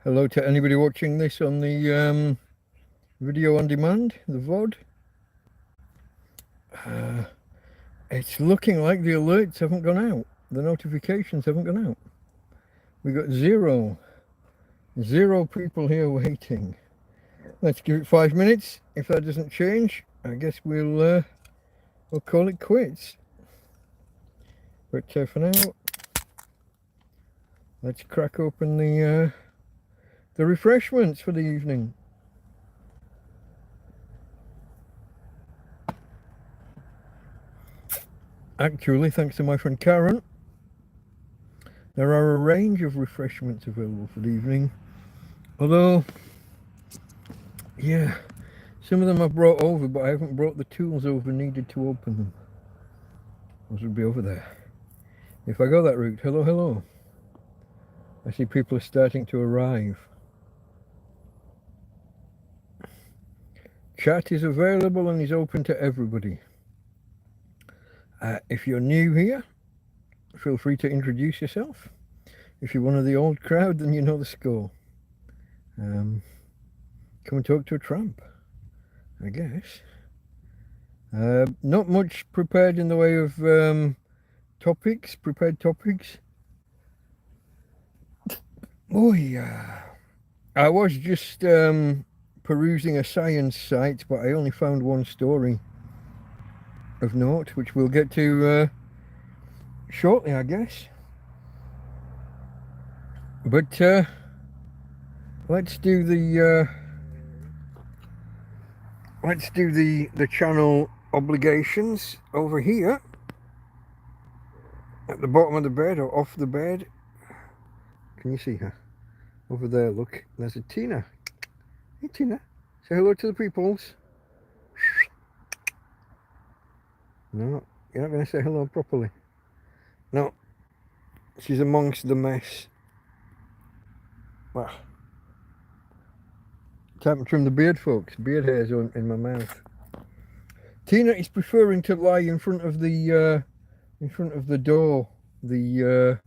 Hello to anybody watching this on the video on demand, the VOD. It's looking like the alerts haven't gone out. The notifications haven't gone out. We got zero people here waiting. Let's give it 5 minutes. If that doesn't change, I guess we'll call it quits. But for now, let's crack open the refreshments for the evening. Actually, thanks to my friend Karen, there are a range of refreshments available for the evening. Although, yeah, some of them I've brought over, but I haven't brought the tools over needed to open them. Those would be over there. If I go that route, hello. I see people are starting to arrive. Chat is available and is open to everybody. If you're new here, feel free to introduce yourself. If you're one of the old crowd, then you know the score. Come and talk to a tramp, I guess. Not much prepared in the way of prepared topics. Oh yeah. I was just perusing a science site, but I only found one story of note, which we'll get to shortly, I guess. But let's do the channel obligations over here at the bottom of the bed or off the bed. Can you see her? Over there, look, there's a Tina. Hey Tina, say hello to the peoples. No, you're not going to say hello properly. No, she's amongst the mess. Well, time to trim the beard, folks. Beard hairs on in my mouth. Tina is preferring to lie in front of the door, the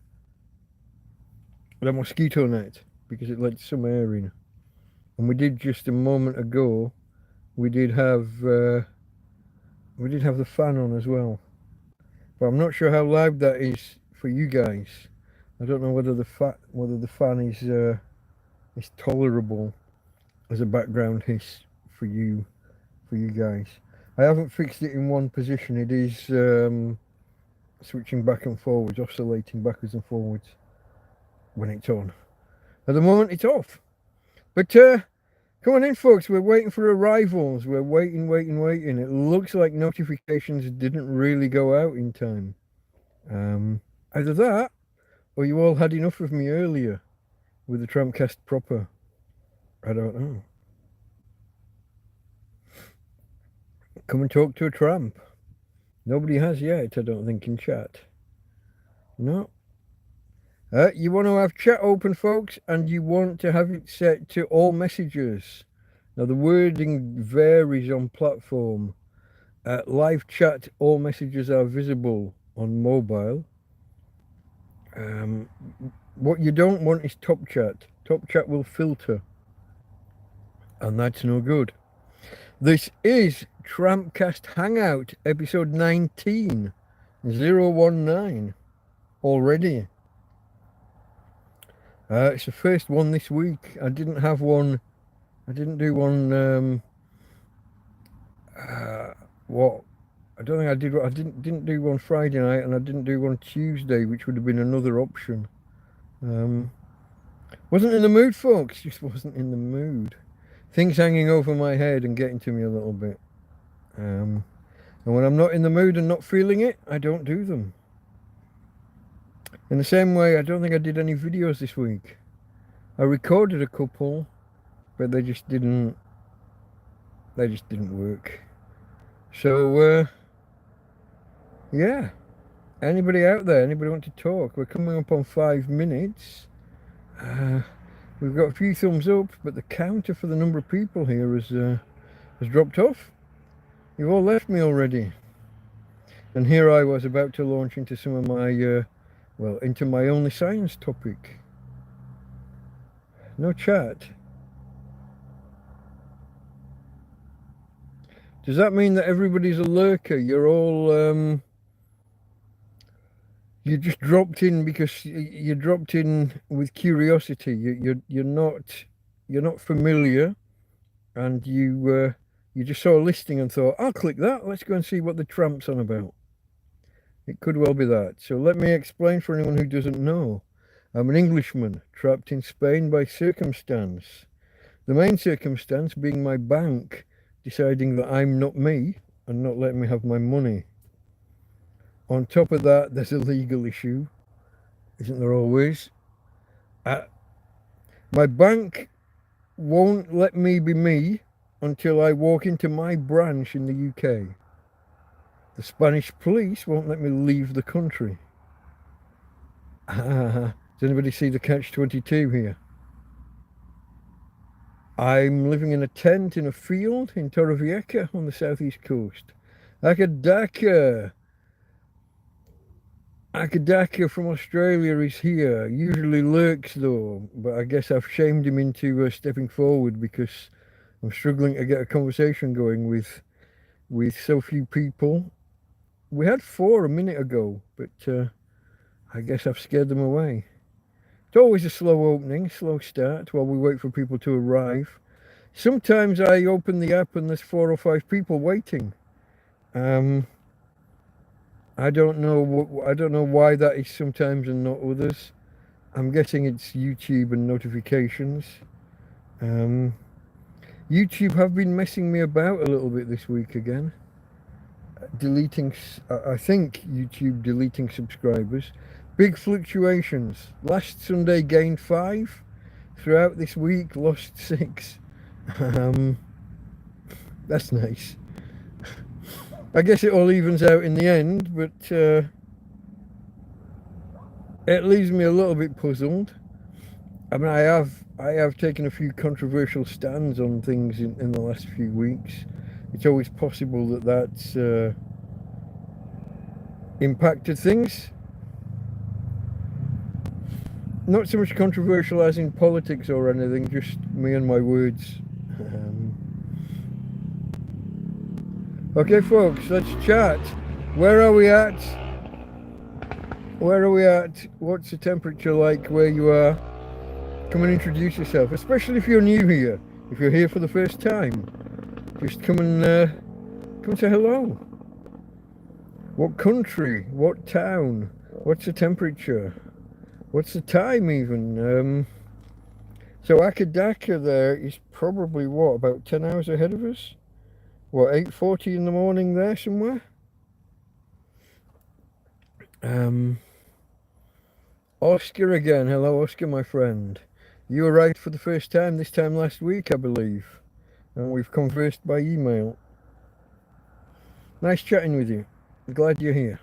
mosquito net, because it lets some air in. And we did just a moment ago. We did have the fan on as well, but I'm not sure how loud that is for you guys. I don't know whether the fan is tolerable as a background hiss for you guys. I haven't fixed it in one position. It is switching back and forwards, oscillating backwards and forwards when it's on. At the moment it's off. But come on in, folks. We're waiting for arrivals. We're waiting. It looks like notifications didn't really go out in time. Either that, or you all had enough of me earlier with the TrampCast proper. I don't know. Come and talk to a tramp. Nobody has yet, I don't think, in chat. No. You want to have chat open, folks, and you want to have it set to all messages. Now, the wording varies on platform. Live chat, all messages are visible on mobile. What you don't want is top chat. Top chat will filter, and that's no good. This is TrampCast Hangout, episode 19, 019 already. It's the first one this week. I didn't do one, I don't think I did, I didn't do one Friday night, and I didn't do one Tuesday, which would have been another option. Wasn't in the mood, folks, just wasn't in the mood. Things hanging over my head and getting to me a little bit. And when I'm not in the mood and not feeling it, I don't do them. In the same way, I don't think I did any videos this week. I recorded a couple, but they just didn't work. So, yeah. Anybody out there? Anybody want to talk? We're coming up on 5 minutes. We've got a few thumbs up, but the counter for the number of people here has dropped off. You've all left me already. And here I was about to launch into some of my, into my only science topic. No chat. Does that mean that everybody's a lurker? You're all you just dropped in because you dropped in with curiosity. You're not familiar, and you just saw a listing and thought, I'll click that. Let's go and see what the tramp's on about. It could well be that. So let me explain for anyone who doesn't know. I'm an Englishman trapped in Spain by circumstance. The main circumstance being my bank deciding that I'm not me and not letting me have my money. On top of that, there's a legal issue, isn't there always? My bank won't let me be me until I walk into my branch in the UK. The Spanish police won't let me leave the country. Does anybody see the catch-22 here? I'm living in a tent in a field in Torrevieja on the southeast coast. Akadaka from Australia is here. Usually lurks though, but I guess I've shamed him into stepping forward because I'm struggling to get a conversation going with so few people. We had 4 a minute ago, but I guess I've scared them away. It's always a slow opening, slow start while we wait for people to arrive. Sometimes I open the app and there's 4 or 5 people waiting. I don't know why that is sometimes and not others. I'm guessing it's YouTube and notifications. YouTube have been messing me about a little bit this week again. I think YouTube deleting subscribers. Big fluctuations. Last Sunday gained 5. Throughout this week lost 6. That's nice. I guess it all evens out in the end, but it leaves me a little bit puzzled. I mean, I have taken a few controversial stands on things in the last few weeks. It's always possible that that's impacted things. Not so much controversial as in politics or anything, just me and my words. Okay, folks, let's chat. Where are we at? What's the temperature like where you are? Come and introduce yourself, especially if you're new here. If you're here for the first time, just come and say hello. What country? What town? What's the temperature? What's the time even? So Akadaka there is probably what, about 10 hours ahead of us? What, 8:40 in the morning there somewhere? Oscar again. Hello, Oscar, my friend. You arrived for the first time this time last week, I believe. And we've conversed by email. Nice chatting with you. I'm glad you're here.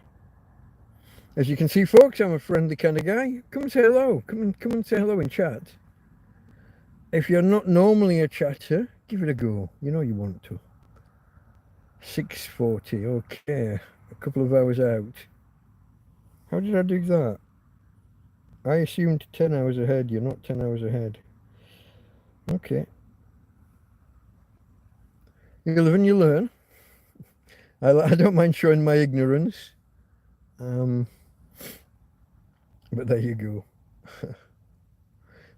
As you can see, folks, I'm a friendly kind of guy. Come and say hello. Come and say hello in chat. If you're not normally a chatter, give it a go. You know you want to. 6:40, okay. A couple of hours out. How did I do that? I assumed 10 hours ahead. You're not 10 hours ahead. Okay. You live and you learn. I don't mind showing my ignorance. But there you go.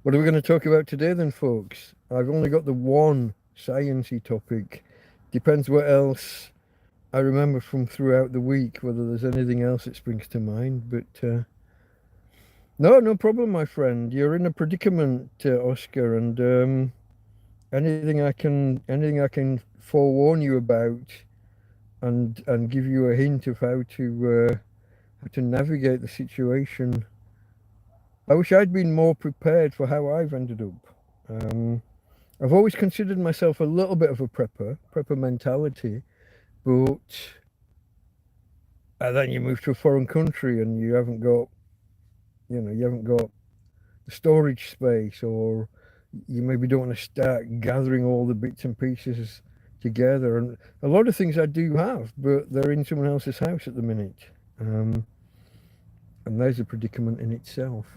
What are we going to talk about today then, folks? I've only got the one sciencey topic. Depends what else I remember from throughout the week, whether there's anything else that springs to mind. But no problem, my friend. You're in a predicament, Oscar, and anything I can forewarn you about and give you a hint of how to navigate the situation. I wish I'd been more prepared for how I've ended up. I've always considered myself a little bit of a prepper mentality, but then you move to a foreign country and you haven't got the storage space, or you maybe don't want to start gathering all the bits and pieces together. And a lot of things I do have, but they're in someone else's house at the minute. And there's a predicament in itself.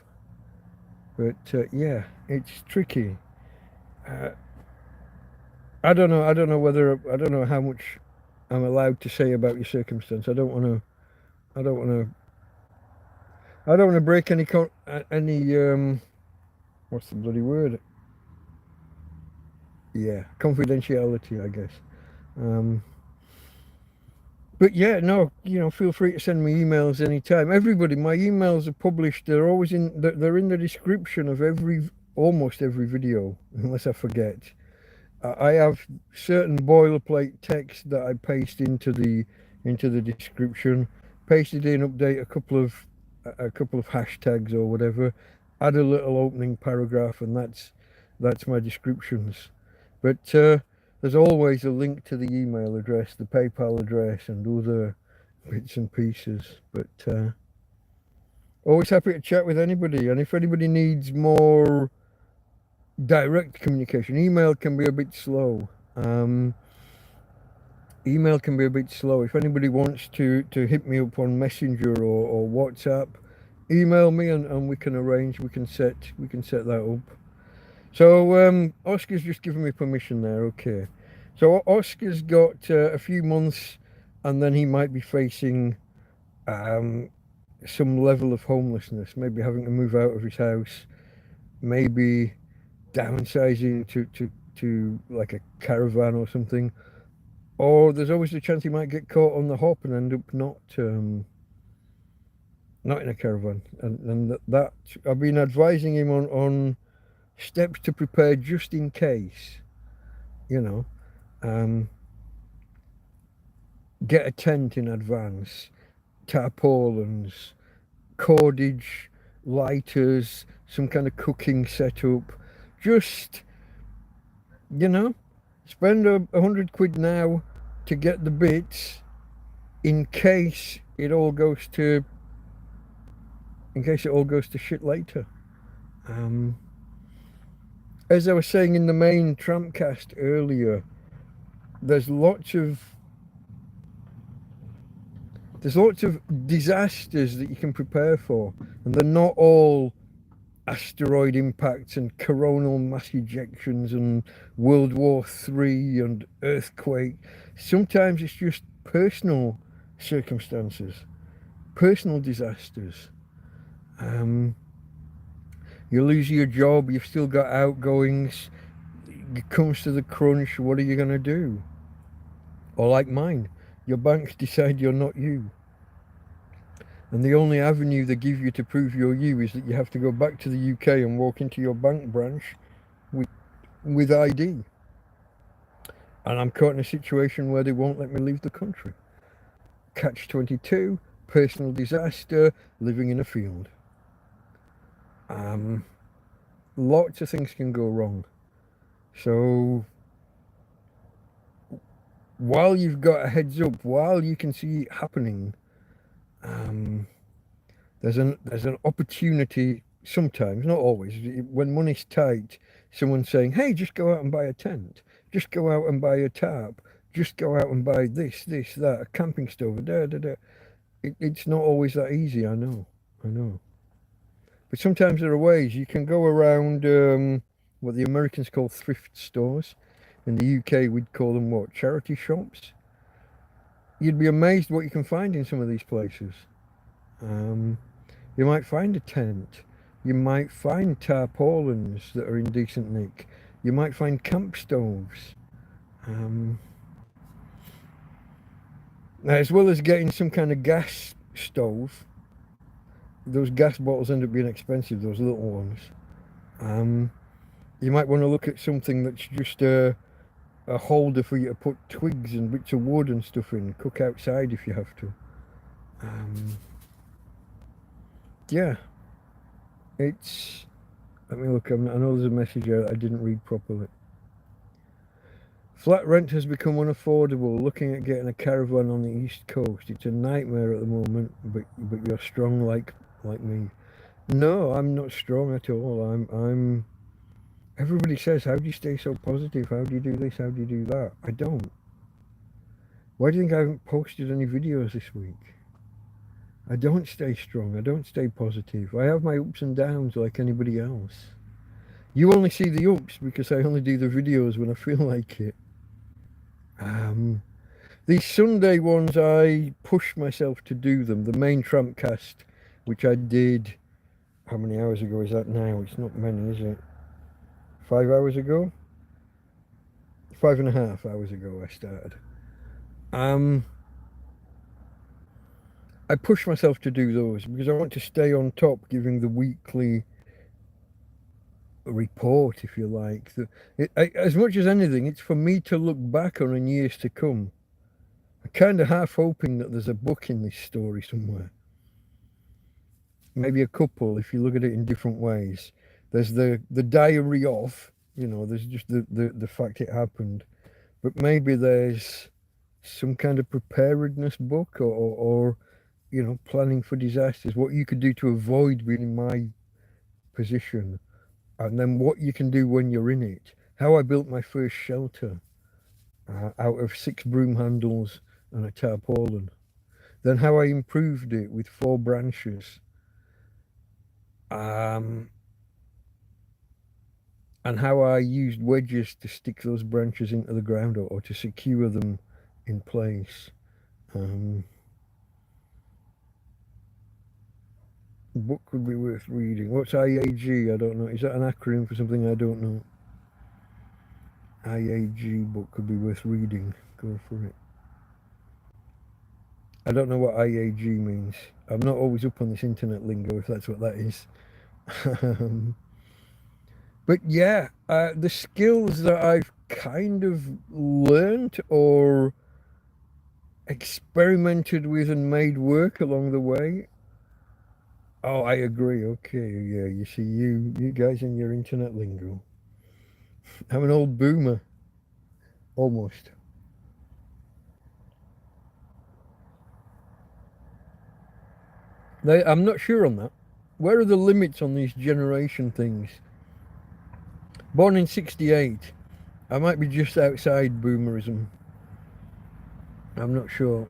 But yeah, it's tricky. I don't know. I don't know whether I don't know how much I'm allowed to say about your circumstance. I don't want to. I don't want to. I don't want to break any what's the bloody word? Yeah, confidentiality, I guess. Um, but yeah, no, feel free to send me emails anytime. Everybody, my emails are published. They're always they're in the description of almost every video, unless I forget. I have certain boilerplate text that I paste into the description, pasted in, update a couple of hashtags or whatever, add a little opening paragraph, and that's my descriptions. But there's always a link to the email address, the PayPal address, and other bits and pieces. But always happy to chat with anybody, and if anybody needs more direct communication, email can be a bit slow. Email can be a bit slow. If anybody wants to hit me up on Messenger or WhatsApp, email me and we can arrange. We can set that up. So Oscar's just given me permission there. Okay. So Oscar's got a few months, and then he might be facing some level of homelessness. Maybe having to move out of his house. Maybe downsizing to like a caravan or something. Or there's always the chance he might get caught on the hop and end up not in a caravan. And that I've been advising him on steps to prepare just in case. Get a tent in advance, tarpaulins, cordage, lighters, some kind of cooking setup. Just, spend £100 now to get the bits in case it all goes to shit later. As I was saying in the main TrampCast earlier, there's lots of disasters that you can prepare for, and they're not all asteroid impacts and coronal mass ejections and World War III and earthquake. Sometimes it's just personal circumstances, personal disasters. You lose your job, you've still got outgoings, it comes to the crunch, what are you going to do? Or like mine, your banks decide you're not you. And the only avenue they give you to prove you're you is that you have to go back to the UK and walk into your bank branch with ID. And I'm caught in a situation where they won't let me leave the country. Catch-22, personal disaster, living in a field. Lots of things can go wrong. So while you've got a heads up, while you can see it happening, there's an opportunity sometimes, not always. When money's tight, someone's saying, "Hey, just go out and buy a tent. Just go out and buy a tarp. Just go out and buy this, that, a camping stove." It's not always that easy. I know. But sometimes there are ways you can go around what the Americans call thrift stores. In the UK, we'd call them what? Charity shops. You'd be amazed what you can find in some of these places. You might find a tent. You might find tarpaulins that are in decent nick. You might find camp stoves. Now, as well as getting some kind of gas stove, those gas bottles end up being expensive, those little ones. You might want to look at something that's just a holder for you to put twigs and bits of wood and stuff in. Cook outside if you have to. Yeah, it's. Let me look. I know there's a message I didn't read properly. Flat rent has become unaffordable. Looking at getting a caravan on the East Coast. It's a nightmare at the moment. But you're strong like me. No, I'm not strong at all. I'm. Everybody says, "How do you stay so positive? How do you do this? How do you do that?" I don't. Why do you think I haven't posted any videos this week? I don't stay strong. I don't stay positive. I have my ups and downs like anybody else. You only see the ups because I only do the videos when I feel like it. These Sunday ones, I push myself to do them. The main TrampCast, which I did, how many hours ago is that now? It's not many, is it? 5 hours ago? 5.5 hours ago I started. I push myself to do those because I want to stay on top, giving the weekly report, if you like. As much as anything, it's for me to look back on in years to come. I'm kind of half hoping that there's a book in this story somewhere. Maybe a couple, if you look at it in different ways. There's the diary of, there's just the fact it happened. But maybe there's some kind of preparedness book or planning for disasters, what you could do to avoid being in my position, and then what you can do when you're in it. How I built my first shelter out of 6 broom handles and a tarpaulin. Then how I improved it with 4 branches. And how I used wedges to stick those branches into the ground or to secure them in place. Book could be worth reading. What's IAG? I don't know. Is that an acronym for something I don't know? IAG book could be worth reading. Go for it. I don't know what IAG means. I'm not always up on this internet lingo, if that's what that is. But yeah, the skills that I've kind of learned or experimented with and made work along the way. Oh, I agree. Okay, yeah, you see, you guys and your internet lingo. I'm an old boomer. Almost. I'm not sure on that. Where are the limits on these generation things? Born in 68. I might be just outside boomerism. I'm not sure.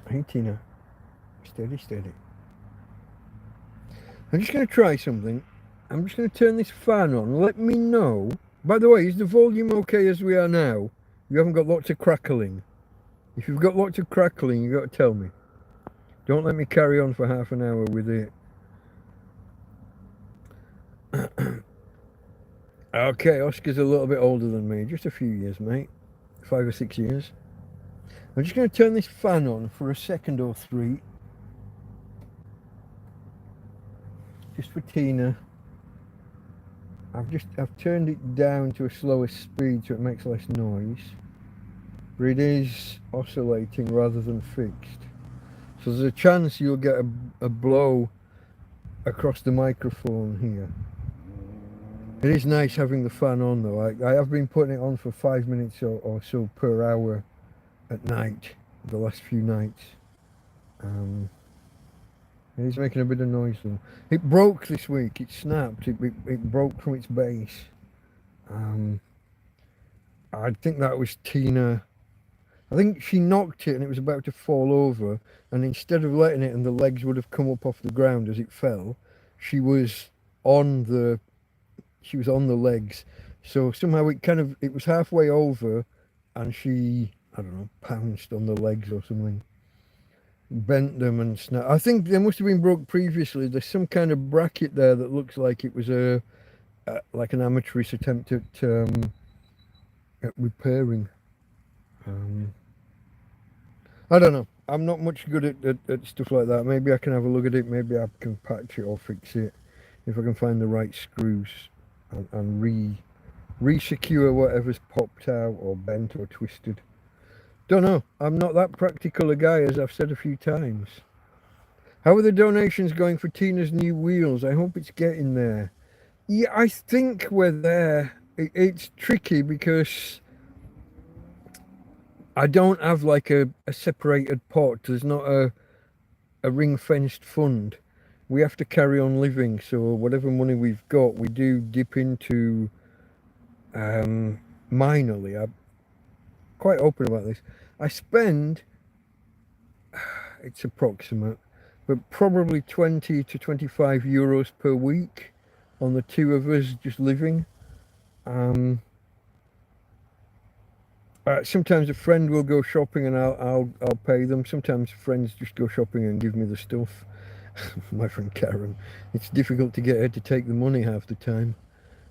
Hey, Tina. Steady, steady. I'm just going to try something. I'm just going to turn this fan on. Let me know. By the way, is the volume okay as we are now? You haven't got lots of crackling. If you've got lots of crackling, you've got to tell me. Don't let me carry on for half an hour with it. Okay, Oscar's a little bit older than me. Just a few years, mate. 5 or 6 years. I'm just going to turn this fan on for a second or 3. Just for Tina. I've turned it down to a slower speed so it makes less noise. But it is oscillating rather than fixed. So there's a chance you'll get a blow across the microphone here. It is nice having the fan on though. I have been putting it on for 5 minutes or so per hour at night, the last few nights. It is making a bit of noise though. It broke this week, it snapped, it broke from its base. I think that was Tina. I think she knocked it and it was about to fall over, and instead of letting it and the legs would have come up off the ground as it fell, she was on the legs. So somehow it was halfway over and she, I don't know, pounced on the legs or something. Bent them and snapped. I think they must have been broke previously. There's some kind of bracket there that looks like it was like an amateurish attempt at repairing. I don't know. I'm not much good at stuff like that. Maybe I can have a look at it. Maybe I can patch it or fix it if I can find the right screws and re-secure whatever's popped out or bent or twisted. Don't know. I'm not that practical a guy, as I've said a few times. How are the donations going for Tina's new wheels? I hope it's getting there. Yeah, I think we're there. It's tricky because I don't have like a separated pot. There's not a ring-fenced fund. We have to carry on living, so whatever money we've got, we do dip into minorly. I'm quite open about this. I spend it's approximate, but probably 20 to 25 euros per week on the two of us just living. Sometimes a friend will go shopping and I'll pay them. Sometimes friends just go shopping and give me the stuff. My friend Karen, it's difficult to get her to take the money half the time.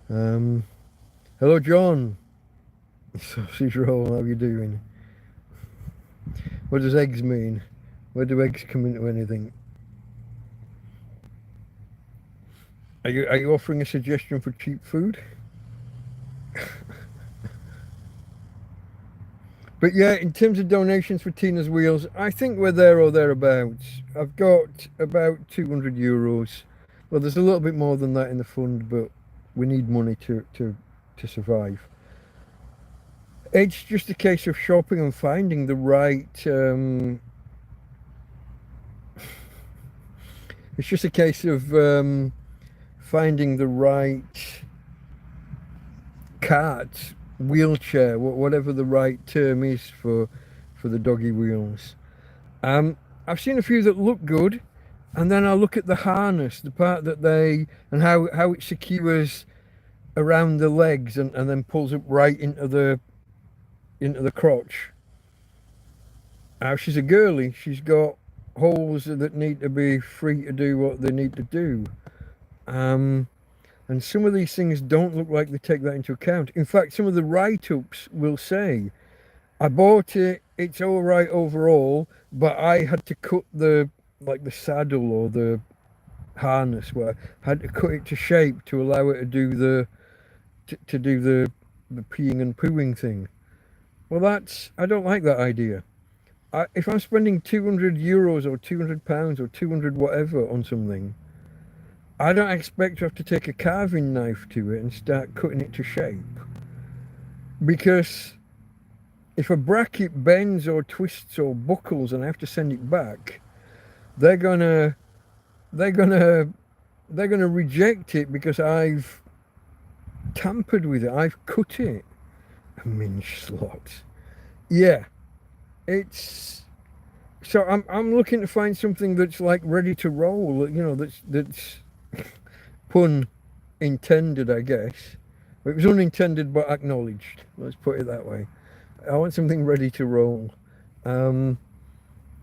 Hello, John. Sausage roll, how you doing? What does eggs mean? Where do eggs come into anything? Are you offering a suggestion for cheap food? But yeah, in terms of donations for Tina's Wheels, I think we're there or thereabouts. I've got about 200 euros. Well, there's a little bit more than that in the fund, but we need money to survive. It's just a case of shopping and finding the right... it's just a case of finding the right cart, wheelchair, whatever the right term is for the doggy wheels. I've seen a few that look good, and then I look at the harness, the part that and how it secures around the legs and then pulls up right into the crotch. She's a girly. She's got holes that need to be free to do what they need to do. And some of these things don't look like they take that into account. In fact, some of the write-ups will say, I bought it, it's all right overall, but I had to cut the saddle or the harness, where I had to cut it to shape to allow it to do the peeing and pooing thing. Well, I don't like that idea. If I'm spending 200 euros or 200 pounds or 200 whatever on something, I don't expect to have to take a carving knife to it and start cutting it to shape. Because if a bracket bends or twists or buckles and I have to send it back, they're gonna reject it because I've tampered with it. I've cut it. A minge slot. Yeah, it's so I'm looking to find something that's like ready to roll. You know, that's pun intended, I guess. It was unintended but acknowledged. Let's put it that way. I want something ready to roll. I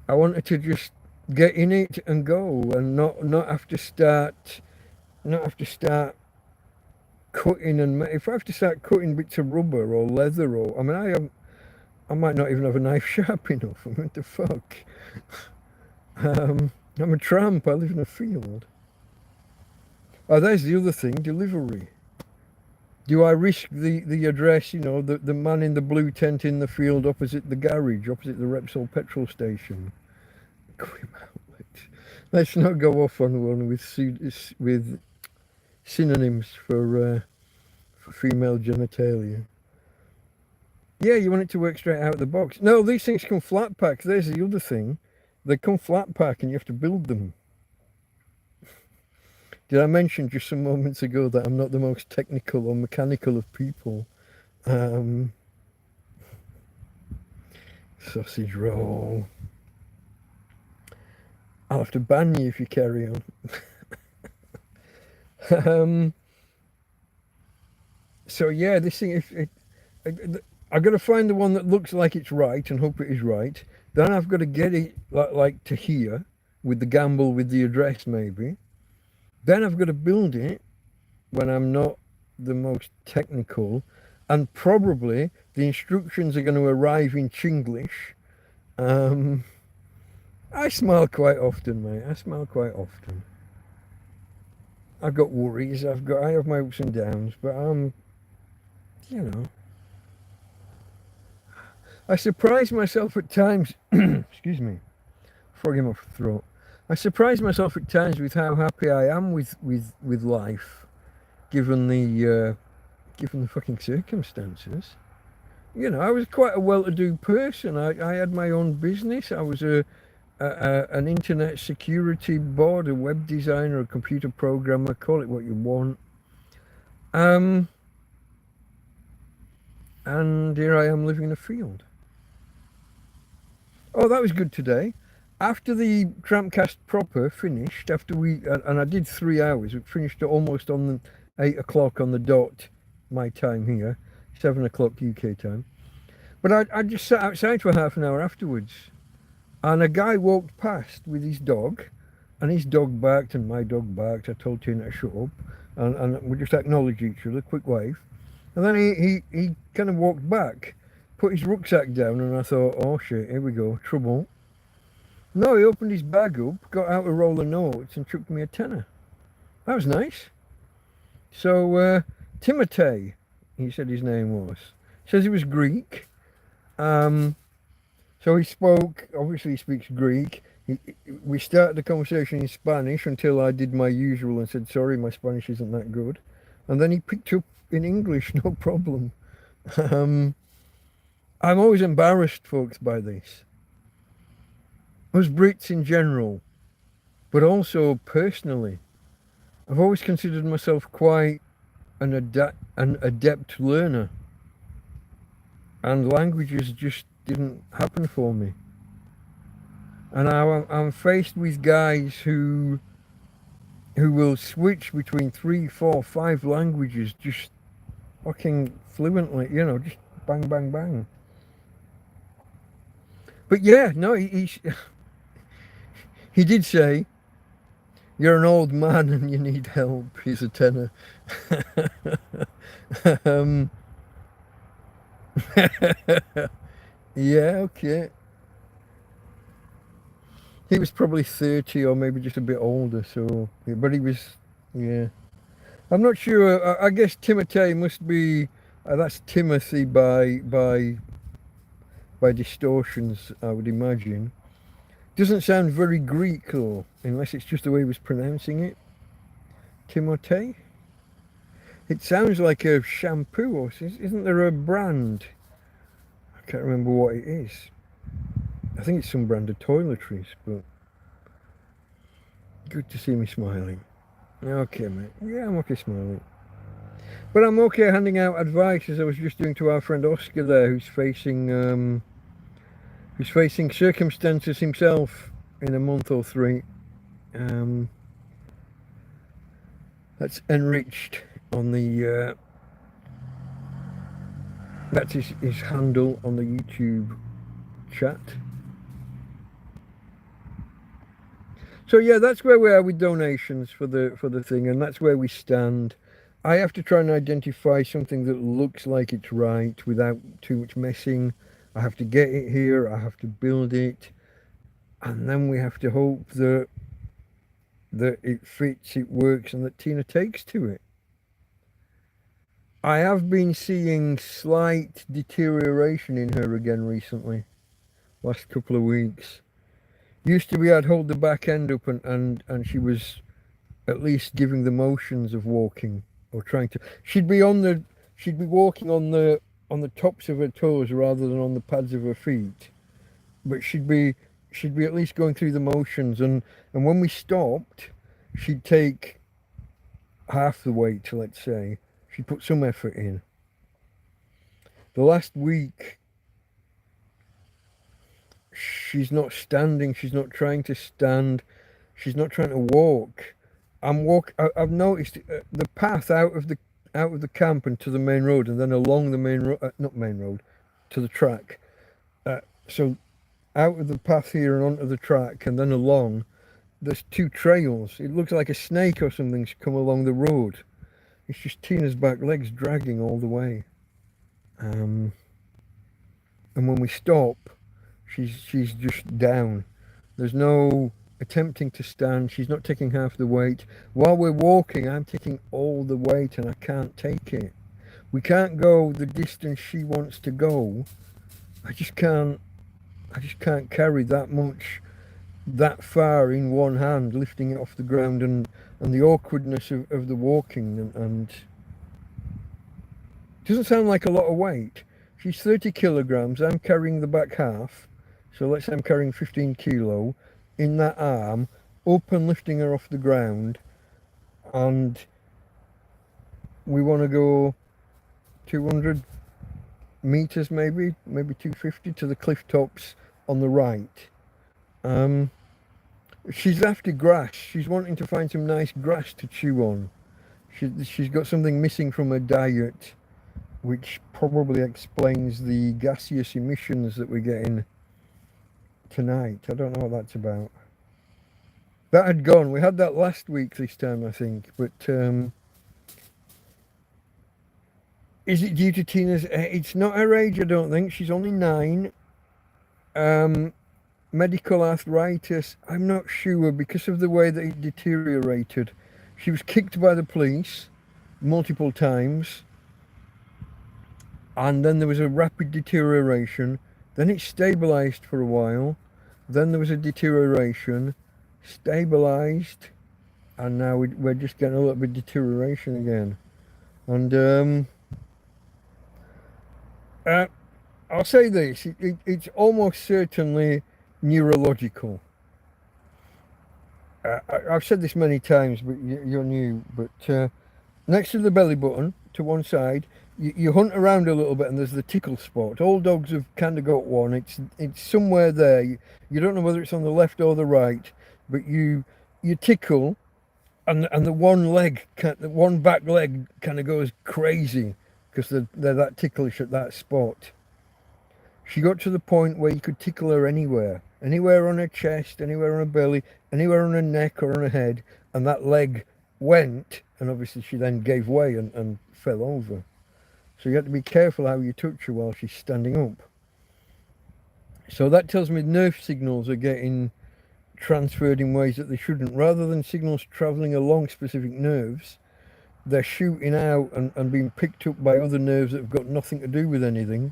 wanted to just get in it and go, and not have to start cutting. And if I have to start cutting bits of rubber or leather, or I might not even have a knife sharp enough. What the fuck? I'm a tramp. I live in a field. Oh, there's the other thing, delivery. Do I risk the address, you know, the man in the blue tent in the field opposite the garage, opposite the Repsol petrol station? Quim outlet. Let's not go off on one with synonyms for female genitalia. Yeah, you want it to work straight out of the box. No, these things come flat pack. There's the other thing. They come flat pack and you have to build them. Did I mention just some moments ago that I'm not the most technical or mechanical of people? Sausage roll. I'll have to ban you if you carry on. So yeah, this thing, I've got to find the one that looks like it's right and hope it is right. Then I've got to get it like to here with the gamble with the address maybe. Then I've got to build it when I'm not the most technical, and probably the instructions are going to arrive in Chinglish. I smile quite often, mate. I smile quite often. I've got worries. I have my ups and downs, but you know, I surprise myself at times. Excuse me, frog in my throat. I surprise myself at times with how happy I am with life, given the fucking circumstances. You know, I was quite a well-to-do person. I had my own business. I was an internet security board, a web designer, a computer programmer, call it what you want. And here I am living in a field. Oh, that was good today. after the TrampCast proper finished, after and I did 3 hours, it finished almost on the 8 o'clock on the dot, my time here, 7 o'clock UK time. But I just sat outside for half an hour afterwards, and a guy walked past with his dog, and his dog barked and my dog barked. I told Tina to shut up, and we just acknowledged each other, quick wave. And then he kind of walked back, put his rucksack down, and I thought, oh shit, here we go, trouble. No, he opened his bag up, got out a roll of notes, and chucked me a tenner. That was nice. So, Timotei, he said his name was. Says he was Greek. So he spoke, obviously he speaks Greek. We started the conversation in Spanish until I did my usual and said, sorry, my Spanish isn't that good. And then he picked up in English, no problem. I'm always embarrassed, folks, by this. Us Brits in general, but also personally, I've always considered myself quite an adept learner. And languages just didn't happen for me. And now I'm faced with guys who will switch between 3, 4, 5 languages just fucking fluently, just bang, bang, bang. But yeah, no, he did say, you're an old man and you need help. He's a tenor. Yeah, okay. He was probably 30 or maybe just a bit older, so, but he was, yeah. I'm not sure, I guess Timotei must be, that's Timothy by distortions, I would imagine. Doesn't sound very Greek though, unless it's just the way he was pronouncing it. Timotei? It sounds like a shampoo, or isn't there a brand? I can't remember what it is. I think it's some brand of toiletries, but good to see me smiling. Okay, mate. Yeah, I'm okay smiling. But I'm okay handing out advice, as I was just doing to our friend Oscar there, who's facing circumstances himself in a month or 3. That's enriched on the that's his handle on the YouTube chat. So yeah, that's where we are with donations for the thing, and that's where we stand. I have to try and identify something that looks like it's right without too much messing. I have to get it here, I have to build it, and then we have to hope that it fits, it works, and that Tina takes to it. I have been seeing slight deterioration in her again recently, last couple of weeks. Used to be I'd hold the back end up and she was at least giving the motions of walking, or trying to. She'd be walking on the tops of her toes rather than on the pads of her feet. But she'd be at least going through the motions, and when we stopped, she'd take half the weight, let's say. She'd put some effort in. The last week, she's not standing, she's not trying to stand, she's not trying to walk. I've noticed the path out of the camp and to the main road, and then along the main road, not main road, to the track. So out of the path here and onto the track, and then along, there's 2 trails. It looks like a snake or something's come along the road. It's just Tina's back legs dragging all the way. And when we stop, she's just down. There's no attempting to stand. She's not taking half the weight. While we're walking, I'm taking all the weight, and I can't take it. We can't go the distance she wants to go. I just can't carry that much, that far in one hand, lifting it off the ground, and the awkwardness of the walking, and doesn't sound like a lot of weight. She's 30 kilograms, I'm carrying the back half, so let's say I'm carrying 15 kilo in that arm, up and lifting her off the ground, and we want to go 200 meters, maybe 250 to the cliff tops on the right. She's after grass. She's wanting to find some nice grass to chew on. She's got something missing from her diet, which probably explains the gaseous emissions that we're getting tonight. I don't know what that's about. That had gone. We had that last week this time, I think. But is it due to Tina's? It's not her age, I don't think. She's only 9. Medical arthritis, I'm not sure, because of the way that it deteriorated. She was kicked by the police multiple times, and then there was a rapid deterioration. Then it stabilized for a while. Then there was a deterioration, stabilized, and now we're just getting a little bit of deterioration again. And I'll say this, it's almost certainly neurological. I've said this many times, but you're new. But next to the belly button, to one side, you hunt around a little bit, and there's the tickle spot. All dogs have kind of got one. It's somewhere there. You don't know whether it's on the left or the right, but you tickle, and the one back leg kind of goes crazy because they're that ticklish at that spot. She got to the point where you could tickle her anywhere on her chest, anywhere on her belly, anywhere on her neck or on her head, and that leg went, and obviously she then gave way and fell over. So you have to be careful how you touch her while she's standing up. So that tells me nerve signals are getting transferred in ways that they shouldn't. Rather than signals travelling along specific nerves, they're shooting out and being picked up by other nerves that have got nothing to do with anything.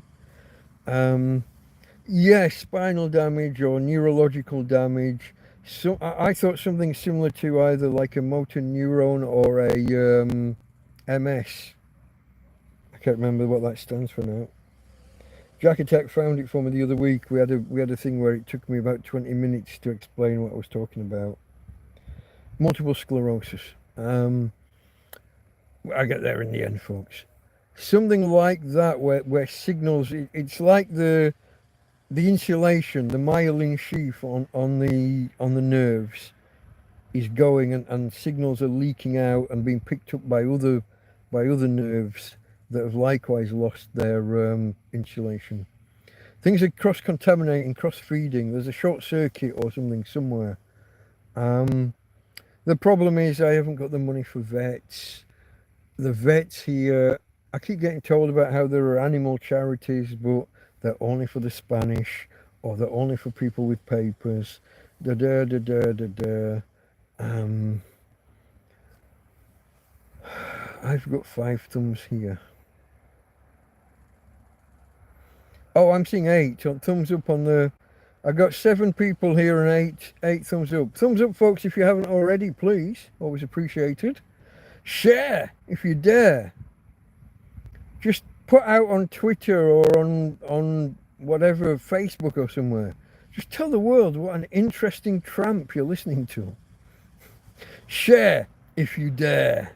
Yes, spinal damage or neurological damage. So I thought something similar to either like a motor neuron or a MS. I can't remember what that stands for now. Jack Attack found it for me the other week. We had a thing where it took me about 20 minutes to explain what I was talking about. Multiple sclerosis. I get there in the end, folks. Something like that, where signals, it's like the insulation, the myelin sheath on the nerves is going, and signals are leaking out and being picked up by other nerves that have likewise lost their insulation. Things are cross-contaminating, cross-feeding. There's a short circuit or something somewhere. The problem is I haven't got the money for vets. The vets here, I keep getting told about how there are animal charities, but they're only for the Spanish, or they're only for people with papers. I've got 5 thumbs here. Oh, I'm seeing 8 thumbs up on the. I got 7 people here and 8 thumbs up. Thumbs up, folks, if you haven't already, please. Always appreciated. Share if you dare. Just put out on Twitter or on whatever, Facebook or somewhere. Just tell the world what an interesting tramp you're listening to. Share if you dare.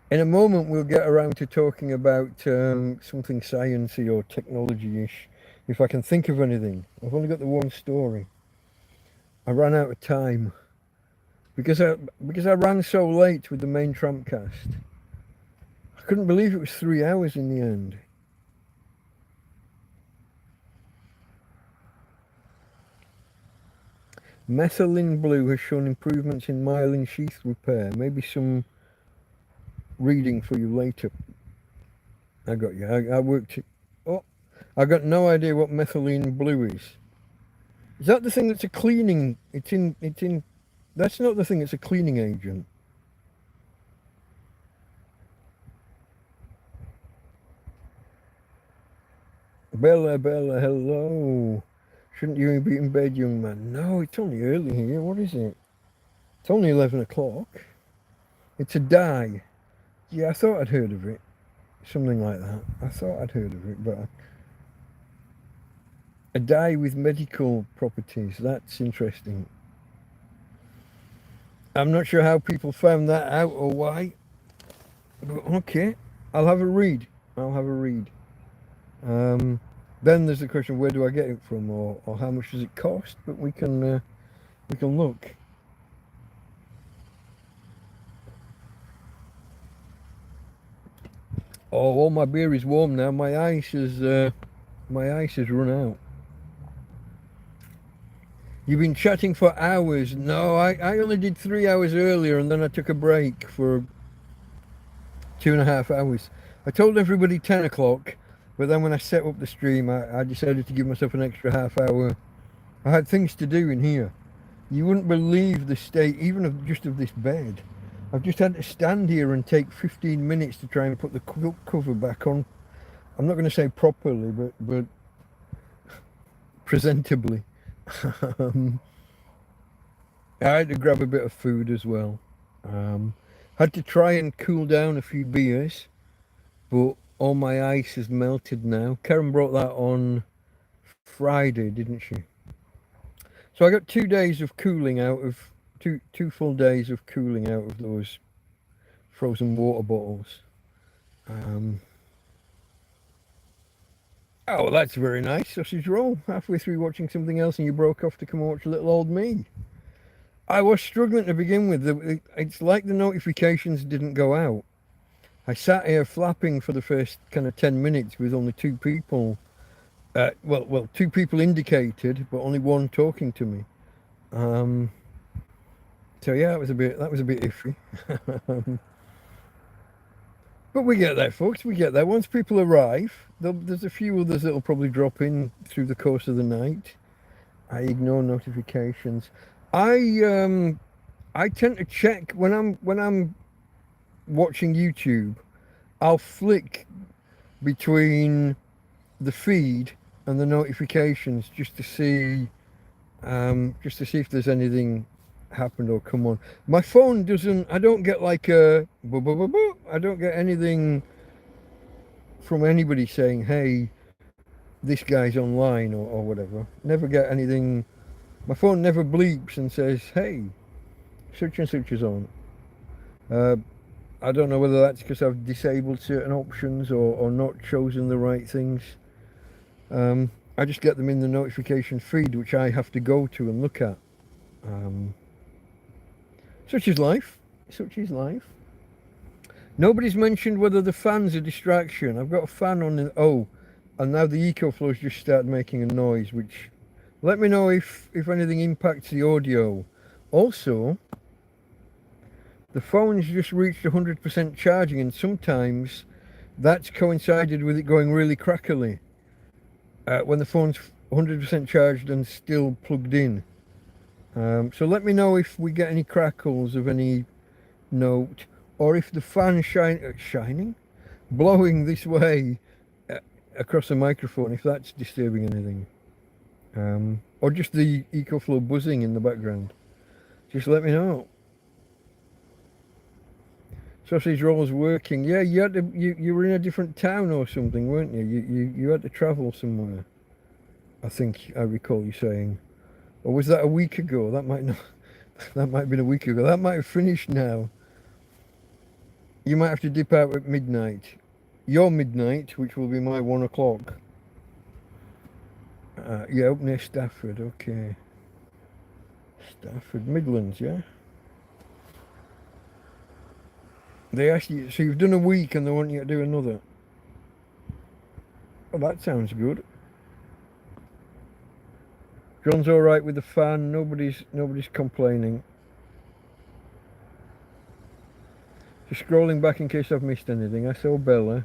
In a moment we'll get around to talking about something sciencey or technology-ish, if I can think of anything. I've only got the one story. I ran out of time because I ran so late with the main TrampCast. I couldn't believe it was 3 hours in the end. Methylene blue has shown improvements in myelin sheath repair. Maybe some reading for you later. I got you. I worked. Oh, I got no idea what methylene blue is. Is that the thing that's a cleaning? It's in. That's not the thing that's a cleaning agent. Bella, hello. Shouldn't you be in bed, young man? No, it's only early here. What is it? It's only 11 o'clock. It's a dye. Yeah, I thought I'd heard of it. Something like that. I thought I'd heard of it, but a dye with medical properties. That's interesting. I'm not sure how people found that out or why. But okay, I'll have a read. Then there's the question, where do I get it from, or how much does it cost? But we can look. Oh, all my beer is warm now. My ice has run out. You've been chatting for hours. No, I only did 3 hours earlier, and then I took a break for 2.5 hours. I told everybody 10 o'clock, but then when I set up the stream, I decided to give myself an extra half hour. I had things to do in here. You wouldn't believe the state, even of just of this bed. I've just had to stand here and take 15 minutes to try and put the quilt cover back on. I'm not going to say properly, but presentably. I had to grab a bit of food as well. Had to try and cool down a few beers, but all my ice has melted now. Karen brought that on Friday, didn't she? So I got 2 days of cooling out of two full days of cooling out of those frozen water bottles. Oh, well, that's very nice. Sausage roll. Halfway through watching something else and you broke off to come and watch little old me. I was struggling to begin with. It's like the notifications didn't go out. I sat here flapping for the first kind of 10 minutes with only 2 people. Well, 2 people indicated, but only 1 talking to me. So yeah, that was a bit iffy. But we get there, folks. We get there. Once people arrive, there's a few others that'll probably drop in through the course of the night. I ignore notifications. I tend to check when I'm watching YouTube. I'll flick between the feed and the notifications just to see if there's anything happened or come on. My phone doesn't. I don't get like a. I don't get anything from anybody saying, "Hey, this guy's online" or whatever. Never get anything. My phone never bleeps and says, "Hey, such and such is on." I don't know whether that's because I've disabled certain options or not chosen the right things. I just get them in the notification feed, which I have to go to and look at. Such is life. Such is life. Nobody's mentioned whether the fan's a distraction. I've got a fan on the... Oh, and now the EcoFlow's just started making a noise, which... Let me know if anything impacts the audio. Also, the phone's just reached 100% charging, and sometimes that's coincided with it going really crackly. When the phone's 100% charged and still plugged in. So let me know if we get any crackles of any note, or if the fan shining, blowing this way across the microphone, if that's disturbing anything. Or just the EcoFlow buzzing in the background. Just let me know. Sausage roll's working. Yeah, you were in a different town or something, weren't you? You had to travel somewhere. I think I recall you saying. Or was that a week ago? That might not. That might have been a week ago. That might have finished now. You might have to dip out at midnight. Your midnight, which will be my 1 o'clock. Yeah, up near Stafford. Okay. Stafford, Midlands, yeah. They asked you, so you've done a week and they want you to do another. Oh, that sounds good. John's all right with the fan. Nobody's complaining. Just scrolling back in case I've missed anything. I saw Bella.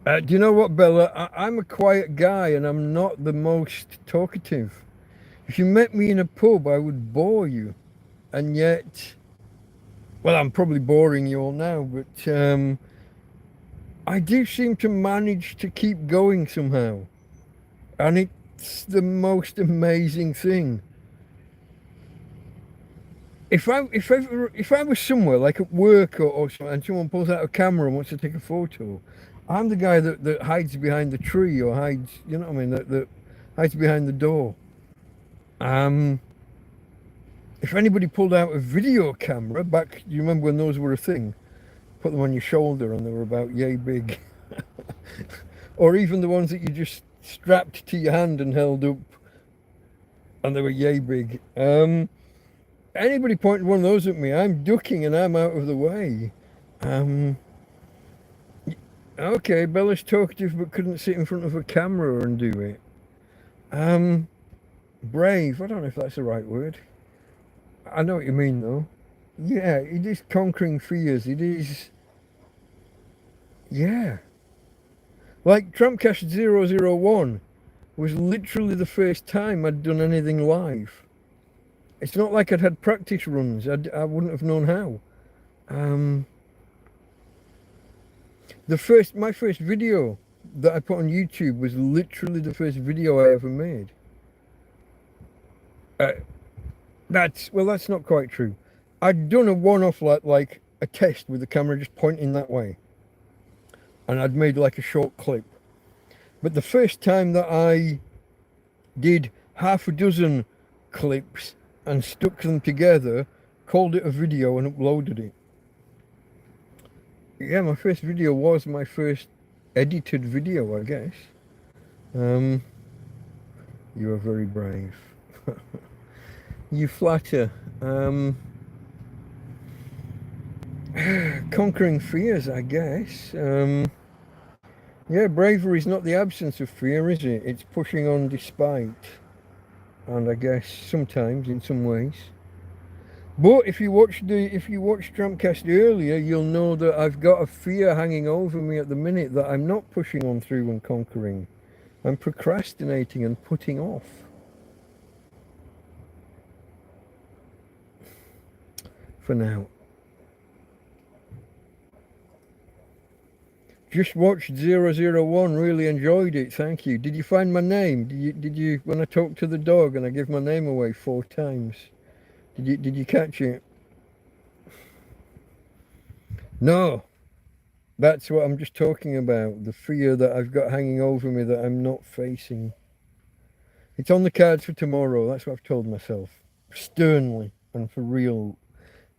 Do you know what, Bella? I'm a quiet guy and I'm not the most talkative. If you met me in a pub, I would bore you. And yet, well, I'm probably boring you all now, but I do seem to manage to keep going somehow. And it's the most amazing thing. If I was somewhere, like at work or something, and someone pulls out a camera and wants to take a photo, I'm the guy that hides behind the tree or hides, you know what I mean, that hides behind the door. If anybody pulled out a video camera back, you remember when those were a thing, put them on your shoulder and they were about yay big. Or even the ones that you just strapped to your hand and held up and they were yay big. Anybody pointed one of those at me, I'm ducking and I'm out of the way. Okay, Bella's talkative but couldn't sit in front of a camera and do it. Brave, I don't know if that's the right word. I know what you mean though. Yeah, it is conquering fears. It is, yeah. Like TrampCast 001 was literally the first time I'd done anything live. It's not like I'd had practice runs. I wouldn't have known how. My first video that I put on YouTube was literally the first video I ever made. That's not quite true. I'd done a one-off like a test with the camera just pointing that way. And I'd made like a short clip. But the first time that I did half a dozen clips and stuck them together, called it a video and uploaded it. Yeah, my first video was my first edited video, I guess. You are very brave. You flatter. Conquering fears, I guess. Yeah, bravery is not the absence of fear, is it? It's pushing on despite. And I guess sometimes, in some ways. But if you watched TrampCast earlier, you'll know that I've got a fear hanging over me at the minute that I'm not pushing on through and conquering. I'm procrastinating and putting off. For now. Just watched 001, really enjoyed it, thank you. Did you find my name? Did you when I talked to the dog and I gave my name away 4 times? Did you catch it? No. That's what I'm just talking about. The fear that I've got hanging over me that I'm not facing. It's on the cards for tomorrow, that's what I've told myself. Sternly and for real.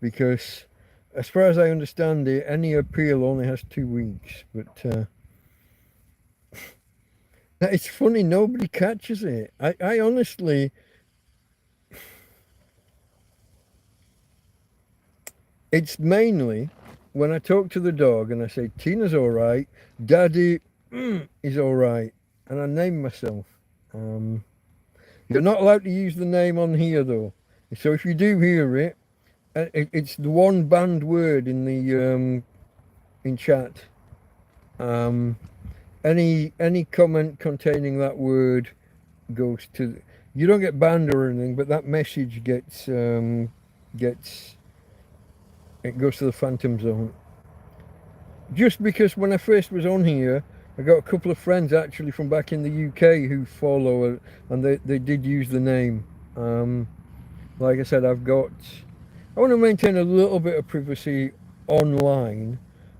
Because as far as I understand it, any appeal only has 2 weeks. But it's funny, nobody catches it. I honestly... It's mainly when I talk to the dog and I say, Tina's all right, Daddy is all right. And I name myself. You're not allowed to use the name on here, though. So if you do hear it, it's the one banned word in the in chat. Any comment containing that word goes to... You don't get banned or anything, but that message gets... It goes to the phantom zone. Just because when I first was on here, I got a couple of friends actually from back in the UK who follow it, and they did use the name. Like I said, I want to maintain a little bit of privacy online,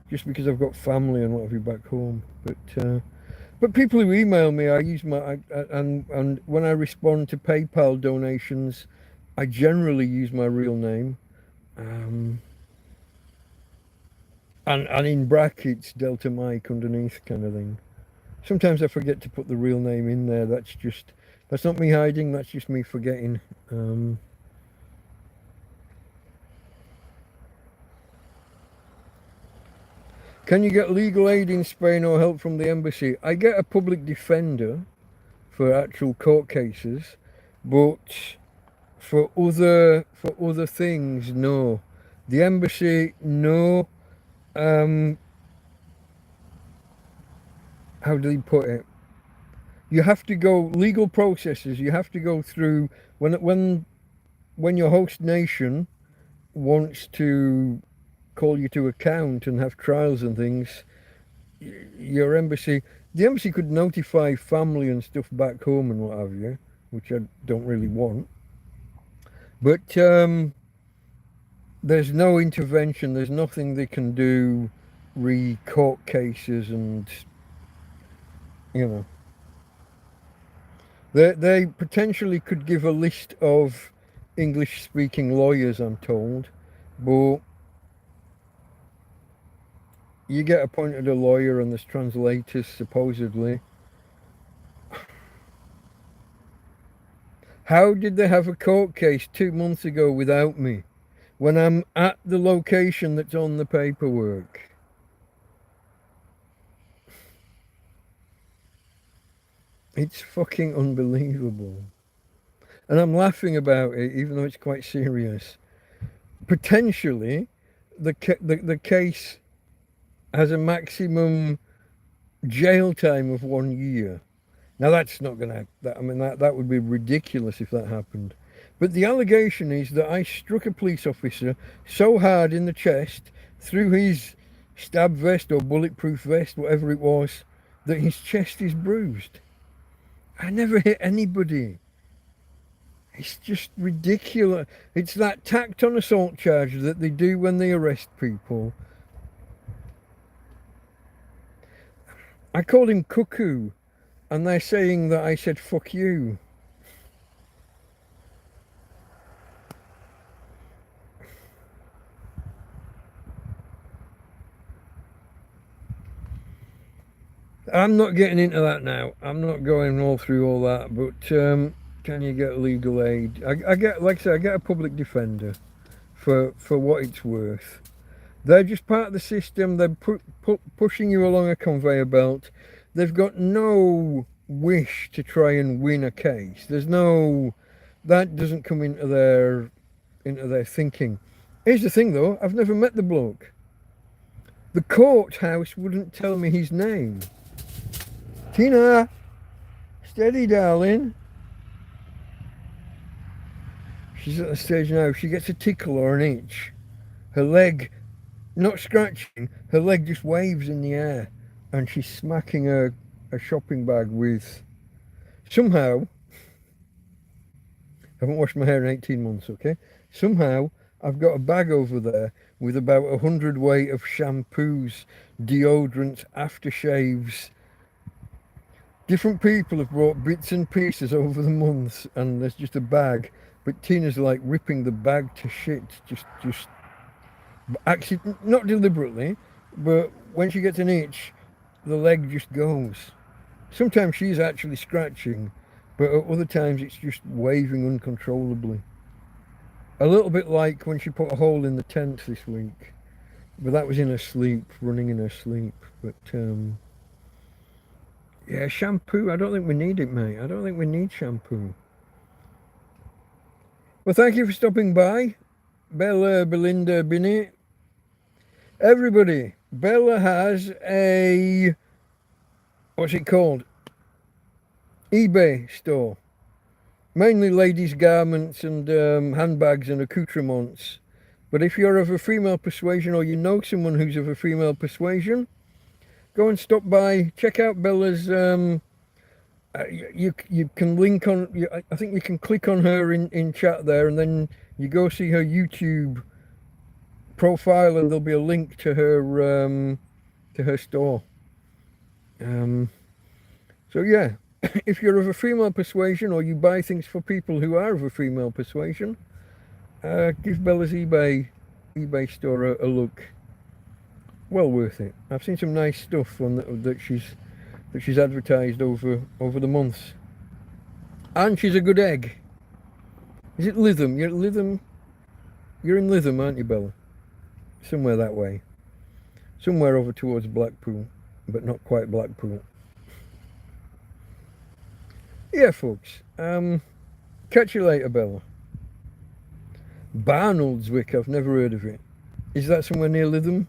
just because I've got family and what have you back home. But people who email me, I use and when I respond to PayPal donations, I generally use my real name. And in brackets, Delta Mike underneath kind of thing. Sometimes I forget to put the real name in there. That's not me hiding, that's just me forgetting. Can you get legal aid in Spain or help from the embassy? I get a public defender for actual court cases, but for other things, no. The embassy, no. How do they put it? You have to go legal processes. You have to go through when your host nation wants to call you to account and have trials and things. The embassy could notify family and stuff back home and what have you, which I don't really want. But there's no intervention, there's nothing they can do, court cases and, you know. They potentially could give a list of English-speaking lawyers, I'm told, but you get appointed a lawyer and there's translators supposedly. How did they have a court case 2 months ago without me when I'm at the location that's on the paperwork? It's fucking unbelievable. And I'm laughing about it even though it's quite serious. Potentially, the case has a maximum jail time of 1 year. Now that's not going to. I mean, that would be ridiculous if that happened. But the allegation is that I struck a police officer so hard in the chest through his stab vest or bulletproof vest, whatever it was, that his chest is bruised. I never hit anybody. It's just ridiculous. It's that tacked on assault charge that they do when they arrest people. I called him cuckoo, and they're saying that I said fuck you. I'm not getting into that now. I'm not going all through all that, but can you get legal aid? I get, like I said, I get a public defender for what it's worth. They're just part of the system. They're pushing you along a conveyor belt. They've got no wish to try and win a case. There's no, that doesn't come into their thinking. Here's the thing though, I've never met the bloke. The courthouse wouldn't tell me his name. Tina, steady darling. She's at the stage now, if she gets a tickle or an itch, her leg, not scratching, her leg just waves in the air and she's smacking a shopping bag with, somehow, I haven't washed my hair in 18 months, okay? Somehow, I've got a bag over there with about 100 weight of shampoos, deodorants, aftershaves. Different people have brought bits and pieces over the months and there's just a bag. But Tina's like ripping the bag to shit, just actually, not deliberately, but when she gets an itch, the leg just goes. Sometimes she's actually scratching, but at other times it's just waving uncontrollably. A little bit like when she put a hole in the tent this week, but that was in her sleep, running in her sleep. But yeah, shampoo, I don't think we need it, mate. I don't think we need shampoo. Well, thank you for stopping by, Bella, Belinda, Binny. Everybody, Bella has a, what's it called? eBay store. Mainly ladies' garments and handbags and accoutrements. But if you're of a female persuasion or you know someone who's of a female persuasion, go and stop by, check out Bella's, you can link on, I think you can click on her in chat there and then you go see her YouTube profile and there'll be a link to her store. So yeah, if you're of a female persuasion or you buy things for people who are of a female persuasion, give Bella's eBay store a look. Well worth it. I've seen some nice stuff on that she's advertised over the months. And she's a good egg. Is it Lytham? You're at Lytham. You're in Lytham, aren't you, Bella? Somewhere that way. Somewhere over towards Blackpool, but not quite Blackpool. Yeah, folks. Catch you later, Bella. Barnoldswick, I've never heard of it. Is that somewhere near Lytham?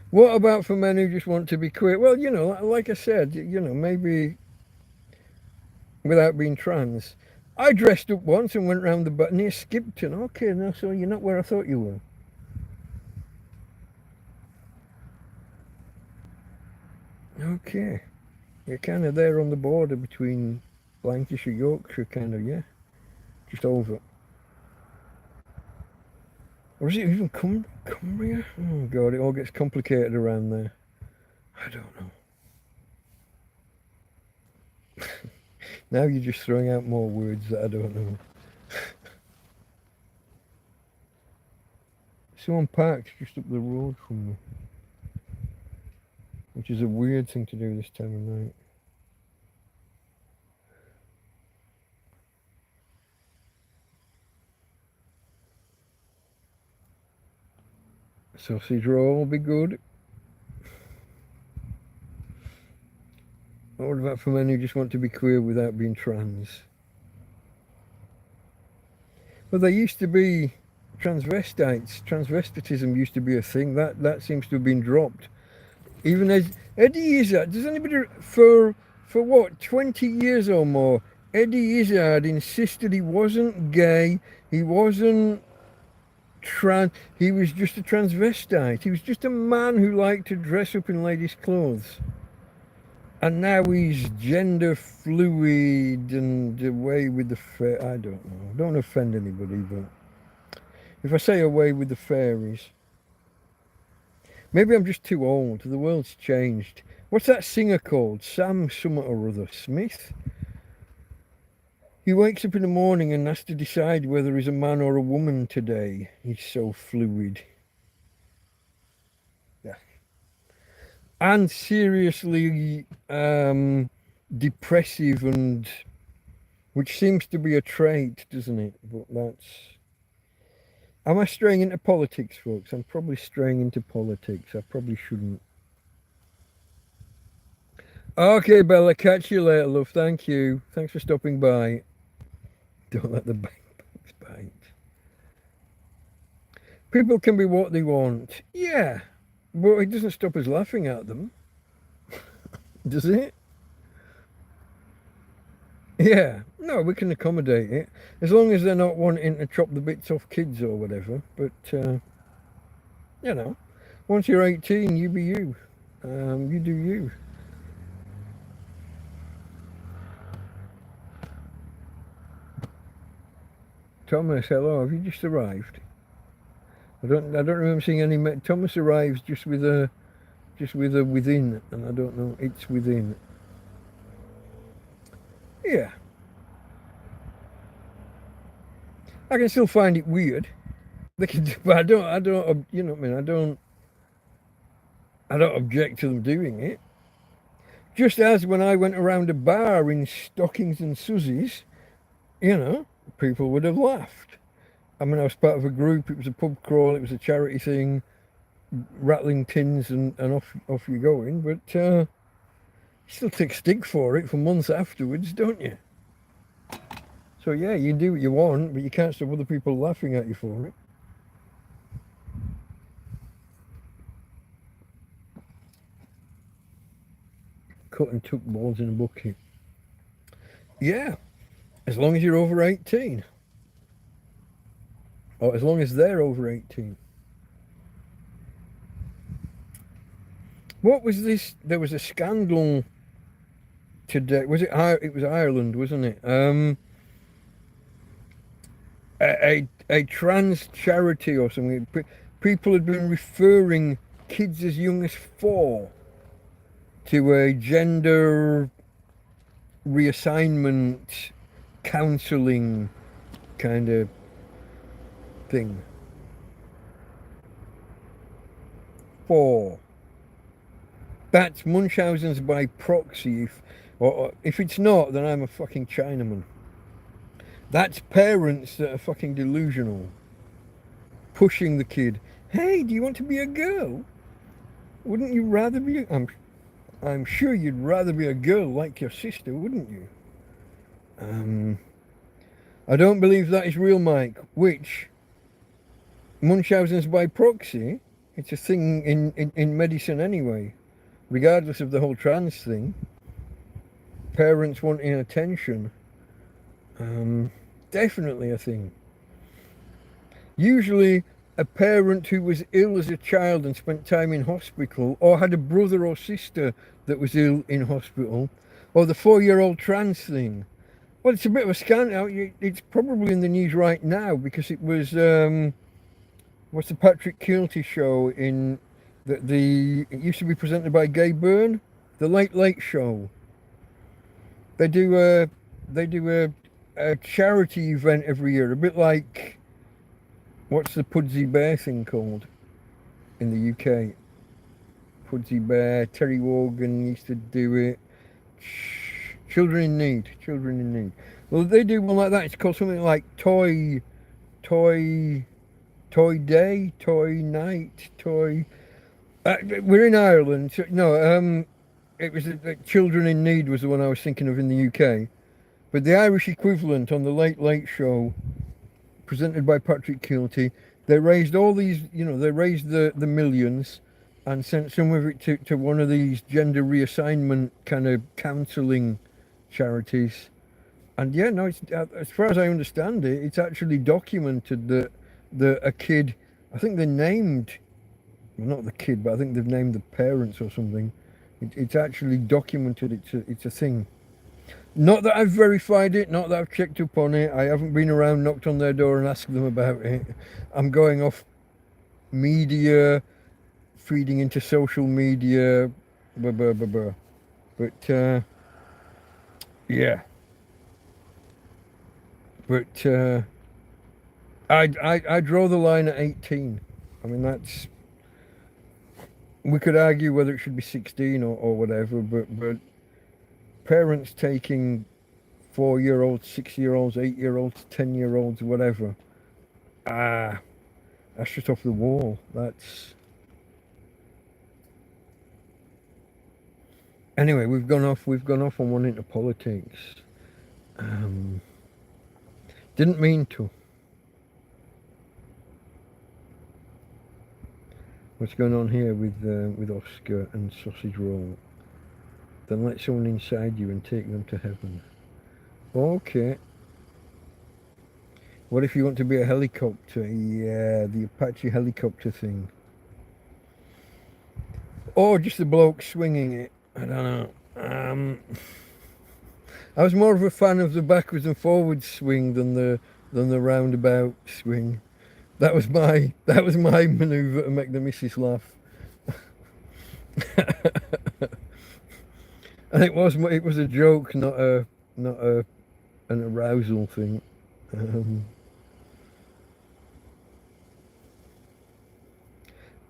What about for men who just want to be queer? Well, you know, like I said, you know, maybe without being trans. I dressed up once and went round the back near Skipton. Okay, no, so you're not where I thought you were. Okay. You're kind of there on the border between Lancashire, Yorkshire, kind of, yeah. Just over. Or is it even Cumbria? Oh God, it all gets complicated around there. I don't know. Now you're just throwing out more words that I don't know. someone parked just up the road from me, which is a weird thing to do this time of night. Sausage roll will be good. What about for men who just want to be queer without being trans? Well, there used to be transvestites. Transvestitism used to be a thing. That seems to have been dropped. Even as Eddie Izzard, does anybody for what 20 years or more? Eddie Izzard insisted he wasn't gay. He wasn't trans. He was just a transvestite. He was just a man who liked to dress up in ladies' clothes. And now he's gender fluid and away with the fair. I don't know. Don't offend anybody, but if I say away with the fairies, maybe I'm just too old. The world's changed. What's that singer called? Sam Summit or other Smith? He wakes up in the morning and has to decide whether he's a man or a woman today. He's so fluid. And seriously depressive, and which seems to be a trait, doesn't it? But that's... Am I straying into politics, folks? I'm probably straying into politics. I probably shouldn't. Okay, Bella, catch you later, love. Thank you. Thanks for stopping by. Don't let the bugs bite. People can be what they want. Yeah. But it doesn't stop us laughing at them, does it? Yeah, no, we can accommodate it, as long as they're not wanting to chop the bits off kids or whatever. But, you know, once you're 18, you be you. You do you. Thomas, hello, have you just arrived? I don't remember seeing any. Thomas arrives just with a within, and I don't know. It's within. Yeah. I can still find it weird. They can, but I don't. You know what I mean? I don't object to them doing it. Just as when I went around a bar in stockings and Suzies, you know, people would have laughed. I mean, I was part of a group. It was a pub crawl. It was a charity thing, rattling tins and off you're going. But you still take stick for it for months afterwards, don't you? So yeah, you do what you want, but you can't stop other people laughing at you for it. Cut and took balls in a bucket. Yeah, as long as you're over 18. Or as long as they're over 18. What was this? There was a scandal today. Was it? It was Ireland, wasn't it? A trans charity or something. People had been referring kids as young as 4 to a gender reassignment counselling kind of thing. 4. That's Munchausen's by proxy. Or if it's not, then I'm a fucking Chinaman. That's parents that are fucking delusional. Pushing the kid. Hey, do you want to be a girl? Wouldn't you rather be I'm sure you'd rather be a girl like your sister, wouldn't you? I don't believe that is real, Mike. Which Munchausen's by proxy, it's a thing in medicine anyway, regardless of the whole trans thing. Parents wanting attention, definitely a thing. Usually a parent who was ill as a child and spent time in hospital, or had a brother or sister that was ill in hospital, or the 4-year-old trans thing. Well, it's a bit of a scandal. It's probably in the news right now because it was what's the Patrick Kielty show in it used to be presented by Gay Byrne, the Late Late Show. They do a charity event every year, a bit like What's the Pudsey Bear thing called in the UK? Pudsey Bear, Terry Wogan used to do it. Children in Need, Children in Need. Well, they do one like that. It's called something like Toy, Toy Day, Toy Night, Toy. We're in Ireland. So, no, it was Children in Need was the one I was thinking of in the UK. But the Irish equivalent on the Late Late Show, presented by Patrick Keelty, they raised all these, they raised the millions and sent some of it to one of these gender reassignment kind of counselling charities. And yeah, no, it's, as far as I understand it, it's actually documented that a kid, I think they named, well, not the kid, but I think they've named the parents or something. It's actually documented. It's a thing. Not that I've verified it, not that I've checked up on it. I haven't been around, knocked on their door and asked them about it. I'm going off media, feeding into social media, blah, blah, blah, blah. But, yeah. But, I draw the line at 18. I mean, that's... We could argue whether it should be 16 or whatever, but parents taking 4-year-olds, 6-year-olds, 8-year-olds, 10-year-olds, whatever. That's just off the wall. That's... Anyway, we've gone off on one into politics. Didn't mean to. What's going on here with Oscar and Sausage Roll? Then let someone inside you and take them to heaven. Okay. What if you want to be a helicopter? Yeah, the Apache helicopter thing. Or just the bloke swinging it. I don't know. I was more of a fan of the backwards and forwards swing than the roundabout swing. That was my manoeuvre to make the missus laugh. And it was a joke, not an arousal thing.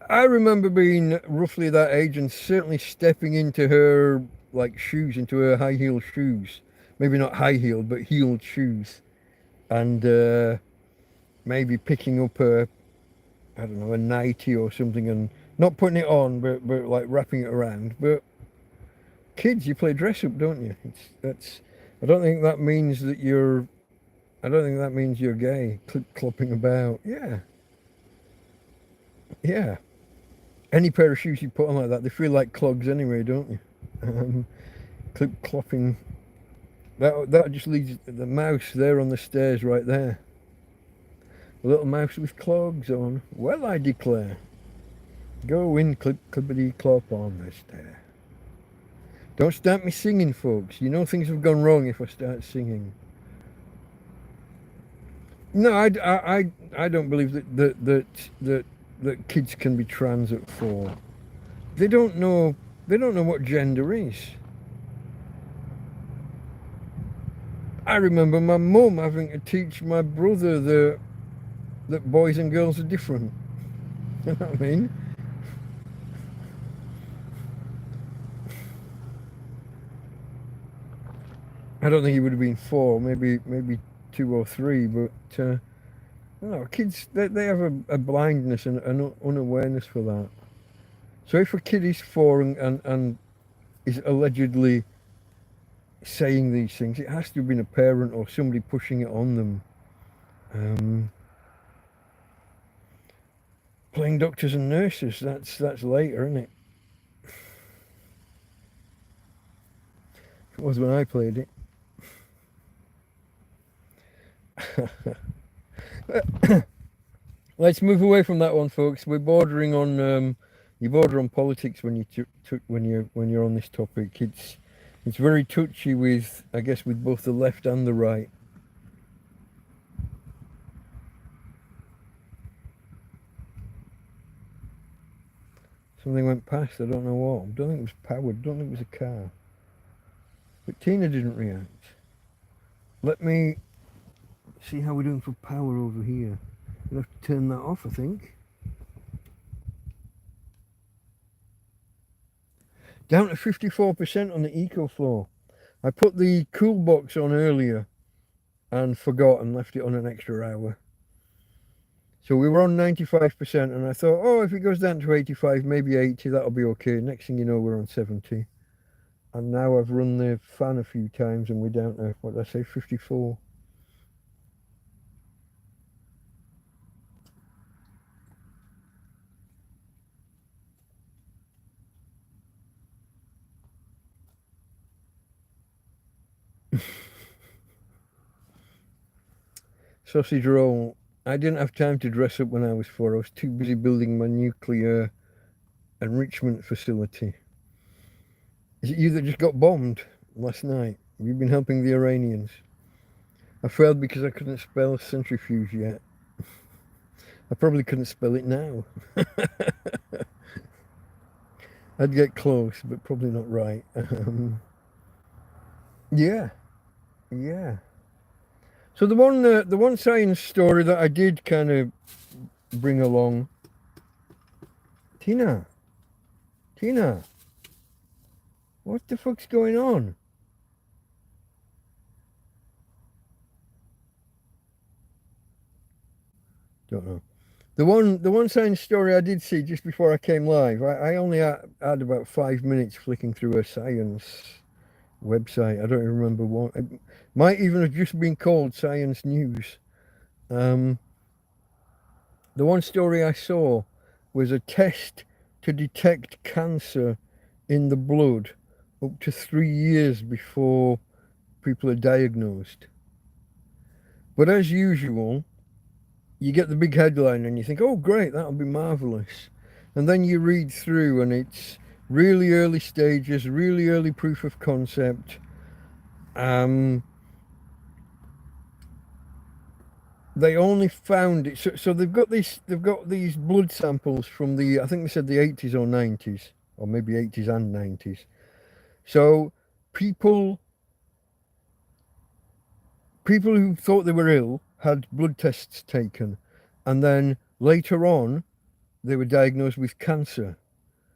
I remember being roughly that age and certainly stepping into her shoes, into her high heeled shoes. Maybe not high heeled, but heeled shoes, and maybe picking up I don't know, a nightie or something, and not putting it on, but like wrapping it around. But kids, you play dress up, don't you? I don't think that means that you're. I don't think that means you're gay. Clopping about, yeah, yeah. Any pair of shoes you put on like that, they feel like clogs anyway, don't you? Clopping. That just leads the mouse there on the stairs right there. A little mouse with clogs on. Well, I declare. Go in, clippity clop on the stair. Don't start me singing, folks. You know things have gone wrong if I start singing. No, I don't believe that kids can be trans at 4. They don't know what gender is. I remember my mum having to teach my brother that boys and girls are different. You know what I mean? I don't think he would have been 4, maybe 2 or 3, but kids they have a blindness and an unawareness for that. So if a kid is 4 and is allegedly saying these things, it has to have been a parent or somebody pushing it on them. Playing doctors and nurses, that's later, isn't it? It was when I played it. Let's move away from that one, folks. We're bordering on you border on politics when you're on this topic. It's very touchy with, I guess, with both the left and the right. Something went past, I don't know what. I don't think it was powered, I don't think it was a car. But Tina didn't react. Let me see how we're doing for power over here. I'll have to turn that off, I think. Down to 54% on the EcoFlow. I put the cool box on earlier and forgot and left it on an extra hour. So we were on 95% and I thought, oh, if it goes down to 85, maybe 80, that'll be okay. Next thing you know, we're on 70. And now I've run the fan a few times and we're down to, what did I say, 54. Sausage roll. I didn't have time to dress up when I was 4. I was too busy building my nuclear enrichment facility. Is it you that just got bombed last night? You've been helping the Iranians. I failed because I couldn't spell centrifuge yet. I probably couldn't spell it now. I'd get close, but probably not right. Yeah. So the one science story that I did kind of bring along. Tina, what the fuck's going on? Don't know. The one science story I did see just before I came live. I only had about 5 minutes flicking through a science website. I don't even remember what. It might even have just been called Science News. The one story I saw was a test to detect cancer in the blood up to 3 years before people are diagnosed. But as usual, you get the big headline and you think, oh great, that'll be marvelous. And then you read through and it's really early stages, really early proof of concept. They only found it, so they've got these blood samples from the, I think they said the 80s or 90s, or maybe 80s and 90s. So people who thought they were ill had blood tests taken, and then later on they were diagnosed with cancer.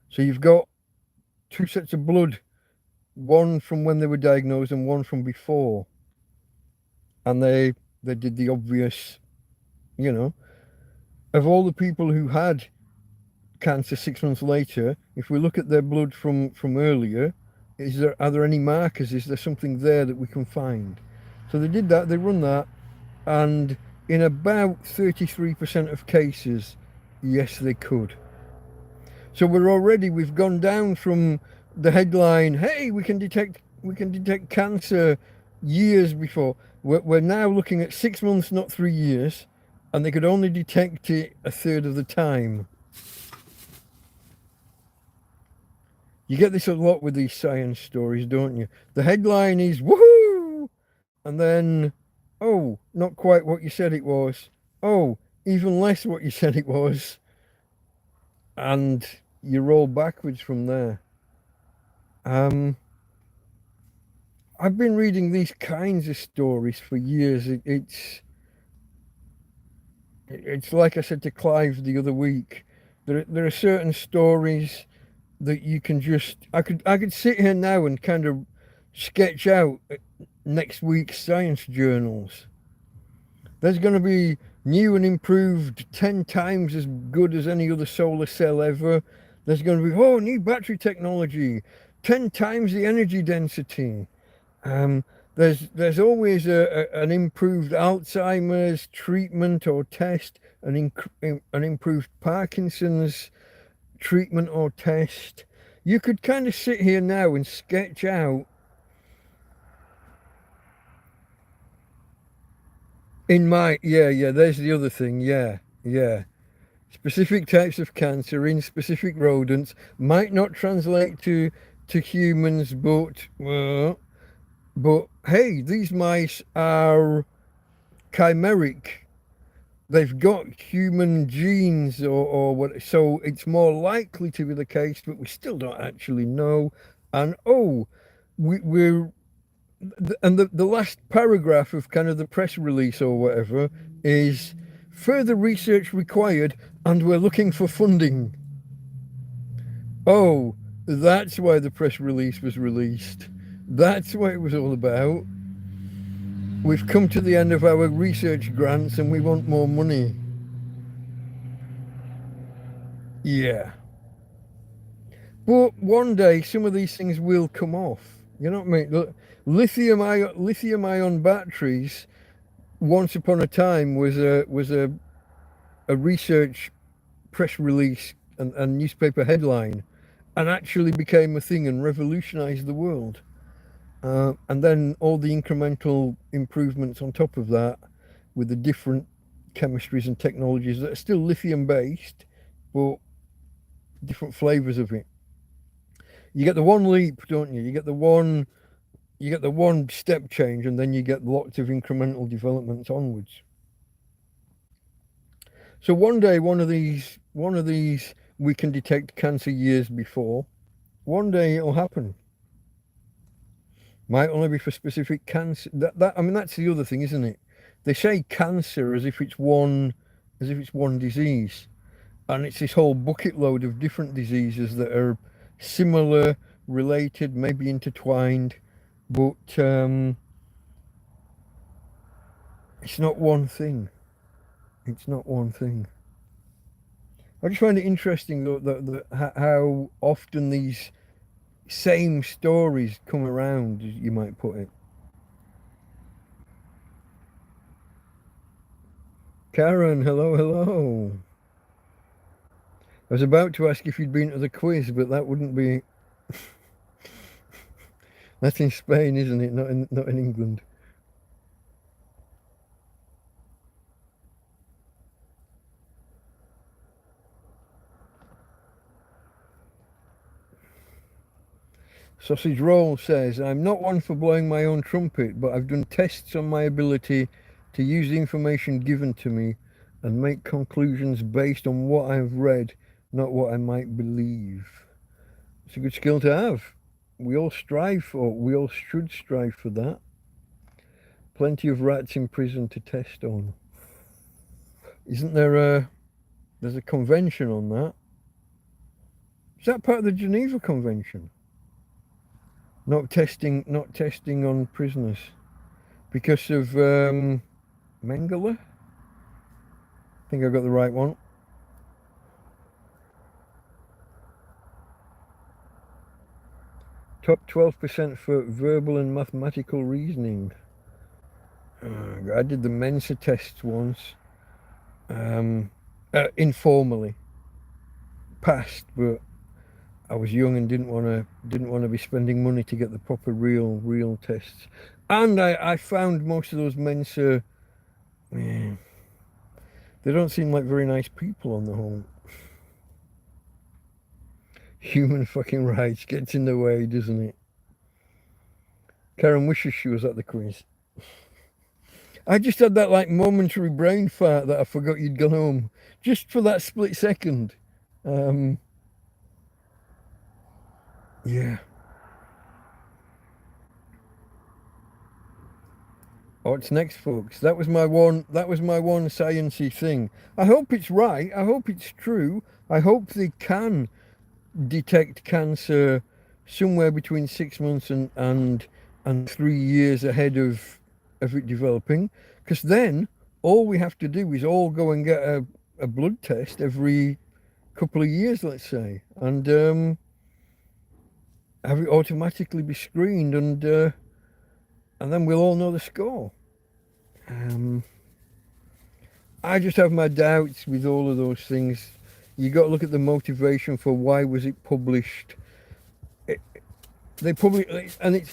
So you've got 2 sets of blood, one from when they were diagnosed and one from before, and they did the obvious, of all the people who had cancer 6 months later, if we look at their blood from earlier, are there any markers? Is there something there that we can find? So they did that, they run that, and in about 33% of cases, yes, they could. So we've gone down from the headline, hey, we can detect cancer years before. We're now looking at 6 months, not 3 years, and they could only detect it a third of the time. You get this a lot with these science stories, don't you? The headline is woohoo, and then, oh, not quite what you said it was. Oh, even less what you said it was. And you roll backwards from there. I've been reading these kinds of stories for years. It's like I said to Clive the other week. There are certain stories that you can just. I could sit here now and kind of sketch out next week's science journals. There's going to be new and improved 10 times as good as any other solar cell ever. There's going to be, new battery technology, 10 times the energy density. There's always an improved Alzheimer's treatment or test, an improved Parkinson's treatment or test. You could kind of sit here now and sketch out there's the other thing, specific types of cancer in specific rodents might not translate to humans, but hey, these mice are chimeric. They've got human genes or what, so it's more likely to be the case, but we still don't actually know. And we're and the last paragraph of kind of the press release or whatever is Further research required, and we're looking for funding. Oh, that's why the press release was released. That's what it was all about. We've come to the end of our research grants and we want more money. Yeah. But one day some of these things will come off. You know what I mean? Look, lithium-ion batteries once upon a time was a research press release and newspaper headline, and actually became a thing and revolutionized the world. And then all the incremental improvements on top of that, with the different chemistries and technologies that are still lithium based, but different flavors of it. You get the one leap, don't you? You get the one step change, and then you get lots of incremental developments onwards. So one day, one of these, we can detect cancer years before. One day it'll happen. Might only be for specific cancer. I mean, that's the other thing, isn't it? They say cancer as if it's one disease, and it's this whole bucket load of different diseases that are similar, related, maybe intertwined, but it's not one thing. It's not one thing. I just find it interesting though, how often these same stories come around, as you might put it. Karen, hello, hello. I was about to ask if you'd been to the quiz, but that wouldn't be. That's in Spain, isn't it? Not in England. Sausage Roll says, I'm not one for blowing my own trumpet, but I've done tests on my ability to use the information given to me and make conclusions based on what I've read, not what I might believe. It's a good skill to have. We all should strive for that. Plenty of rats in prison to test on. Isn't there there's a convention on that? Is that part of the Geneva Convention? Not testing on prisoners because of Mengele. I think I got the right one. Top 12% for verbal and mathematical reasoning. I did the Mensa tests once, informally. Passed, but I was young and didn't want to be spending money to get the proper real tests. And I found most of those Mensa, they don't seem like very nice people on the whole. Human fucking rights gets in the way, doesn't it? Karen wishes she was at the quiz. I just had that like momentary brain fart that I forgot you'd gone home. Just for that split second. Yeah. What's next, folks? That was my one sciencey thing. I hope it's right. I hope it's true. I hope they can detect cancer somewhere between 6 months and 3 years ahead of it developing. Because then all we have to do is all go and get a blood test every couple of years, let's say, and have it automatically be screened, and then we'll all know the score. I just have my doubts with all of those things. You got to look at the motivation for why was it published. They publish, and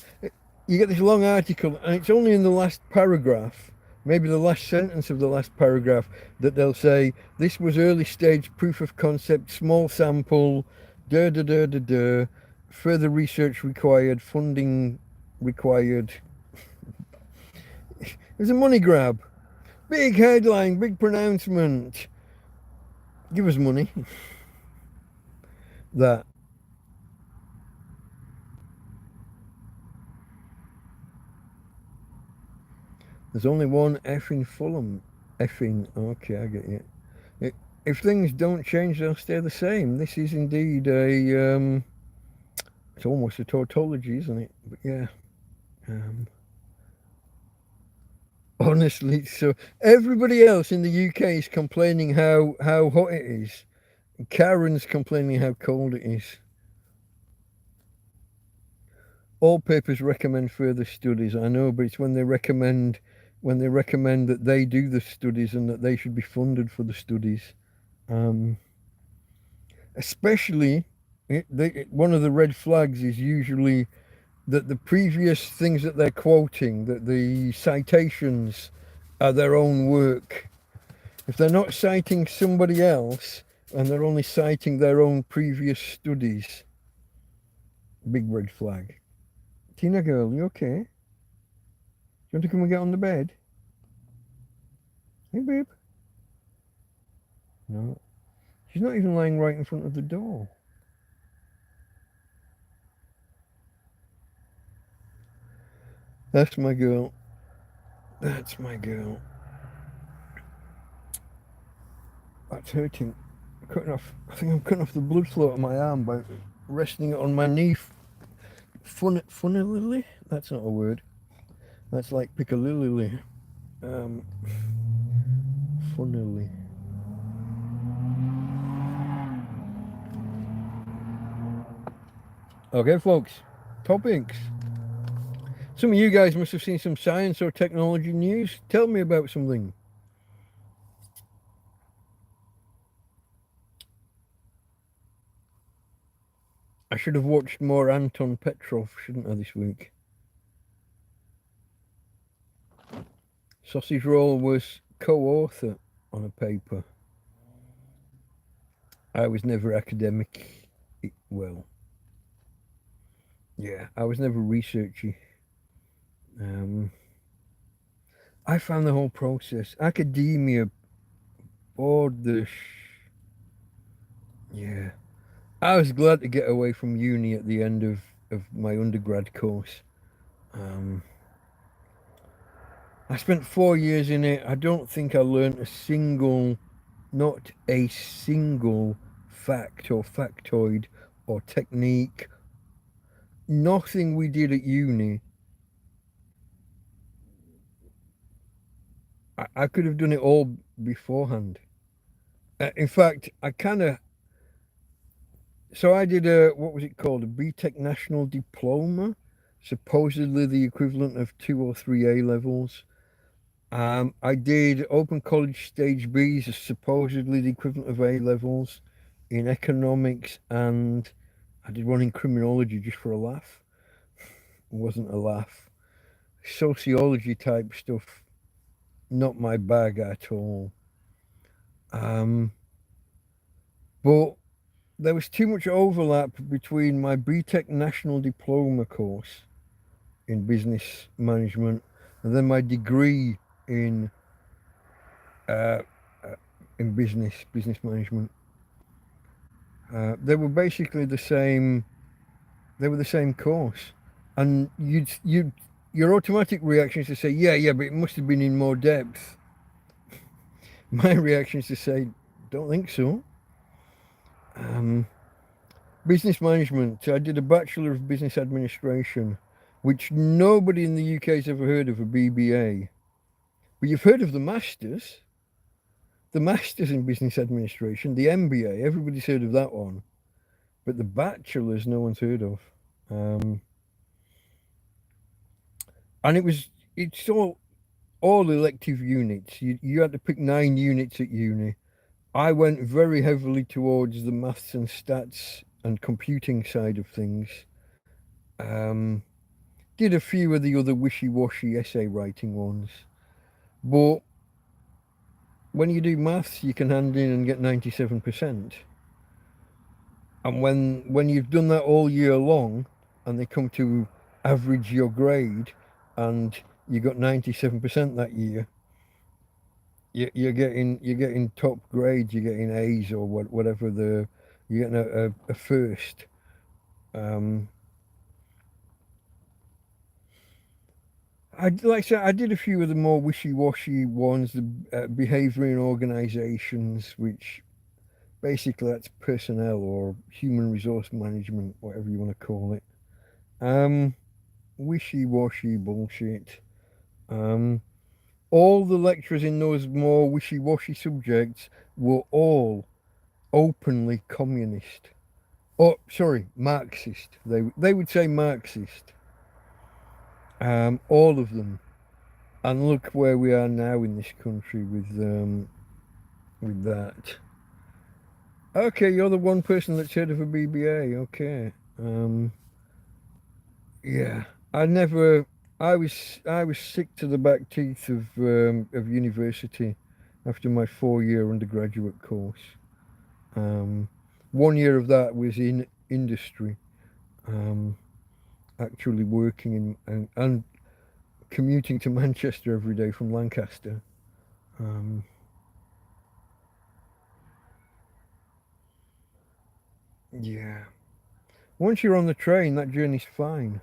you get this long article, and it's only in the last paragraph, maybe the last sentence of the last paragraph, that they'll say this was early stage proof of concept, small sample, further research required, funding required. It's a money grab. Big headline, big pronouncement. Give us money. That. There's only one F in Fulham. Effing. Okay, I get you. If things don't change, they'll stay the same. This is indeed a. It's almost a tautology, isn't it? But yeah. Um, Honestly, so everybody else in the UK is complaining how hot it is. Karen's complaining how cold it is. All papers recommend further studies. I know, but it's when they recommend that they do the studies and that they should be funded for the studies. Especially, one of the red flags is usually that the previous things that they're quoting, that the citations are their own work. If they're not citing somebody else and they're only citing their own previous studies, big red flag. Tina girl, you okay? Do you want to come and get on the bed? Hey, babe. No. She's not even lying right in front of the door. That's my girl. That's my girl. That's hurting. Cutting off. I think I'm cutting off the blood flow to my arm by resting it on my knee. Funnily? That's not a word. That's like Piccalilly. Funnily. Okay, folks. Topics. Some of you guys must have seen some science or technology news. Tell me about something. I should have watched more Anton Petrov, shouldn't I, this week? Sausage Roll was co-author on a paper. I was never academic. Well, yeah, I was never researchy. I found the whole process, academia, bored the yeah. I was glad to get away from uni at the end of my undergrad course. I spent 4 years in it. I don't think I learned not a single fact or factoid or technique. Nothing we did at uni. I could have done it all beforehand. In fact, so I did what was it called? A BTEC National Diploma, supposedly the equivalent of 2 or 3 A levels. I did Open College Stage B's, supposedly the equivalent of A levels in economics, and I did one in criminology just for a laugh. It wasn't a laugh. Sociology type stuff, not my bag at all. But there was too much overlap between my BTEC National Diploma course in business management and then my degree in uh, business management. They were basically the same. They were the same course, and your automatic reaction is to say, yeah, but it must have been in more depth. My reaction is to say, don't think so. Business management. I did a Bachelor of Business Administration, which nobody in the UK has ever heard of, a BBA. But you've heard of the Masters. The Masters in Business Administration, the MBA, everybody's heard of that one. But the Bachelors, no one's heard of. And it's all elective units. You had to pick 9 units at uni. I went very heavily towards the maths and stats and computing side of things. Did a few of the other wishy-washy essay writing ones. But when you do maths, you can hand in and get 97%. And when you've done that all year long and they come to average your grade and you got 97% that year, you're getting top grades, you're getting A's or whatever you're getting a first. like I said, I did a few of the more wishy-washy ones, the behaviour in organisations, which basically that's personnel or human resource management, whatever you want to call it. Wishy-washy bullshit. All the lecturers in those more wishy-washy subjects were all openly communist. Oh, sorry, Marxist. They would say Marxist. All of them. And look where we are now in this country with that. Okay, you're the one person that's heard of a BBA. Okay. Yeah, I never. I was sick to the back teeth of university after my 4 year undergraduate course. 1 year of that was in industry, um, actually working and commuting to Manchester every day from Lancaster. Um, yeah, once you're on the train, that journey's fine.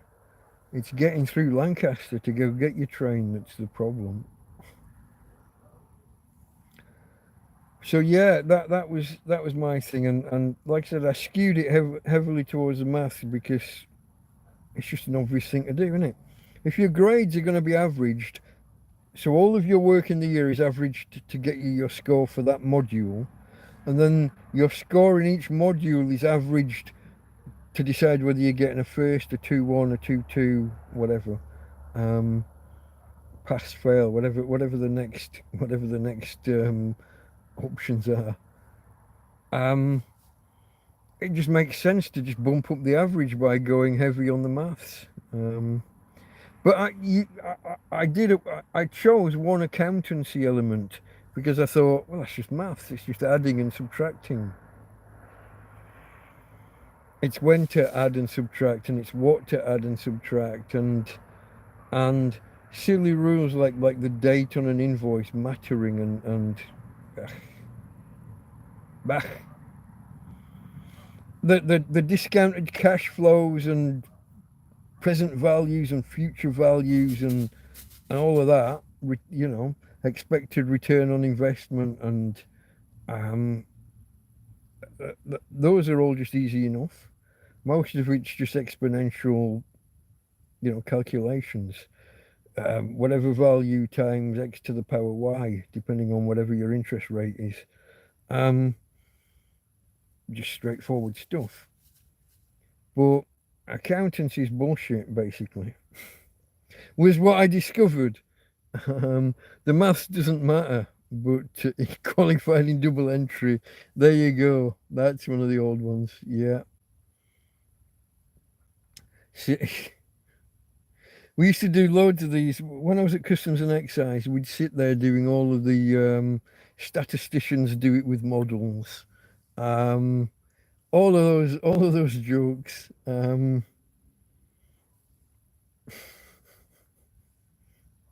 It's getting through Lancaster to go get your train that's the problem. So yeah, that was my thing, and like I said, I skewed it heavily towards the maths because it's just an obvious thing to do, isn't it? If your grades are going to be averaged, so all of your work in the year is averaged to get you your score for that module, and then your score in each module is averaged to decide whether you're getting a first, a 2-1, a 2-2, whatever, um, pass, fail, whatever the next options are. Um, it just makes sense to just bump up the average by going heavy on the maths. But I chose one accountancy element because I thought, well, that's just maths. It's just adding and subtracting. It's when to add and subtract, and it's what to add and subtract, and silly rules like the date on an invoice mattering and bah, the discounted cash flows and present values and future values and all of that, expected return on investment, and um, those are all just easy enough. Most of it's just exponential, calculations. Whatever value times x to the power y, depending on whatever your interest rate is. Just straightforward stuff. But accountancy is bullshit, basically. Was what I discovered. The maths doesn't matter, but qualified in double entry, there you go. That's one of the old ones. Yeah. We used to do loads of these when I was at Customs and Excise. We'd sit there doing all of the statisticians do it with models, um, all of those jokes.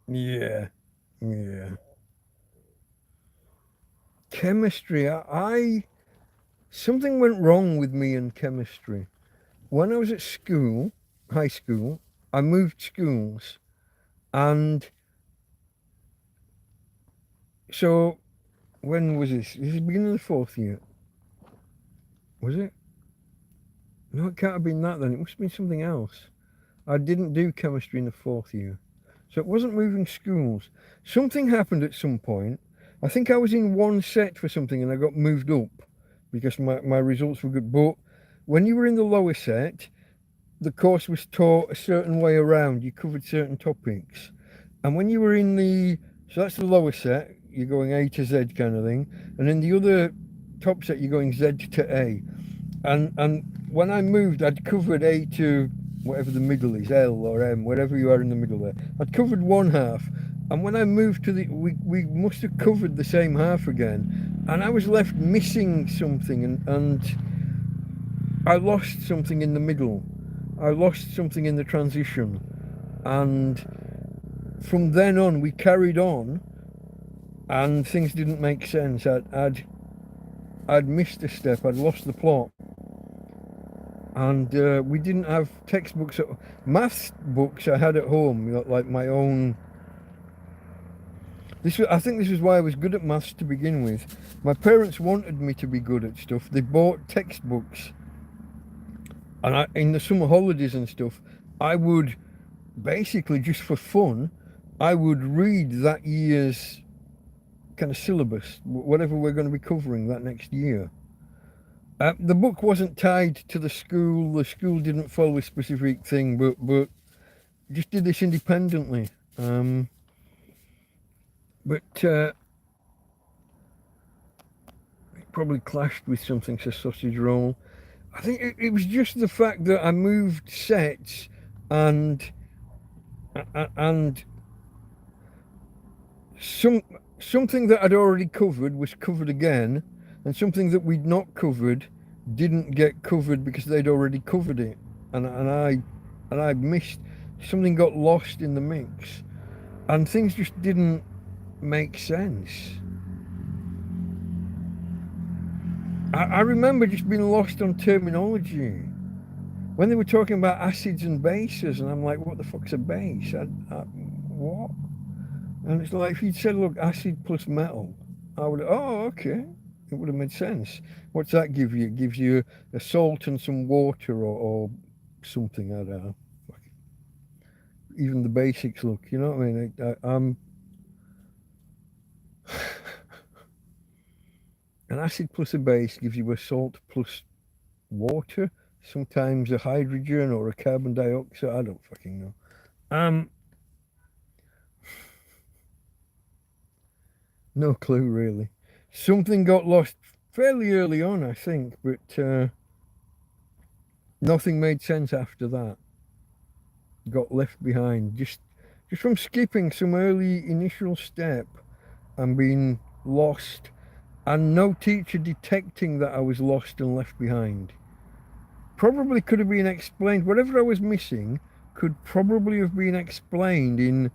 Yeah, yeah. Chemistry. I something went wrong with me in chemistry when I was at school, high school. I moved schools, and so when was this? This is the beginning of the fourth year, was it? No, it can't have been that then. It must have been something else. I didn't do chemistry in the fourth year. So it wasn't moving schools. Something happened at some point. I think I was in one set for something and I got moved up because my results were good. But when you were in the lower set, the course was taught a certain way around. You covered certain topics. And when you were in so that's the lower set, you're going A to Z kind of thing. And in the other top set, you're going Z to A. And when I moved, I'd covered A to whatever the middle is, L or M, wherever you are in the middle there. I'd covered one half, and when I moved to we must have covered the same half again, and I was left missing something, and I lost something in the middle. I lost something in the transition, and from then on we carried on, and things didn't make sense. I'd missed a step. I'd lost the plot. and we didn't have textbooks. Maths books I had at home, like my own. I think this is why I was good at maths to begin with. My parents wanted me to be good at stuff. They bought textbooks, and in the summer holidays and stuff, I would basically, just for fun, I would read that year's kind of syllabus, whatever we're going to be covering that next year. The book wasn't tied to the school. The school didn't follow a specific thing, but just did this independently. But it probably clashed with something, says Sausage Roll. I think it was just the fact that I moved sets and something that I'd already covered was covered again, and something that we'd not covered didn't get covered because they'd already covered it, and I missed something, got lost in the mix, and things just didn't make sense. I remember just being lost on terminology when they were talking about acids and bases, and I'm like, what the fuck's a base? What? And it's like, if you'd said, look, acid plus metal, I would, oh, okay, it would have made sense. What's that give you? It gives you a salt and some water or something, I don't know. Even the basics, look, you know what I mean? I'm an acid plus a base gives you a salt plus water, sometimes a hydrogen or a carbon dioxide, I don't fucking know. No clue, really. Something got lost fairly early on, I think, but nothing made sense after that. Got left behind, just from skipping some early initial step and being lost, and no teacher detecting that I was lost and left behind. Probably could have been explained, whatever I was missing could probably have been explained in,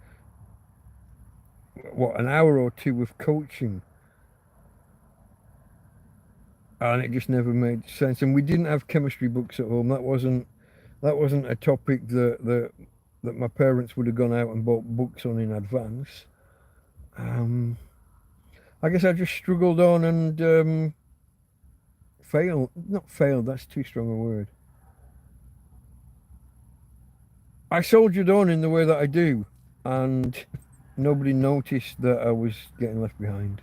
what, an hour or two of coaching. And it just never made sense. And we didn't have chemistry books at home. That wasn't a topic that my parents would have gone out and bought books on in advance. I guess I just struggled on and not failed, that's too strong a word. I soldiered on in the way that I do, and nobody noticed that I was getting left behind.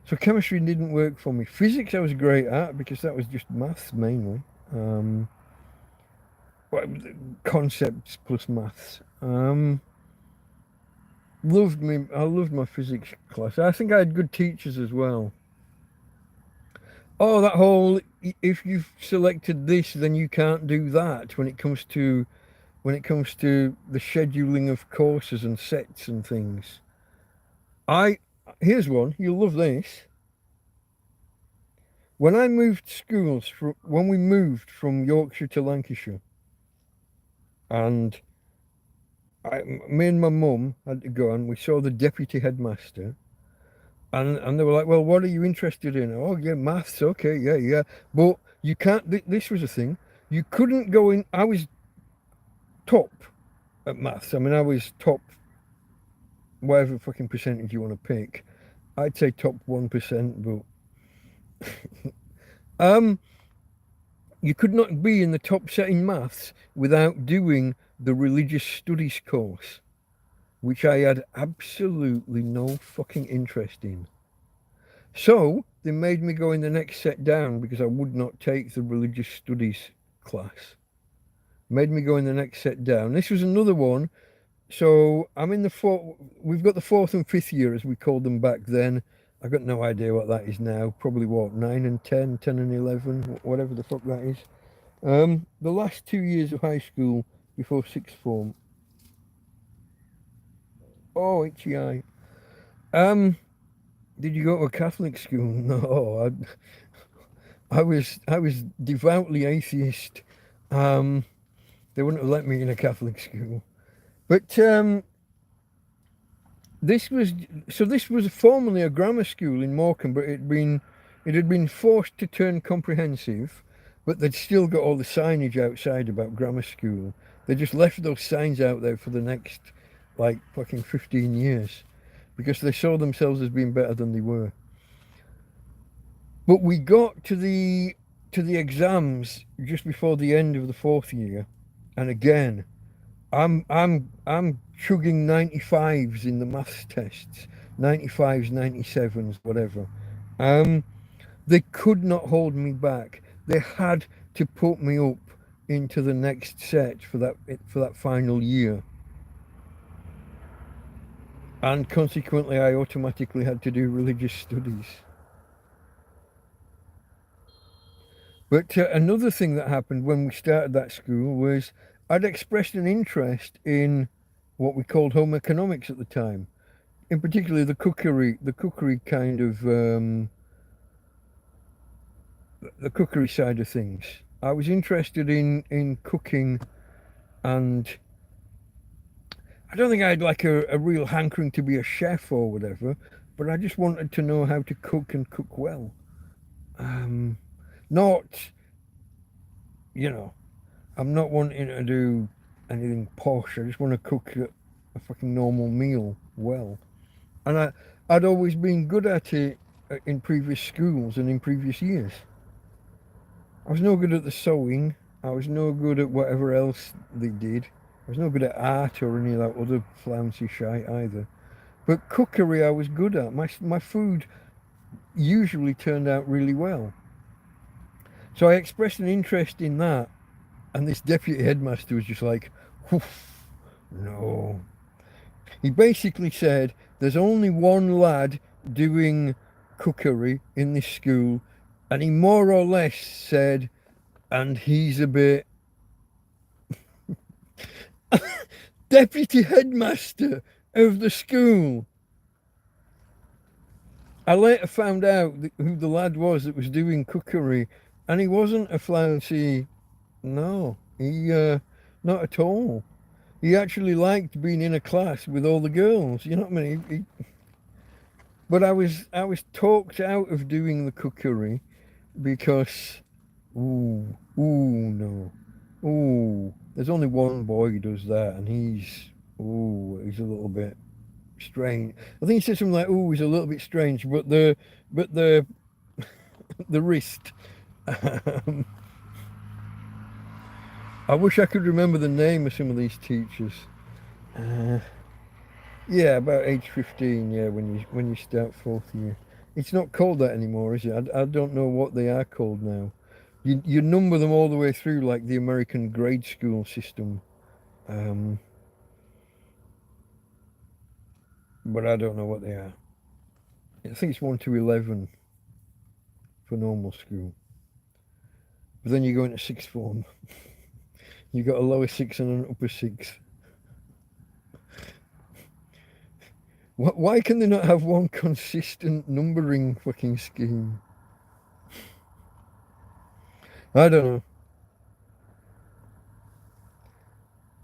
So chemistry didn't work for me. Physics I was great at because that was just maths mainly. Concepts plus maths. I loved my physics class. I think I had good teachers as well. Oh, that whole, if you've selected this, then you can't do that when it comes to the scheduling of courses and sets and things. Here's one, you'll love this. When we moved from Yorkshire to Lancashire, and me and my mum had to go, and we saw the deputy headmaster, and they were like, well, what are you interested in? Oh, yeah, maths, okay, yeah. But you can't, this was a thing, you couldn't go in. I was top at maths. I mean, I was top, whatever fucking percentage you want to pick. I'd say top 1%, but you could not be in the top set in maths without doing the religious studies course, which I had absolutely no fucking interest in. So they made me go in the next set down because I would not take the religious studies class. Made me go in the next set down. This was another one. So I'm in we've got the 4th and 5th year, as we called them back then. I've got no idea what that is now. Probably what, 9 and 10, 10 and 11, whatever the fuck that is. The last 2 years of high school before 6th form. Oh, itchy eye. Did you go to a Catholic school? No, I was devoutly atheist. They wouldn't have let me in a Catholic school. But this was formerly a grammar school in Morecambe, but it had been forced to turn comprehensive, but they'd still got all the signage outside about grammar school. They just left those signs out there for the next, like, fucking 15 years because they saw themselves as being better than they were. But we got to the exams just before the end of the fourth year, and again, I'm chugging 95s in the maths tests, 95s, 97s, whatever. They could not hold me back. They had to put me up into the next set for that final year. And consequently, I automatically had to do religious studies. But another thing that happened when we started that school was I'd expressed an interest in what we called home economics at the time, in particular the cookery kind of the cookery side of things. I was interested in cooking, and I don't think I had like a real hankering to be a chef or whatever, but I just wanted to know how to cook and cook well. Not, I'm not wanting to do anything posh. I just want to cook a fucking normal meal well. And I'd always been good at it in previous schools and in previous years. I was no good at the sewing. I was no good at whatever else they did. I was no good at art or any of that other flouncy shite either. But cookery I was good at. My food usually turned out really well. So I expressed an interest in that, and this deputy headmaster was just like, no. He basically said, there's only one lad doing cookery in this school, and he more or less said, and he's a bit... Deputy headmaster of the school. I later found out who the lad was that was doing cookery, and he wasn't a flouncy. No, he not at all. He actually liked being in a class with all the girls. You know what I mean? But I was talked out of doing the cookery because, no, there's only one boy who does that, and he's a little bit strange. I think he said something like, he's a little bit strange, but the the wrist. I wish I could remember the name of some of these teachers. Yeah, about age 15. Yeah, when you start fourth year, it's not called that anymore, is it? I don't know what they are called now. You number them all the way through like the American grade school system. But I don't know what they are. I think it's 1 to 11 for normal school. But then you go into sixth form. You got a lower six and an upper six. Why can they not have one consistent numbering fucking scheme? I don't know.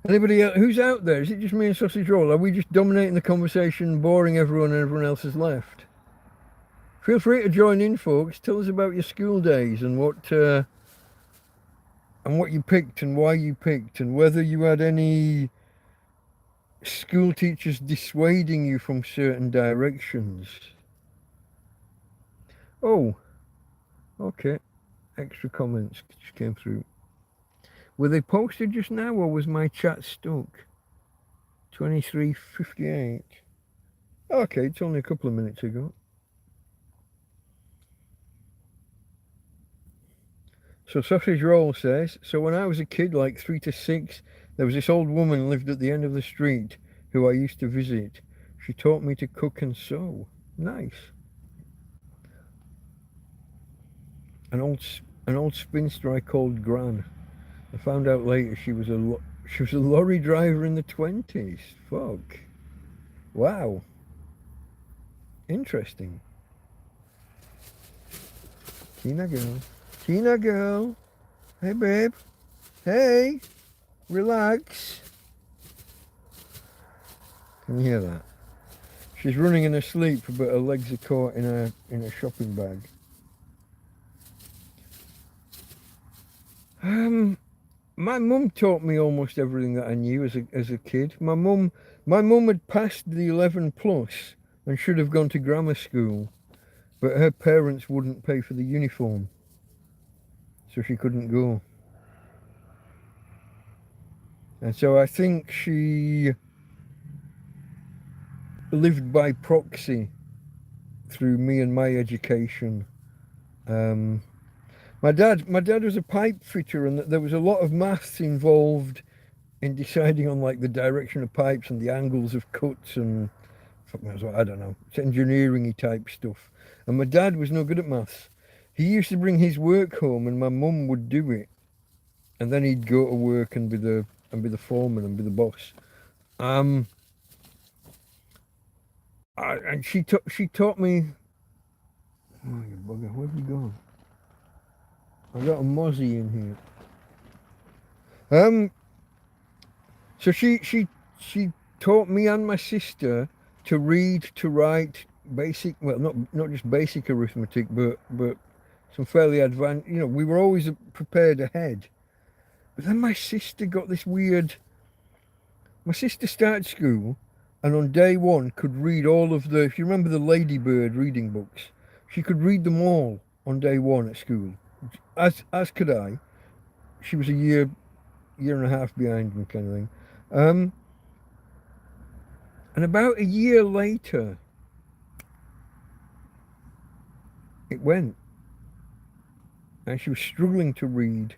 Anybody else? Who's out there? Is it just me and Sausage Roll? Are we just dominating the conversation, boring everyone, and everyone else has left? Feel free to join in, folks. Tell us about your school days and what you picked and why you picked, and whether you had any school teachers dissuading you from certain directions. Oh, okay. Extra comments just came through. Were they posted just now, or was my chat stuck? 23:58. Okay, it's only a couple of minutes ago. So Sausage Roll says, so when I was a kid, like 3 to 6, there was this old woman lived at the end of the street who I used to visit. She taught me to cook and sew. Nice. An old spinster I called Gran. I found out later she was a lorry driver in the 20s. Fuck. Wow. Interesting. Tina girl. Tina girl. Hey babe. Hey. Relax. Can you hear that? She's running in her sleep, but her legs are caught in a shopping bag. My mum taught me almost everything that I knew as a kid. My mum had passed the 11 plus and should have gone to grammar school, but her parents wouldn't pay for the uniform, so she couldn't go. And so I think she lived by proxy through me and my education. Um, my dad was a pipe fitter, and there was a lot of maths involved in deciding on like the direction of pipes and the angles of cuts and I don't know, it's engineering-y type stuff. And my dad was no good at maths. He used to bring his work home, and my mum would do it, and then he'd go to work and be the foreman and be the boss. Um, and she taught me. Oh, you bugger! Where've you gone? I got a mozzie in here. So she taught me and my sister to read, to write basic, well, not just basic arithmetic, but some fairly advanced. We were always prepared ahead. But then my sister got this weird. My sister started school, and on day one could read all of the. If you remember the Ladybird reading books, she could read them all on day one at school, as could I. She was a year and a half behind me, kind of thing. And about a year later, it went, and she was struggling to read.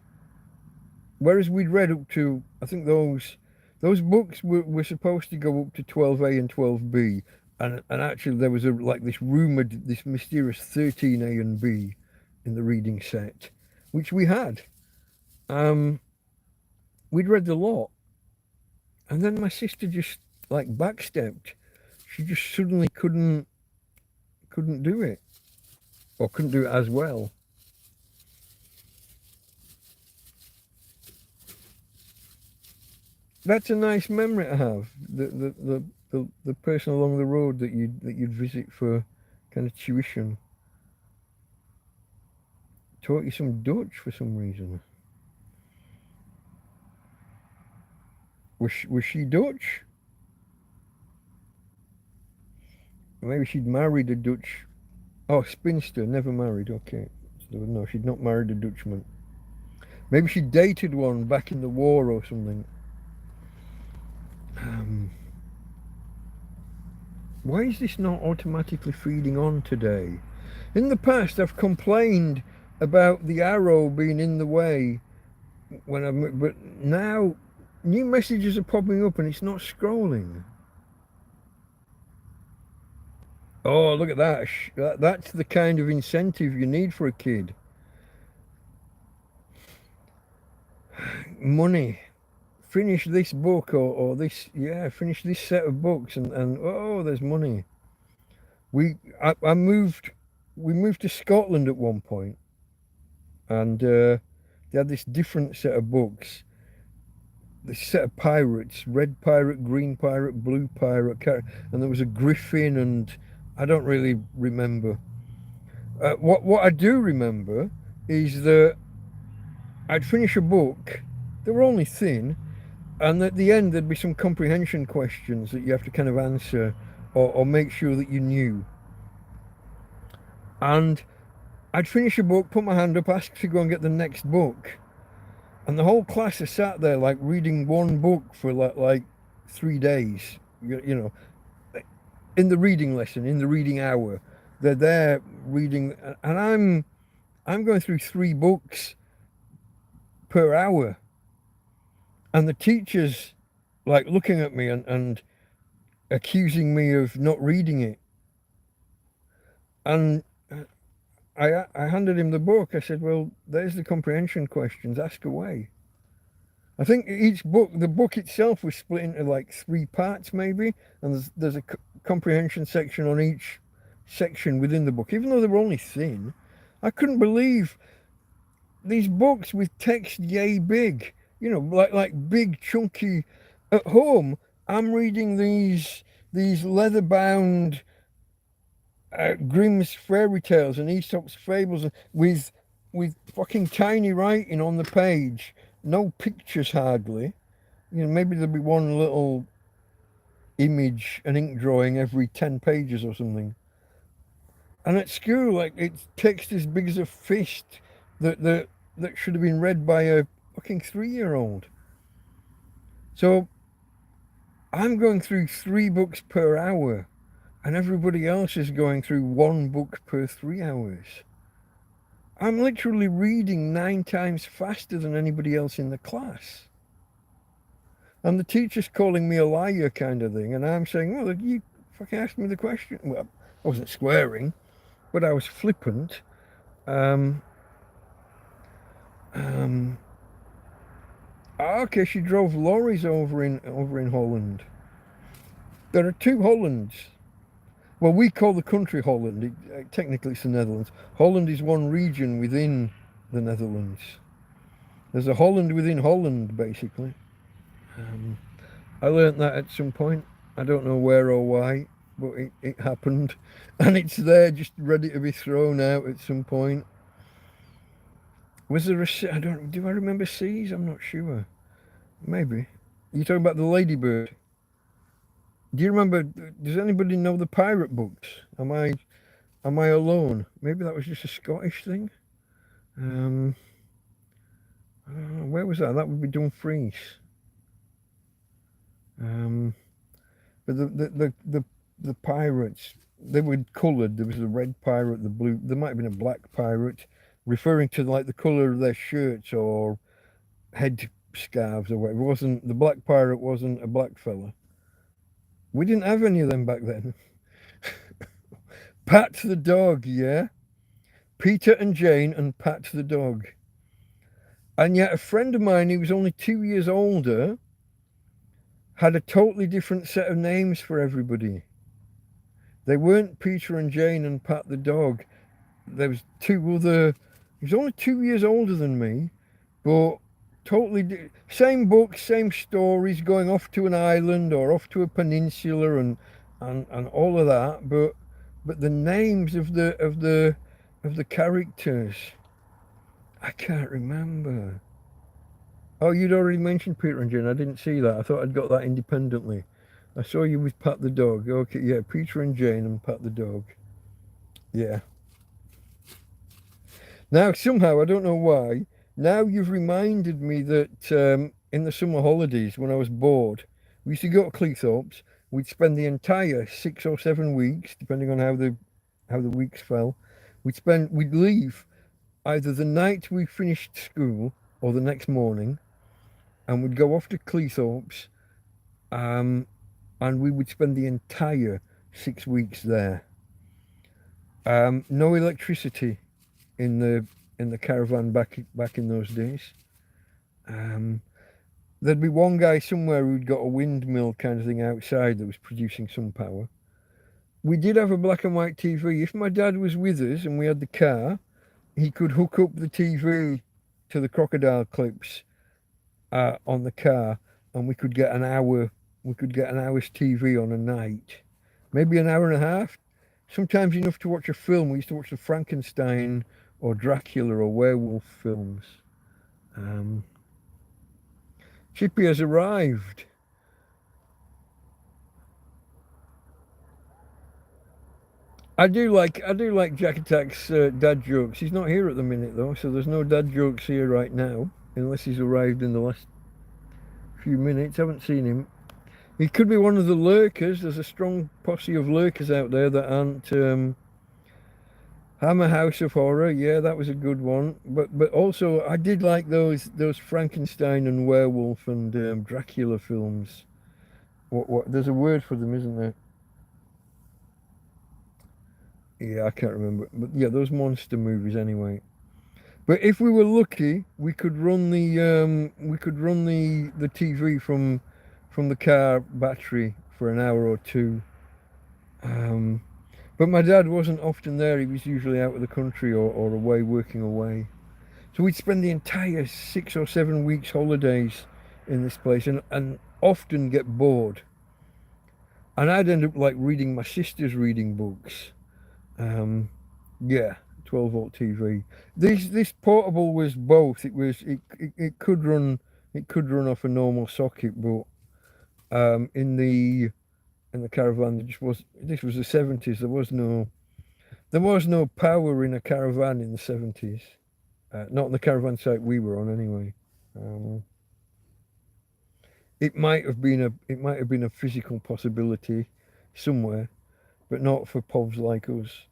Whereas we'd read up to, I think those books were supposed to go up to 12A and 12B, and actually there was this mysterious 13A and B in the reading set, which we had. We'd read the lot, and then my sister just like backstepped. She just suddenly couldn't do it, or couldn't do it as well. That's a nice memory to have. The person along the road that you'd visit for kind of tuition taught you some Dutch for some reason. Was she Dutch? Maybe she'd married a Dutch. Oh, spinster, never married. Okay, so no, she'd not married a Dutchman. Maybe she dated one back in the war or something. Why is this not automatically feeding on today? In the past, I've complained about the arrow being in the way but now new messages are popping up and it's not scrolling. Oh, look at that. That's the kind of incentive you need for a kid. Money. Finish this book or this, finish this set of books and oh, there's money. We moved to Scotland at one point, and they had this different set of books. This set of pirates: red pirate, green pirate, blue pirate, and there was a griffin, and I don't really remember. What I do remember is that I'd finish a book. They were only thin, and at the end there'd be some comprehension questions that you have to kind of answer or make sure that you knew. And I'd finish a book, put my hand up, ask to go and get the next book, and the whole class is sat there like reading one book for like 3 days. In the reading lesson, in the reading hour, they're there reading, and I'm going through 3 books per hour, and the teacher's like looking at me and accusing me of not reading it. And I handed him the book. I said, well, there's the comprehension questions, ask away. I think the book itself was split into like 3 parts maybe, and there's a comprehension section on each section within the book. Even though they were only thin, I couldn't believe these books with text yay big, like big chunky. At home, I'm reading these leather-bound Grimm's fairy tales and Aesop's fables with with fucking tiny writing on the page, no pictures hardly. You know, maybe there'll be one little image, an ink drawing every 10 pages or something. And at school, like, it's text as big as a fist that should have been read by a fucking 3-year-old. So I'm going through 3 books per hour, and everybody else is going through 1 book per 3 hours. I'm literally reading 9 times faster than anybody else in the class. And the teacher's calling me a liar kind of thing, and I'm saying, well, you fucking asked me the question. Well, I wasn't swearing, but I was flippant. Okay, she drove lorries over in Holland. There are 2 Hollands. Well, we call the country Holland. Technically, it's the Netherlands. Holland is one region within the Netherlands. There's a Holland within Holland, basically. I learnt that at some point. I don't know where or why, but it happened. And it's there, just ready to be thrown out at some point. Was there a... do I remember C's? I'm not sure. Maybe. You're talking about the Ladybird. Do you remember... Does anybody know the pirate books? Am I alone? Maybe that was just a Scottish thing. I don't know. Where was that? That would be Dumfries. But the pirates, they were coloured. There was a red pirate, the blue. There might have been a black pirate, referring to like the colour of their shirts or head scarves or whatever. It wasn't the black pirate? Wasn't a black fella. We didn't have any of them back then. Pat the dog, yeah. Peter and Jane and Pat the dog. And yet a friend of mine who was only 2 years older had a totally different set of names for everybody. They weren't Peter and Jane and Pat the dog. There was 2 other... He was only 2 years older than me, but totally... Same books, same stories, going off to an island or off to a peninsula and all of that, but the names of the characters, I can't remember. Oh, you'd already mentioned Peter and Jane. I didn't see that. I thought I'd got that independently. I saw you with Pat the dog. Okay, yeah, Peter and Jane and Pat the dog. Yeah. Now, somehow, I don't know why, now you've reminded me that in the summer holidays, when I was bored, we used to go to Cleethorpes. We'd spend the entire 6 or 7 weeks, depending on how the weeks fell. We'd leave either the night we finished school or the next morning, and we'd go off to Cleethorpes, and we would spend the entire 6 weeks there. No electricity in the caravan back in those days. There'd be one guy somewhere who'd got a windmill kind of thing outside that was producing some power. We did have a black and white TV. If my dad was with us and we had the car, he could hook up the TV to the crocodile clips on the car, and we could get an hour. We could get an hour's TV on a night, maybe an hour and a half. Sometimes enough to watch a film. We used to watch the Frankenstein or Dracula or werewolf films. Chippy has arrived. I do like Jack Attack's dad jokes. He's not here at the minute though, so there's no dad jokes here right now, unless he's arrived in the last few minutes. Haven't seen him. He could be one of the lurkers. There's a strong posse of lurkers out there that aren't Hammer House of Horror. Yeah, that was a good one. But also I did like those Frankenstein and werewolf and Dracula films. What? There's a word for them, isn't there? Yeah, I can't remember. But yeah, those monster movies anyway. But if we were lucky, we could run the TV from the car battery for an hour or 2. But my dad wasn't often there. He was usually out of the country or away, working away. So we'd spend the entire 6 or 7 weeks holidays in this place and often get bored. And I'd end up like reading my sister's reading books. Yeah, it 12-volt TV. This portable was both. It could run off a normal socket, but in the caravan there just was. This was the 70s. There was no power in a caravan in the 70s. Not on the caravan site we were on anyway. It might have been a physical possibility somewhere, but not for povs like us.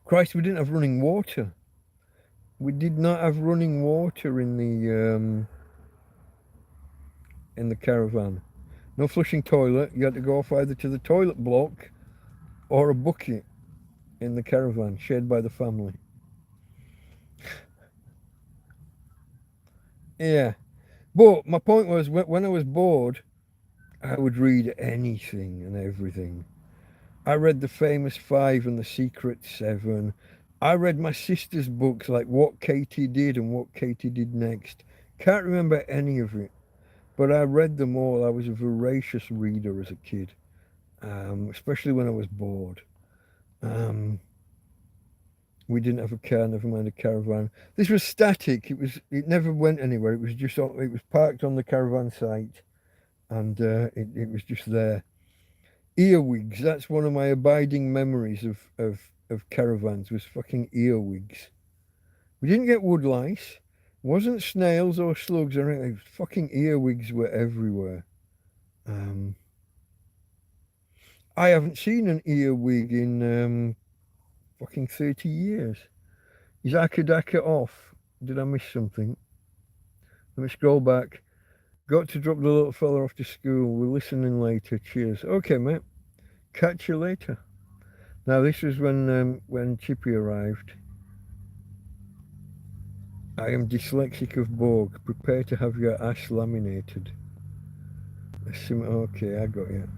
Christ, we didn't have running water. We did not have running water in the caravan. No flushing toilet. You had to go off either to the toilet block or a bucket in the caravan shared by the family. Yeah. But my point was, when I was bored, I would read anything and everything. I read the famous 5 and the secret 7. I read my sister's books, like What Katie Did and What Katie Did Next. Can't remember any of it, but I read them all. I was a voracious reader as a kid, especially when I was bored. We didn't have a car, never mind a caravan. This was static. It never went anywhere. It was parked on the caravan site, and it was just there. Earwigs. That's one of my abiding memories of caravans, was fucking earwigs. We didn't get wood lice. It wasn't snails or slugs or anything. Fucking earwigs were everywhere. I haven't seen an earwig in fucking 30 years. Is Akadaka off? Did I miss something? Let me scroll back. Got to drop the little fella off to school. We're listening later. Cheers. Okay, mate. Catch you later. Now, this was when Chippy arrived. I am dyslexic of Borg. Prepare to have your ass laminated. Okay, I got you.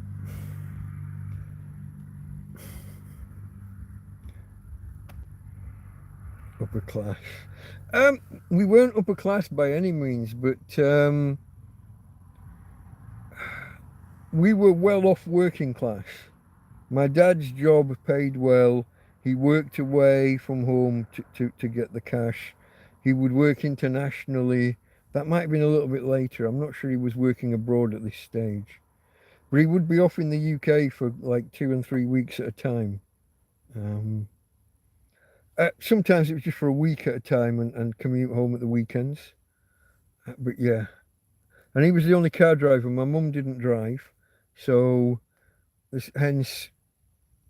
Upper class. We weren't upper class by any means, but we were well off working class. My dad's job paid well. He worked away from home to get the cash. He would work internationally. That might have been a little bit later. I'm not sure he was working abroad at this stage. But he would be off in the UK for like 2 and 3 weeks at a time. Sometimes it was just for a week at a time and commute home at the weekends. But yeah. And he was the only car driver. My mum didn't drive. So hence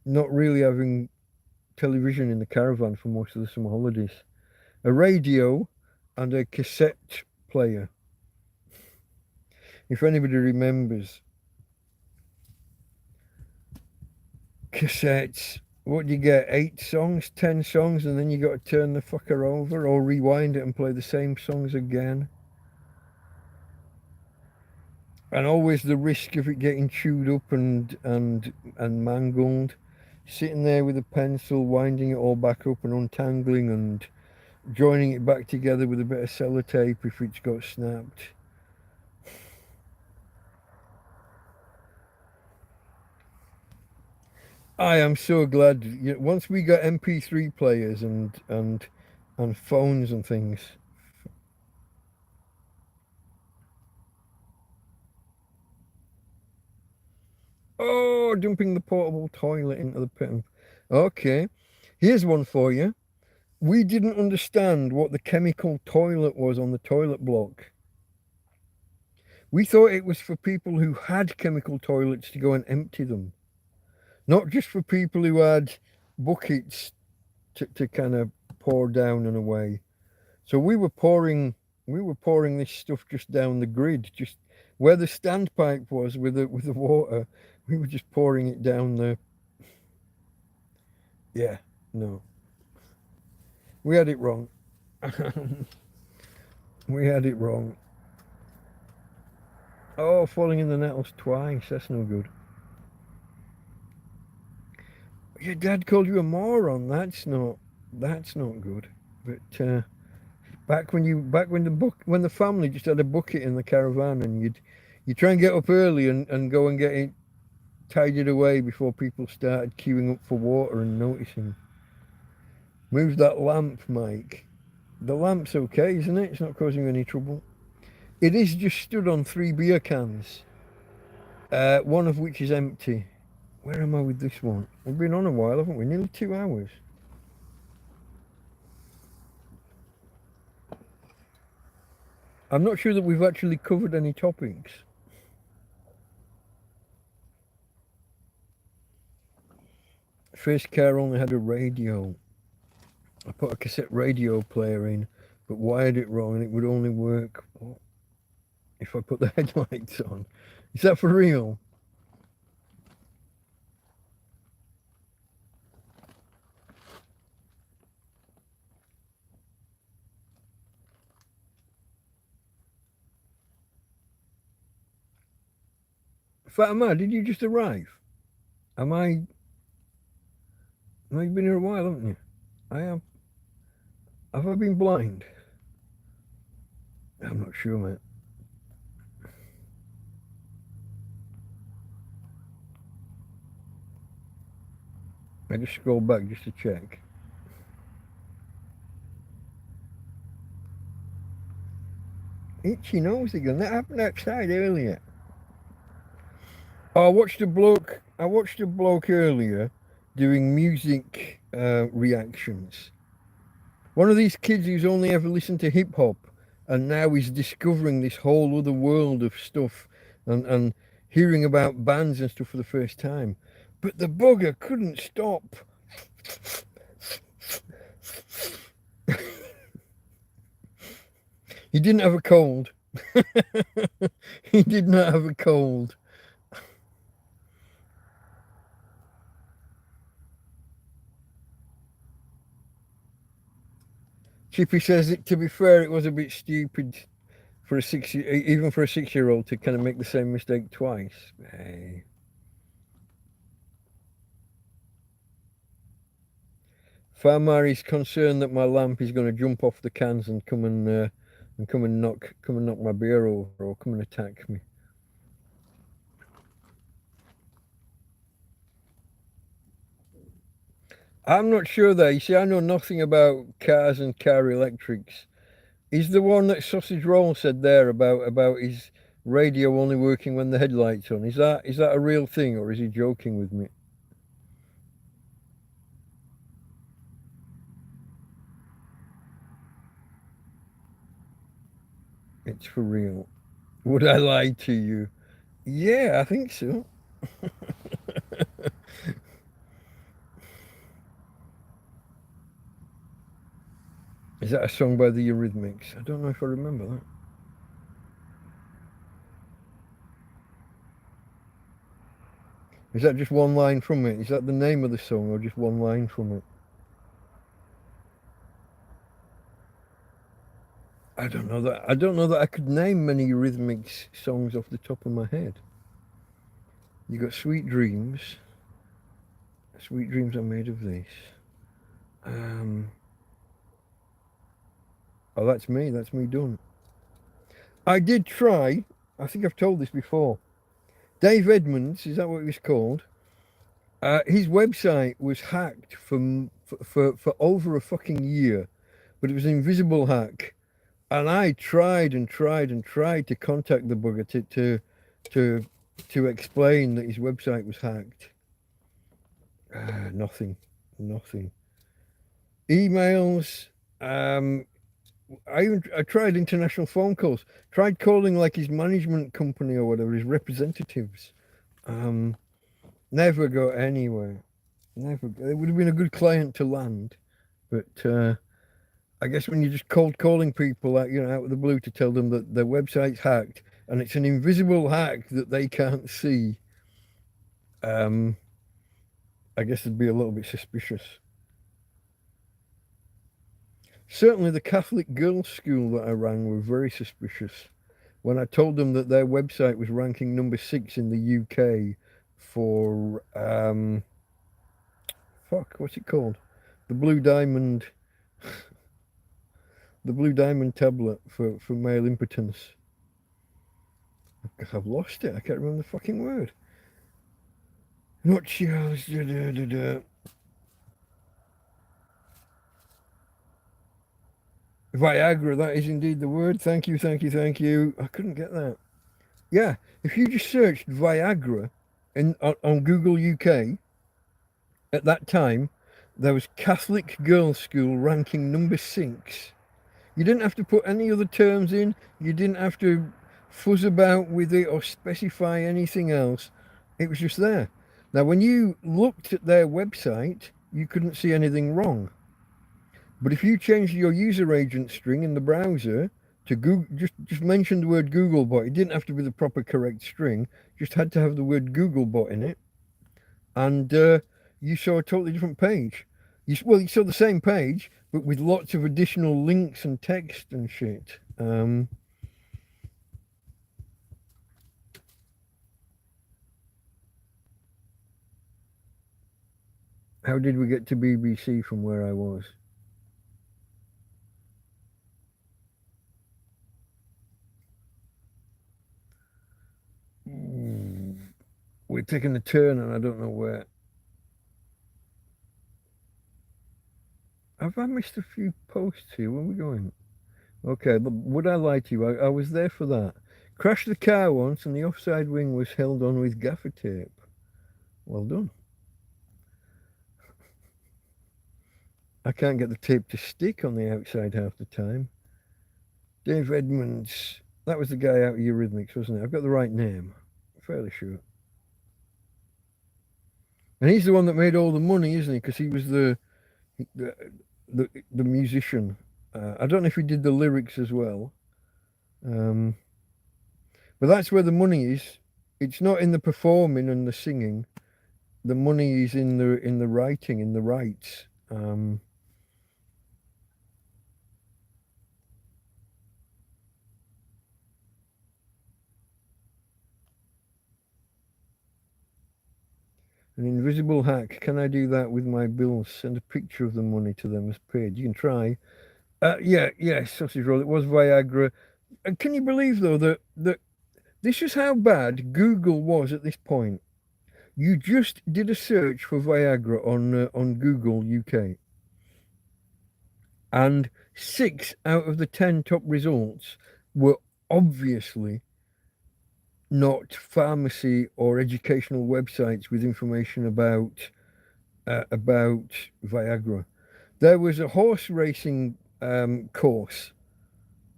not really having television in the caravan for most of the summer holidays. A radio and a cassette player. If anybody remembers cassettes, what do you get? 8 songs, 10 songs, and then you got to turn the fucker over or rewind it and play the same songs again. And always the risk of it getting chewed up and mangled. Sitting there with a pencil, winding it all back up and untangling and joining it back together with a bit of sellotape if it's got snapped. I am so glad. Once we got MP3 players and phones and things. Oh, dumping the portable toilet into the pit. Okay, here's one for you. We didn't understand what the chemical toilet was on the toilet block. We thought it was for people who had chemical toilets to go and empty them. Not just for people who had buckets to kind of pour down and away. So we were pouring this stuff just down the grid, just where the standpipe was with the water. We were just pouring it down the. Yeah, no. We had it wrong. We had it wrong. Oh, falling in the nettles twice. That's no good. Your dad called you a moron. That's not good. But when the family just had a bucket in the caravan and you try and get up early and go and get it tidied away before people started queuing up for water and noticing. Move that lamp, Mike. The lamp's okay, isn't it? It's not causing you any trouble. It is just stood on 3 beer cans, one of which is empty. Where am I with this one? We've been on a while, haven't we? Nearly 2 hours. I'm not sure that we've actually covered any topics. First car only had a radio. I put a cassette radio player in, but wired it wrong and it would only work if I put the headlights on. Is that for real? Fatima, did you just arrive? Am I... No, you've been here a while, haven't you? I am. Have I been blind? I'm not sure, mate. I just scroll back just to check. Itchy nose again. That happened outside earlier. Oh, I watched a bloke earlier doing music reactions. One of these kids who's only ever listened to hip hop and now is discovering this whole other world of stuff and hearing about bands and stuff for the first time. But the bugger couldn't stop. He didn't have a cold. He did not have a cold. Chippy says that, to be fair, it was a bit stupid for even for a 6-year-old to kind of make the same mistake twice. Hey. Farmer is concerned that my lamp is going to jump off the cans and come and knock my beer over or come and attack me. I'm not sure though. You see, I know nothing about cars and car electrics. Is the one that Sausage Roll said there about his radio only working when the headlight's on? Is that a real thing or is he joking with me? It's for real. Would I lie to you? Yeah, I think so. Is that a song by the Eurythmics? I don't know if I remember that. Is that just one line from it? Is that the name of the song or just one line from it? I don't know that. I don't know that I could name many Eurythmics songs off the top of my head. You got Sweet Dreams. Sweet Dreams are made of this. Oh, that's me. That's me done. I did try. I think I've told this before. Dave Edmonds, is that what he was called? His website was hacked for over a fucking year, but it was an invisible hack. And I tried and tried and tried to contact the bugger to explain that his website was hacked. Nothing. Emails. I tried international phone calls. Tried calling like his management company or whatever, his representatives. Never got anywhere. Never. It would have been a good client to land, but I guess when you're just cold calling people out, out of the blue to tell them that their website's hacked and it's an invisible hack that they can't see, I guess they'd be a little bit suspicious. Certainly the Catholic girls' school that I ran were very suspicious when I told them that their website was ranking number 6 in the UK for, what's it called? The Blue Diamond... the Blue Diamond tablet for male impotence. I've lost it. I can't remember the fucking word. Not yours. Viagra, that is indeed the word. Thank you, thank you, thank you. I couldn't get that. Yeah, if you just searched Viagra on Google UK at that time, there was Catholic Girls' School ranking number 6. You didn't have to put any other terms in. You didn't have to fuzz about with it or specify anything else. It was just there. Now, when you looked at their website, you couldn't see anything wrong. But if you changed your user agent string in the browser to Google, just mention the word Googlebot. It didn't have to be the proper correct string. Just had to have the word Googlebot in it, and you saw a totally different page. You saw the same page, but with lots of additional links and text and shit. How did we get to BBC from where I was? We're taking a turn and I don't know where. Have I missed a few posts here? Where are we going? Okay, but would I lie to you? I was there for that. Crashed the car once and the offside wing was held on with gaffer tape. Well done. I can't get the tape to stick on the outside half the time. Dave Edmonds. That was the guy out of Eurythmics, wasn't it? I've got the right name. Fairly sure. And he's the one that made all the money, isn't he? Because he was the musician. I don't know if he did the lyrics as well. But that's where the money is. It's not in the performing and the singing. The money is in the writing, in the rights. An invisible hack. Can I do that with my bills? Send a picture of the money to them as paid. You can try. Yeah, sausage roll. It was Viagra. And can you believe though that this is how bad Google was at this point? You just did a search for Viagra on Google UK, and 6 out of the 10 top results were obviously not pharmacy or educational websites with information about Viagra. There was a horse racing course,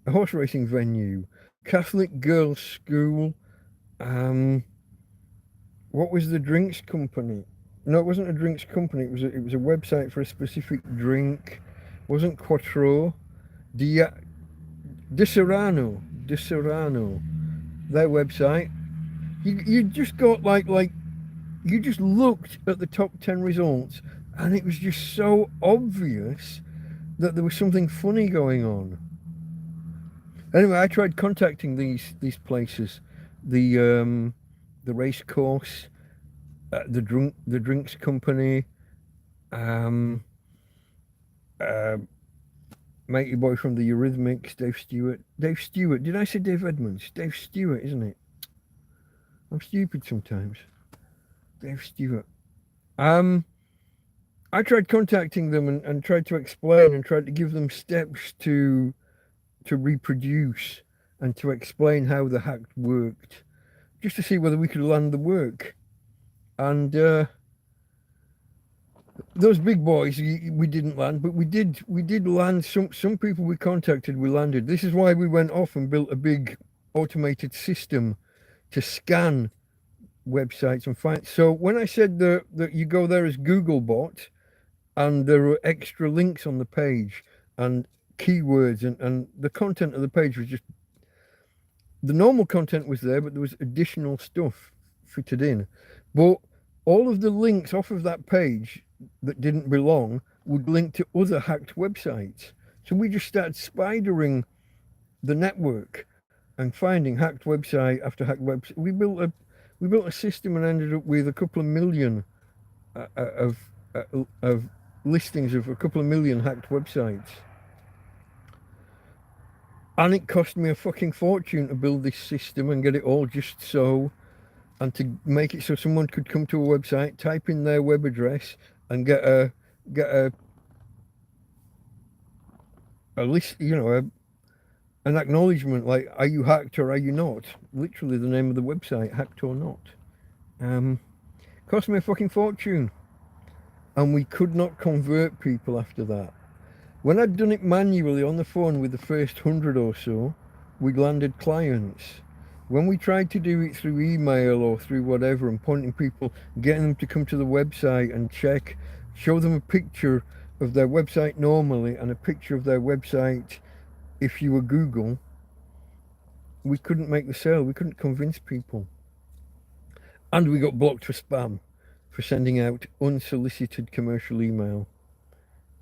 a horse racing venue, Catholic Girls' School. What was the drinks company? No, it wasn't a drinks company. It was a website for a specific drink. It wasn't Quattro. Di Serrano. Their website. You just got like you just looked at the top 10 results and it was just so obvious that there was something funny going on. Anyway, I tried contacting these places, the race course, the drinks company, matey boy from the Eurythmics, Dave Stewart. Did I say Dave Edmonds? Dave Stewart, isn't it? I'm stupid sometimes. Dave Stewart. I tried contacting them and tried to explain and tried to give them steps to reproduce and to explain how the hack worked, just to see whether we could land the work. And those big boys we didn't land, but we did land some people we contacted. We landed. This is why we went off and built a big automated system to scan websites and find. So when I said that you go there as Googlebot and there are extra links on the page and keywords and the content of the page was just the normal content was there, but there was additional stuff fitted in. But all of the links off of that page that didn't belong would link to other hacked websites. So we just started spidering the network and finding hacked website after hacked website. We built a system and ended up with a couple of million of listings of a couple of million hacked websites. And it cost me a fucking fortune to build this system and get it all just so, and to make it so someone could come to a website, type in their web address, and get a at least, an acknowledgement like, are you hacked or are you not? Literally the name of the website, hacked or not. Cost me a fucking fortune. And we could not convert people after that. When I'd done it manually on the phone with the first 100 or so, we'd landed clients. When we tried to do it through email or through whatever and pointing people, getting them to come to the website and check, show them a picture of their website normally and a picture of their website if you were Google, we couldn't make the sale. We couldn't convince people. And we got blocked for spam for sending out unsolicited commercial email.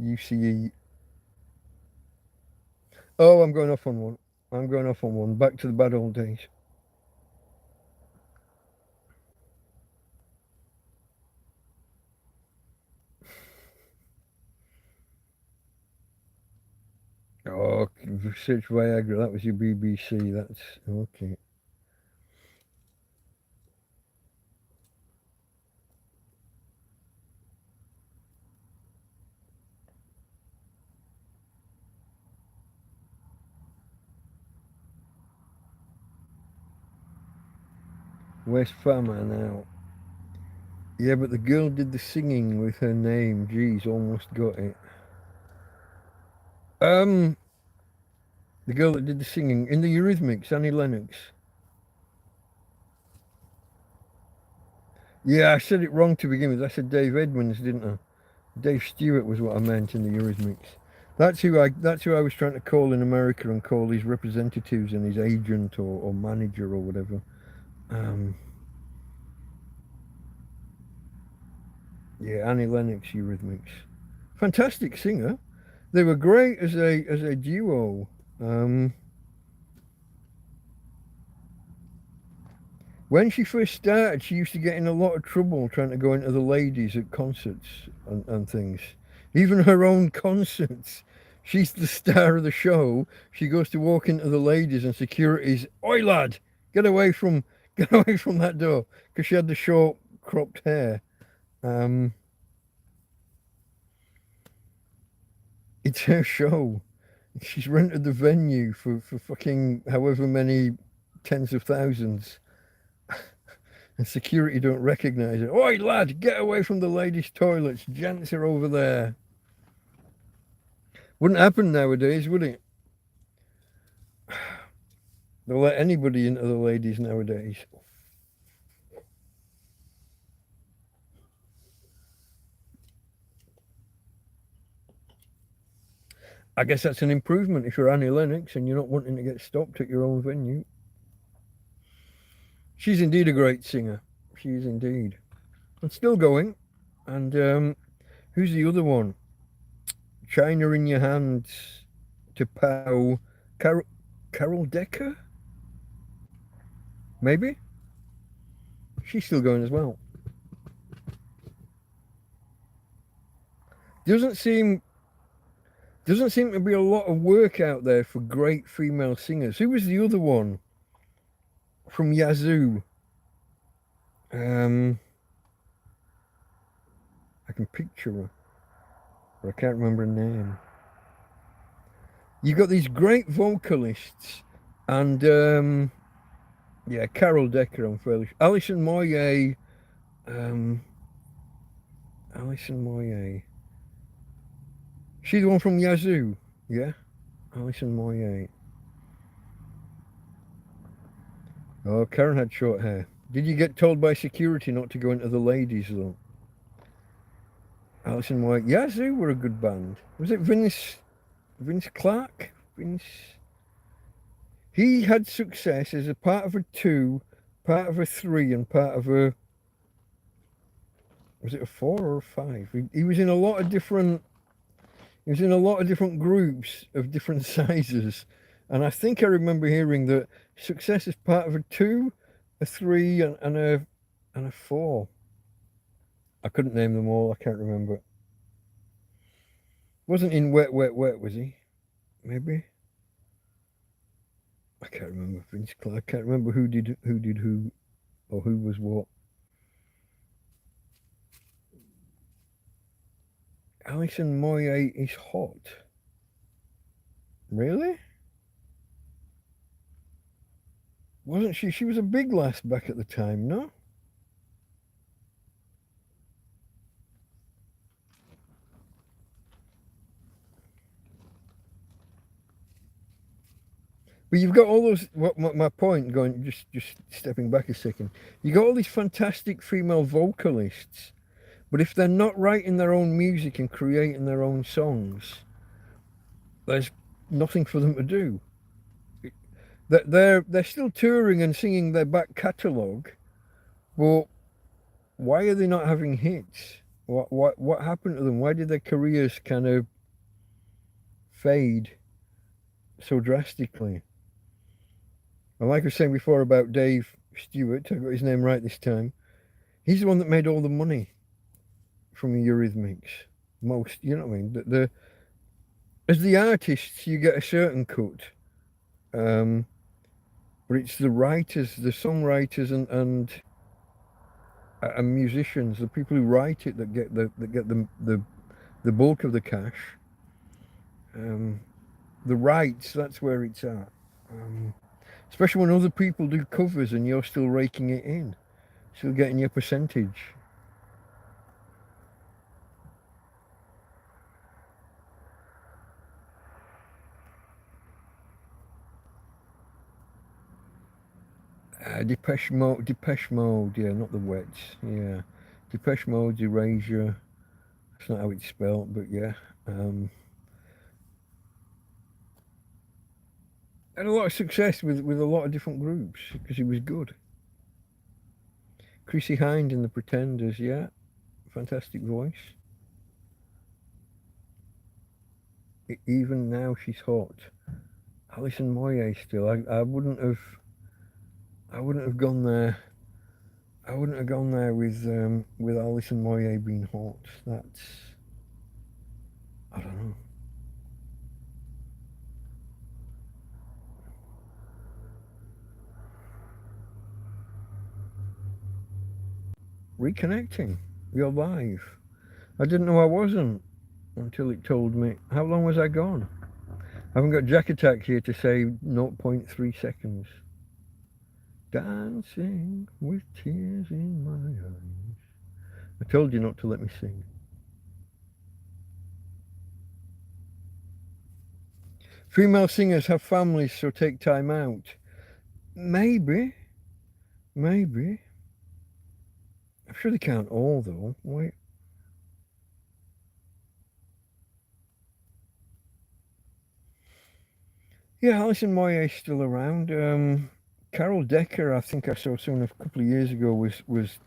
UCE. Oh, I'm going off on one. I'm going off on one. Back to the bad old days. Oh, search Viagra. That was your BBC. That's okay. Where's Fama now? Yeah, but the girl did the singing with her name. Jeez, almost got it. Um, the girl that did the singing in the Eurythmics, Annie Lennox. Yeah, I said it wrong to begin with. I said Dave Edmunds, didn't I? Dave Stewart was what I meant in the Eurythmics. That's who I was trying to call in America and call his representatives and his agent or manager or whatever. Yeah, Annie Lennox Eurythmics. Fantastic singer. They were great as a duo. Um, when she first started, she used to get in a lot of trouble trying to go into the ladies at concerts and things. Even her own concerts. She's the star of the show. She goes to walk into the ladies and security's, oi lad, get away from get away from that door because she had the short cropped hair. Um, it's her show. She's rented the venue for fucking however many tens of thousands. And security don't recognise it. Oi, lad, get away from the ladies' toilets. Gents are over there. Wouldn't happen nowadays, would it? They'll let anybody into the ladies nowadays. I guess that's an improvement if you're Annie Lennox and you're not wanting to get stopped at your own venue. She's indeed a great singer. She is indeed. And still going. And who's the other one? China in Your Hands to Pow. Carol Decker? Maybe? She's still going as well. Doesn't seem to be a lot of work out there for great female singers. Who was the other one from Yazoo? I can picture her, but I can't remember her name. You got these great vocalists, and yeah, Carol Decker. I'm fairly sure. Alison Moyet. Um, Alison Moyet. She's the one from Yazoo. Yeah, Alison Moyet. Oh, Karen had short hair. Did you get told by security not to go into the ladies though? Alison Moyet. Yazoo were a good band. Was it Vince Clark? Vince. He had success as a part of a two, part of a three, and part of a. Was it a four or a five? He was in a lot of different. He was in a lot of different groups of different sizes, and I think I remember hearing that success is part of a two, a three, and a four. I couldn't name them all. I can't remember. Wasn't in Wet Wet Wet, was he? Maybe. I can't remember Vince Clark. I can't remember who or who was what. Alison Moyet is hot. Really? Wasn't she? She was a big lass back at the time, no? But you've got all those. What my point? Going just stepping back a second. You got all these fantastic female vocalists, but if they're not writing their own music and creating their own songs, there's nothing for them to do. They're still touring and singing their back catalogue, but why are they not having hits? What happened to them? Why did their careers kind of fade so drastically? And like I was saying before about Dave Stewart, I got his name right this time. He's the one that made all the money from the Eurythmics. Most, you know what I mean? As the artists, you get a certain cut. But it's the writers, the songwriters, and musicians, the people who write it, that get the bulk of the cash. The rights, that's where it's at. Especially when other people do covers and you're still raking it in, still getting your percentage. Depeche Mode, yeah, not the Wets, yeah. Depeche Mode, Erasure, that's not how it's spelled, but yeah. Had a lot of success with a lot of different groups because he was good. Chrissy Hind and the Pretenders, yeah, fantastic voice. Even now she's hot. Alison Moyet still. I wouldn't have gone there. I wouldn't have gone there with Alison Moyet being hot. That's, I don't know. Reconnecting. You're live. I didn't know I wasn't until it told me. How long was I gone? I haven't got Jack Attack here to say 0.3 seconds. Dancing with tears in my eyes. I told you not to let me sing. Female singers have families, so take time out. Maybe. I'm sure they can't all, though. Wait. Yeah, Alison Moyet's still around. Carol Decker, I think I saw someone a couple of years ago was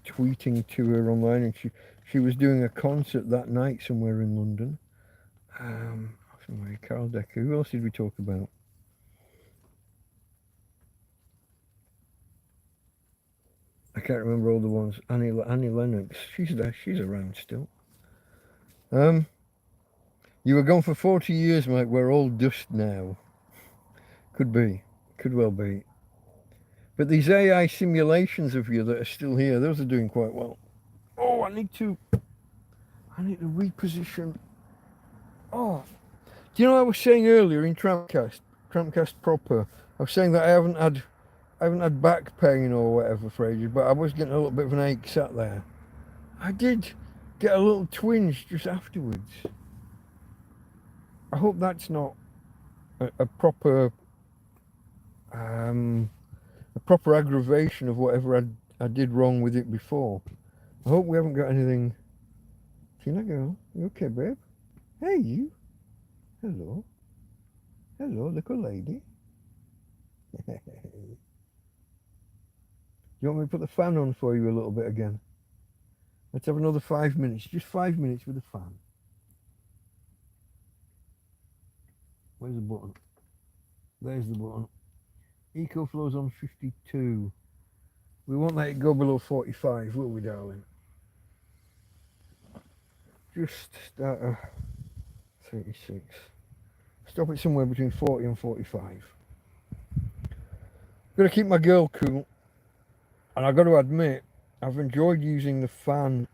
tweeting to her online, and she was doing a concert that night somewhere in London. Carol Decker. Who else did we talk about? I can't remember all the ones. Annie Lennox. She's there. She's around still. You were gone for 40 years, Mike. We're all dust now. Could be. Could well be. But these AI simulations of you that are still here, those are doing quite well. Oh, I need to reposition. Oh, do you know what I was saying earlier in TrampCast proper? I was saying that I haven't had back pain or whatever for ages, but I was getting a little bit of an ache sat there. I did get a little twinge just afterwards. I hope that's not a proper aggravation of whatever I did wrong with it before. I hope we haven't got anything. Tina girl, you okay, babe? Hey, you. Hello, little lady. You want me to put the fan on for you a little bit again? Let's have another 5 minutes. Just 5 minutes with the fan. Where's the button? There's the button. EcoFlow's on 52. We won't let it go below 45, will we, darling? Just start at 36. Stop it somewhere between 40 and 45. Gotta keep my girl cool. And I've got to admit, I've enjoyed using the fan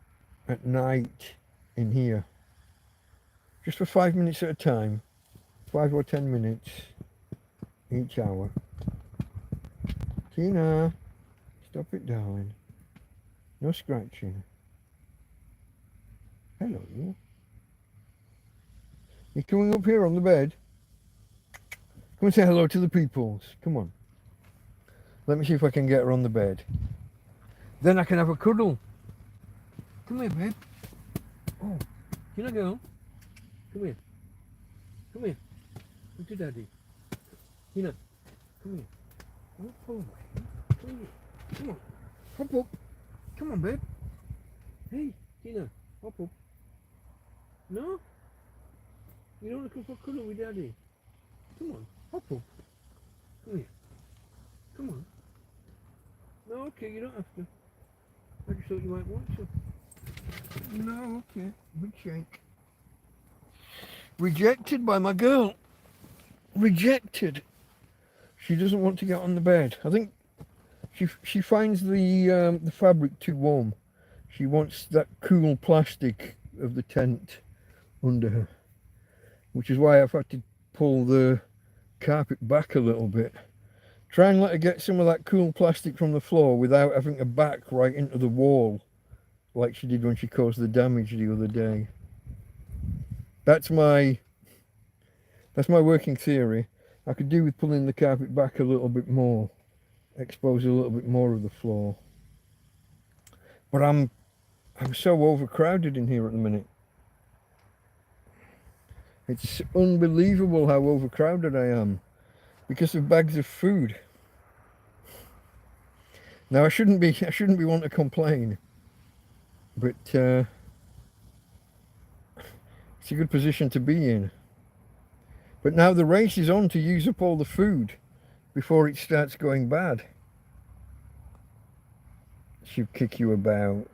at night in here. Just for 5 minutes at a time. 5 or 10 minutes each hour. Tina, stop it, darling. No scratching. Hello. You're coming up here on the bed? Come and say hello to the peoples. Come on. Let me see if I can get her on the bed. Then I can have a cuddle. Come here, babe. Oh, can I go? Come here. Come here. Come to Daddy. Tina, come here. Don't pull away. Come here. Come on. Hop up. Come on, babe. Hey, Tina, hop up. No? You don't want to come for a cuddle with Daddy? Come on, hop up. Come here. Come on. No, okay, you don't have to. I just thought you might want to. No, okay. Good shake. Rejected by my girl. Rejected. She doesn't want to get on the bed. I think she finds the fabric too warm. She wants that cool plastic of the tent under her, which is why I've had to pull the carpet back a little bit. Try and let her get some of that cool plastic from the floor without having to back right into the wall like she did when she caused the damage the other day. That's my working theory. I could do with pulling the carpet back a little bit more, expose a little bit more of the floor. But I'm so overcrowded in here at the minute. It's unbelievable how overcrowded I am because of bags of food. Now I shouldn't be one to complain, but it's a good position to be in. But now the race is on to use up all the food before it starts going bad. She'll kick you about.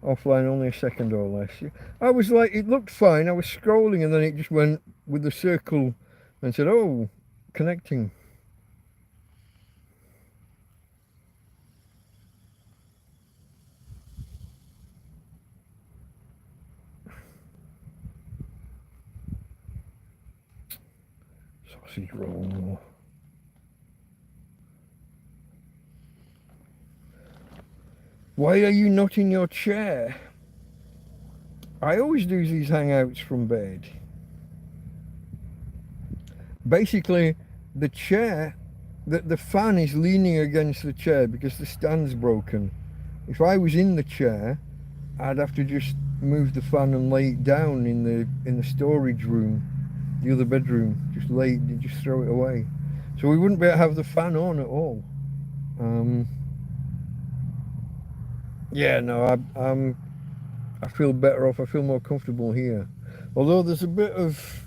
Offline only a second or less. I was like, it looked fine. I was scrolling and then it just went with the circle and said, oh, connecting. Sausage roll. Why are you not in your chair? I always do these hangouts from bed. Basically, the chair, the fan is leaning against the chair because the stand's broken. If I was in the chair, I'd have to just move the fan and lay it down in the storage room, the other bedroom. Just throw it away. So we wouldn't be able to have the fan on at all. Yeah, no, I feel better off. I feel more comfortable here. Although there's a bit of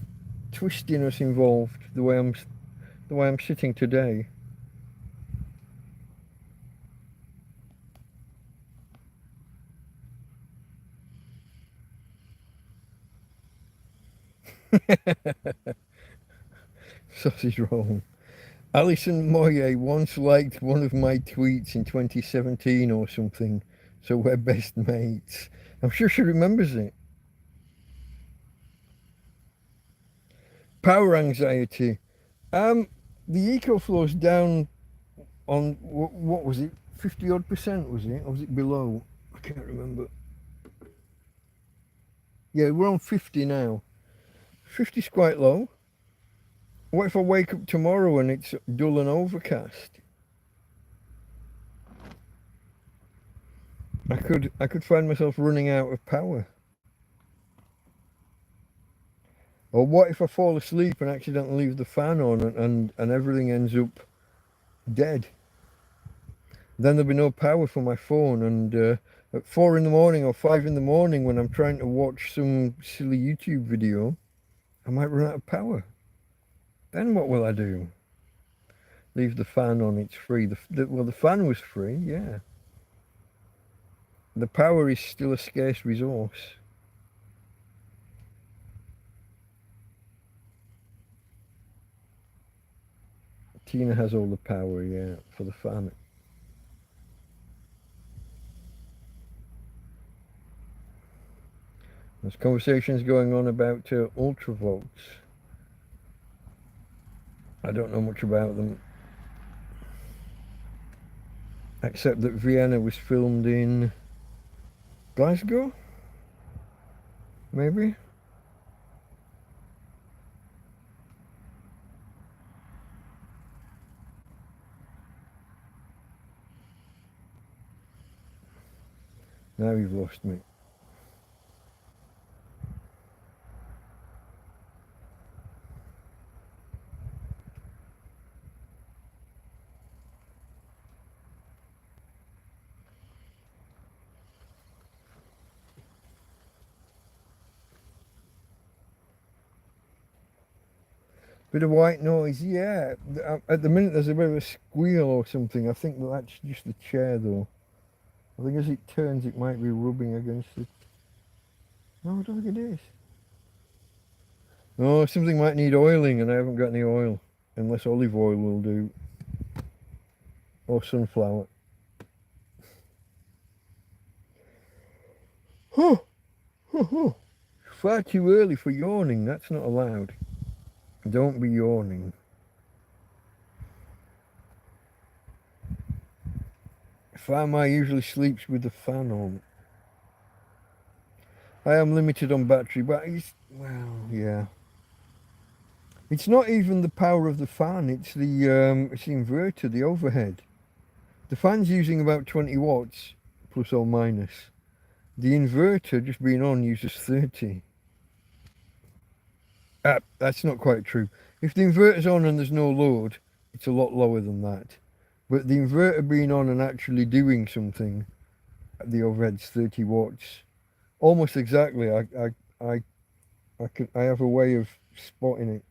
twistiness involved the way I'm sitting today. Sausage roll. Alison Moye once liked one of my tweets in 2017 or something, so we're best mates. I'm sure she remembers it. Power anxiety. The EcoFlow's down on, what was it, 50 odd percent was it, or was it below? I can't remember. Yeah, we're on 50 now. 50's quite low. What if I wake up tomorrow and it's dull and overcast? I could find myself running out of power. Or what if I fall asleep and accidentally leave the fan on and everything ends up dead? Then there'll be no power for my phone, and at 4 in the morning or 5 in the morning when I'm trying to watch some silly YouTube video, I might run out of power. Then what will I do? Leave the fan on, it's free. Well, the fan was free, yeah. The power is still a scarce resource. Tina has all the power, yeah, for the fan. There's conversations going on about ultravox. I don't know much about them, except that Vienna was filmed in Glasgow, maybe? Now you've lost me. Bit of white noise, yeah. At the minute there's a bit of a squeal or something. I think that's just the chair though. I think as it turns it might be rubbing against it. No, I don't think it is. No, something might need oiling and I haven't got any oil. Unless olive oil will do. Or sunflower. Huh. Far too early for yawning. That's not allowed. Don't be yawning. Farmer usually sleeps with the fan on. I am limited on battery, but well, yeah. It's not even the power of the fan, it's the inverter, the overhead. The fan's using about 20 watts, plus or minus. The inverter, just being on, uses 30. That's not quite true. If the inverter's on and there's no load, it's a lot lower than that. But the inverter being on and actually doing something, the overhead's 30 watts. Almost exactly. I have a way of spotting it.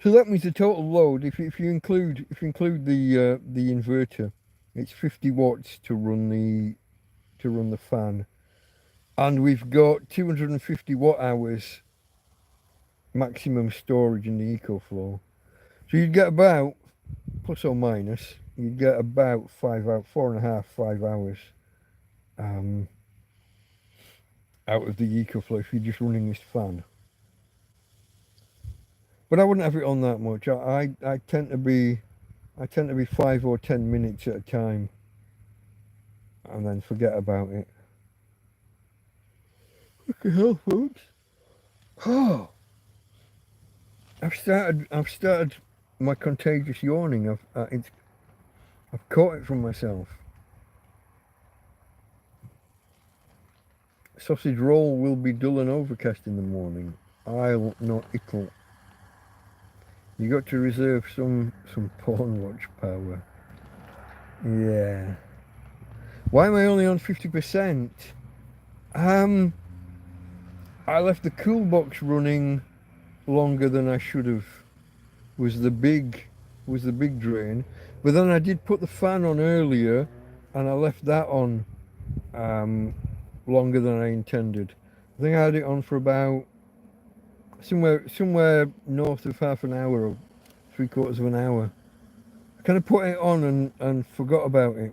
So that means the total load, if you include the inverter, it's 50 watts to run the fan, and we've got 250 watt hours maximum storage in the EcoFlow. So you'd get about, plus or minus, you'd get about 5 hours, 4.5, 5 hours out of the EcoFlow if you're just running this fan. But I wouldn't have it on that much. I tend to be 5 or 10 minutes at a time and then forget about it. What the hell, folks? Oh, I've started my contagious yawning. I've caught it from myself. Sausage roll will be dull and overcast in the morning. I'll not ickle. You got to reserve some porn watch power. Yeah. Why am I only on 50%? I left the cool box running longer than I should have. Was the big drain. But then I did put the fan on earlier and I left that on longer than I intended. I think I had it on for about somewhere north of half an hour or 3/4 of an hour. I kind of put it on and forgot about it.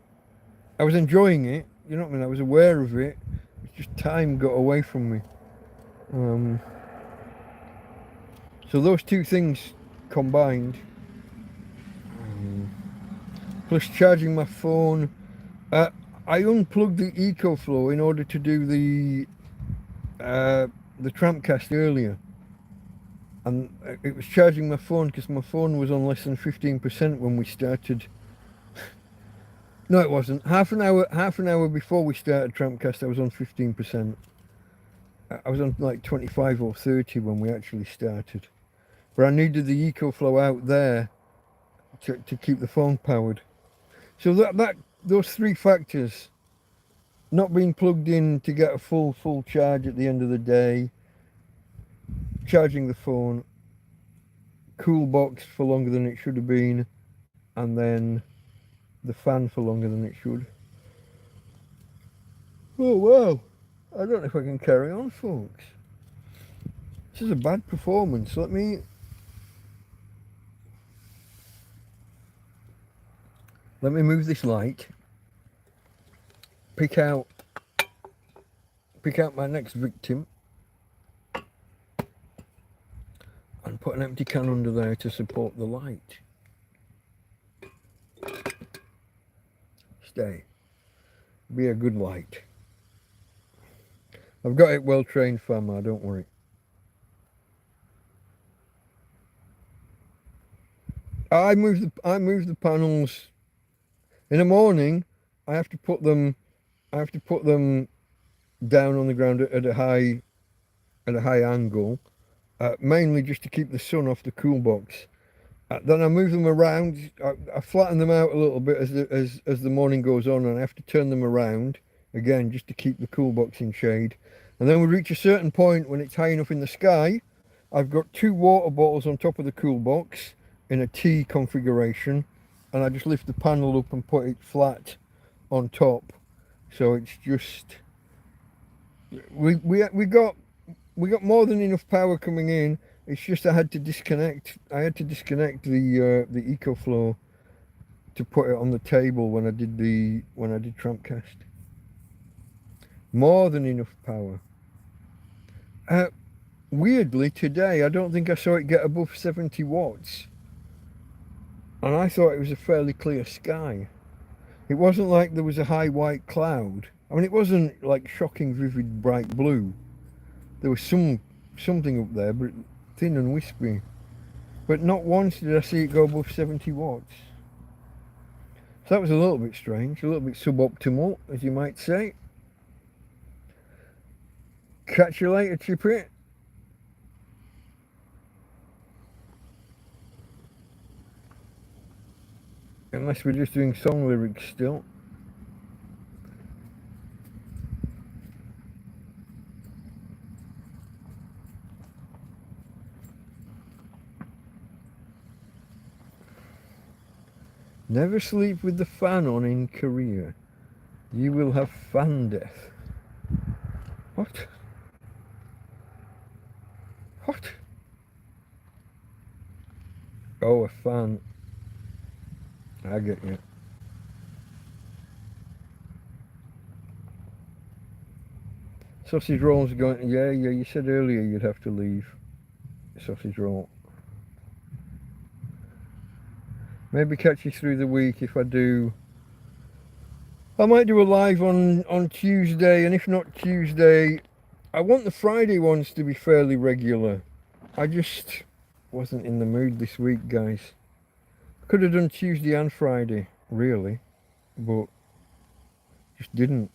I was enjoying it, you know what I mean? I was aware of it. It's just time got away from me. So those two things combined, plus charging my phone. I unplugged the EcoFlow in order to do the TrampCast earlier. And it was charging my phone because my phone was on less than 15% when we started. No, it wasn't. Half an hour before we started TrampCast, I was on 15%. I was on like 25 or 30 when we actually started. But I needed the EcoFlow out there to keep the phone powered. So those three factors, not being plugged in to get a full charge at the end of the day, charging the phone, cool box for longer than it should have been, and then the fan for longer than it should. Oh wow, I don't know if I can carry on, folks. This is a bad performance. Let me Let me move this light. Pick out my next victim. And put an empty can under there to support the light. Stay. Be a good light. I've got it well trained, Fama, don't worry. I move the panels in the morning. I have to put them down on the ground at a high angle, mainly just to keep the sun off the cool box. Then I move them around. I flatten them out a little bit as the morning goes on, and I have to turn them around again just to keep the cool box in shade. And then we reach a certain point when it's high enough in the sky. I've got 2 water bottles on top of the cool box in a T configuration, and I just lift the panel up and put it flat on top. So it's just we got more than enough power coming in. It's just I had to disconnect the EcoFlow to put it on the table when I did TrampCast. More than enough power. Weirdly today I don't think I saw it get above 70 watts. And I thought it was a fairly clear sky. It wasn't like there was a high white cloud. I mean, it wasn't like shocking vivid bright blue. There was something up there, but thin and wispy. But not once did I see it go above 70 watts. So that was a little bit strange, a little bit suboptimal, as you might say. Catch you later, Chippy. Unless we're just doing song lyrics still. Never sleep with the fan on in Korea. You will have fan death. What? What? Oh, a fan. I get you. Sausage rolls going. Yeah. You said earlier you'd have to leave. Sausage roll. Maybe catch you through the week if I do. I might do a live on Tuesday, and if not Tuesday, I want the Friday ones to be fairly regular. I just wasn't in the mood this week, guys. Could have done Tuesday and Friday, really, but just didn't.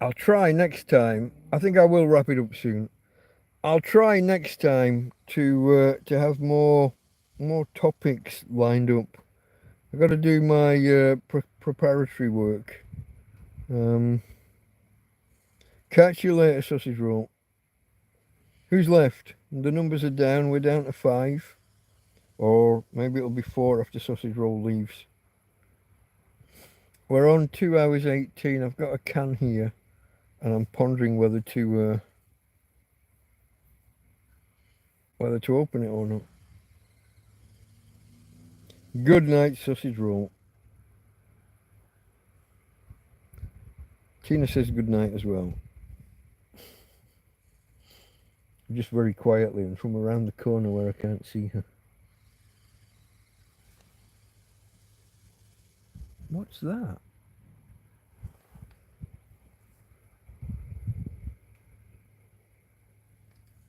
I'll try next time. I think I will wrap it up soon. I'll try next time to have more topics lined up. I've got to do my preparatory work. Catch you later, sausage roll. Who's left? The numbers are down. We're down to 5. Or maybe it'll be 4 after sausage roll leaves. We're on 2 hours 18. I've got a can here, and I'm pondering whether to open it or not. Good night, sausage roll. Tina says good night as well. Just very quietly and from around the corner where I can't see her. What's that?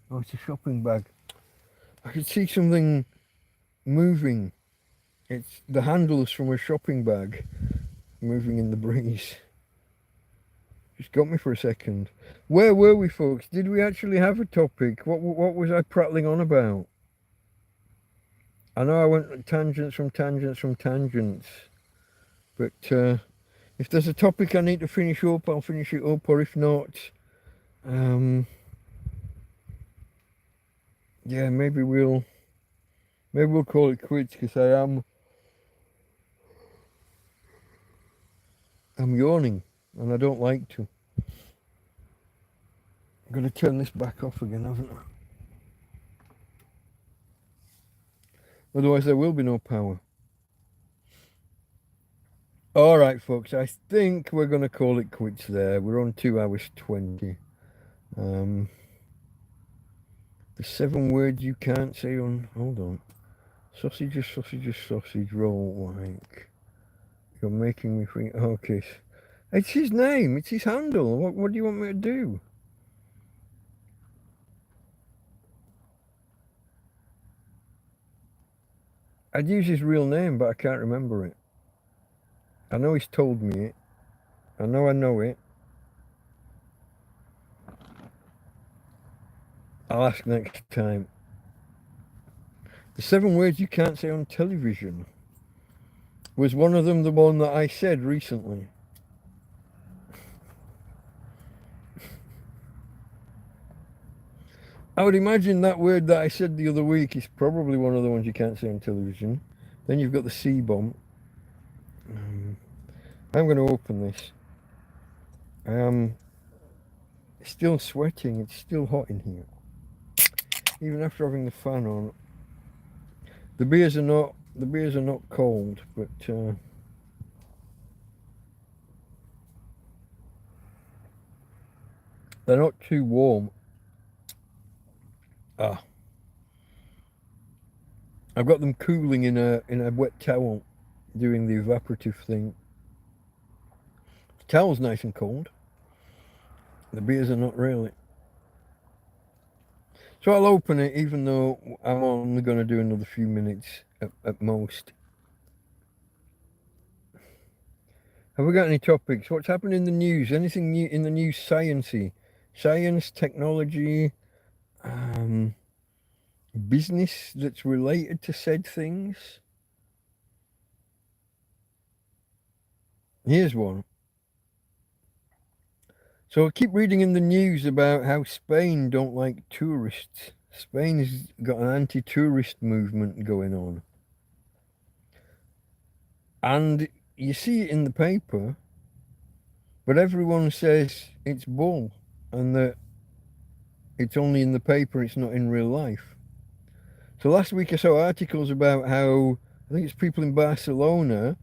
Oh, it's a shopping bag. I could see something moving. It's the handles from a shopping bag moving in the breeze. Just got me for a second. Where were we, folks? Did we actually have a topic? What was I prattling on about? I know I went tangents from tangents. But if there's a topic I need to finish up, I'll finish it up. Or if not, yeah, maybe we'll call it quits, because I'm yawning, and I don't like to. got to turn this back off again, haven't I? Otherwise there will be no power. Alright folks, I think we're going to call it quits there. We're on 2 hours 20. The 7 words you can't say on... Hold on. Sausages, sausages, sausage, roll like... You're making me think... Okay. It's his name. It's his handle. What do you want me to do? I'd use his real name, but I can't remember it. I know he's told me it. I know it. I'll ask next time. The 7 words you can't say on television. Was one of them the one that I said recently? I would imagine that word that I said the other week is probably one of the ones you can't say on television. Then you've got the C-bomb. I'm going to open this. I am still sweating. It's still hot in here. Even after having the fan on. The beers are not cold, but they're not too warm. I've got them cooling in a wet towel, doing the evaporative thing. The towel's nice and cold. The beers are not really. So I'll open it, even though I'm only going to do another few minutes at most. Have we got any topics? What's happened in the news? Anything new in the news? Sciencey? Science, technology, business that's related to said things? Here's one. So I keep reading in the news about how Spain don't like tourists. Spain's got an anti-tourist movement going on. And you see it in the paper, but everyone says it's bull and that it's only in the paper, it's not in real life. So last week I saw articles about how, I think it's people in Barcelona,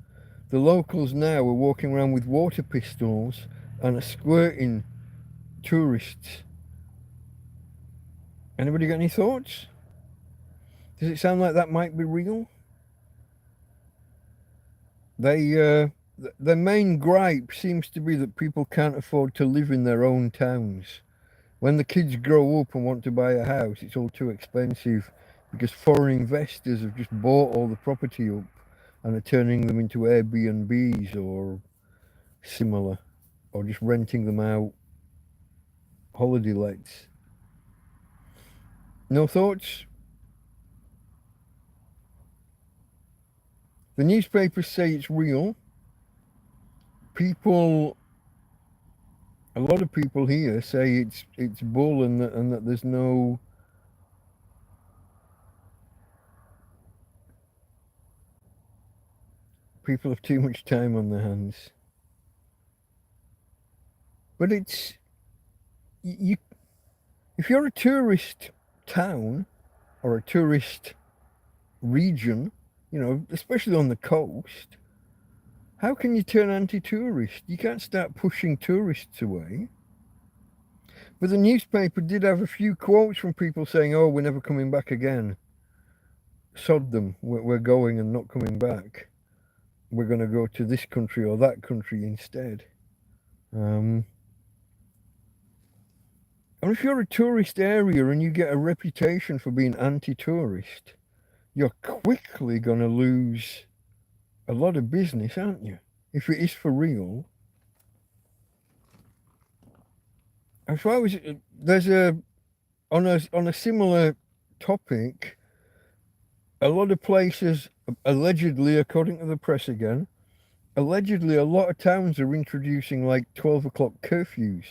the locals now are walking around with water pistols and are squirting tourists. Anybody got any thoughts? Does it sound like that might be real? Their main gripe seems to be that people can't afford to live in their own towns. When the kids grow up and want to buy a house, it's all too expensive because foreign investors have just bought all the property up and are turning them into Airbnbs or similar, or just renting them out, holiday lets. No thoughts? The newspapers say it's real. A lot of people here say it's bull and that there's no... People have too much time on their hands. But it's... if you're a tourist town or a tourist region, you know, especially on the coast, how can you turn anti-tourist? You can't start pushing tourists away. But the newspaper did have a few quotes from people saying, oh, we're never coming back again. Sod them, we're going and not coming back. We're going to go to this country or that country instead. And if you're a tourist area and you get a reputation for being anti-tourist, you're quickly going to lose a lot of business, aren't you? If it is for real. And so on a similar topic, a lot of places, allegedly, according to the press again, allegedly a lot of towns are introducing like 12 o'clock curfews.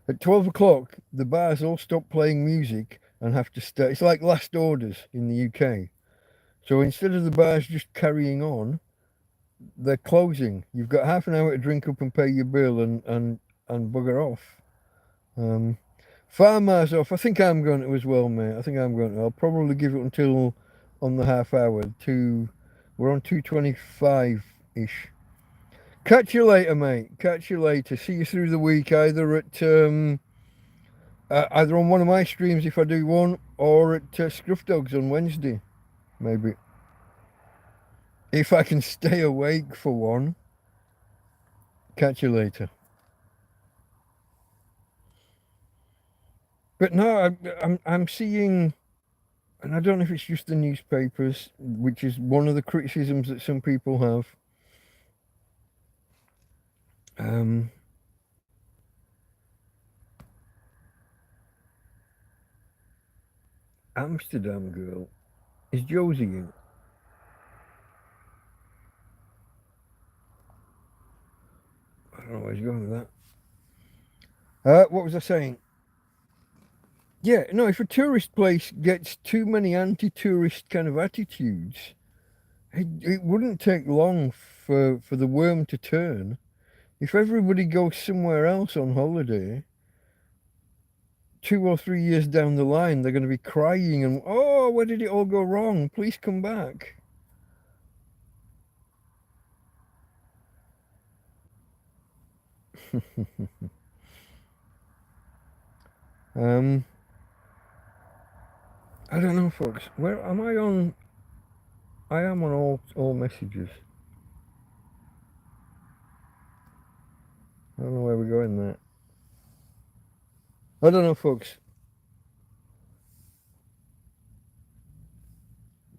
At 12 o'clock, the bars all stop playing music and have to stay. It's like last orders in the UK. So instead of the bars just carrying on, they're closing. You've got half an hour to drink up and pay your bill and bugger off. Farmers off. I think I'm going to as well, mate. I think I'm going to. I'll probably give it until on the half hour. We're on 2:25-ish. Catch you later, mate. Catch you later. See you through the week, either on one of my streams if I do one, or at Scruff Dogs on Wednesday, maybe. If I can stay awake for one. Catch you later. But no, I'm seeing, and I don't know if it's just the newspapers, which is one of the criticisms that some people have. Amsterdam girl. Is Josie in? I don't know where he's going with that. What was I saying? Yeah, no, if a tourist place gets too many anti-tourist kind of attitudes, it wouldn't take long for the worm to turn. If everybody goes somewhere else on holiday, 2 or 3 years down the line, they're going to be crying and, oh, where did it all go wrong? Please come back. I don't know, folks. Where am I on? I am on all messages. I don't know where we're going there. I don't know, folks.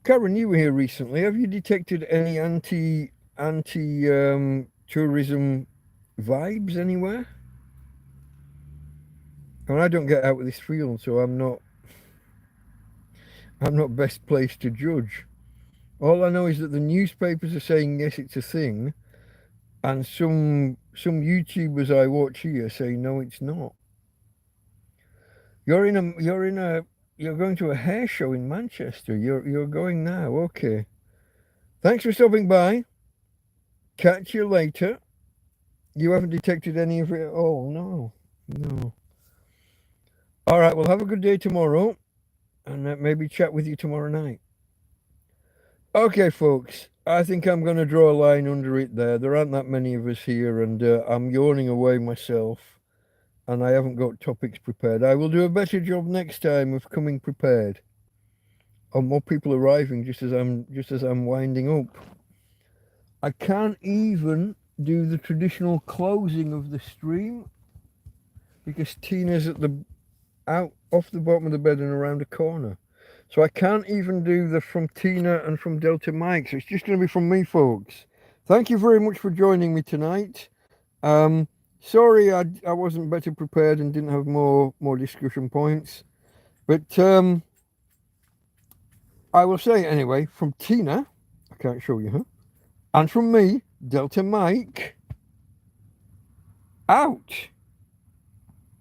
Karen, you were here recently. Have you detected any anti tourism vibes anywhere? I mean, I don't get out of this field, so I'm not best placed to judge. All I know is that the newspapers are saying yes, it's a thing, and some YouTubers I watch here say no, it's not. You're going to a hair show in Manchester. You're going now. Okay. Thanks for stopping by. Catch you later. You haven't detected any of it at all? No. No. All right, well, have a good day tomorrow, and maybe chat with you tomorrow night. Okay, folks, I think I'm going to draw a line under it there. There aren't that many of us here, and I'm yawning away myself, and I haven't got topics prepared. I will do a better job next time of coming prepared. Or more people arriving just as I'm winding up. I can't even do the traditional closing of the stream because Tina's out off the bottom of the bed and around the corner. So I can't even do the from Tina and from Delta Mike. So it's just going to be from me, folks. Thank you very much for joining me tonight. Sorry I wasn't better prepared and didn't have more discussion points. But I will say anyway, from Tina, I can't show you her, and from me, Delta Mike, out.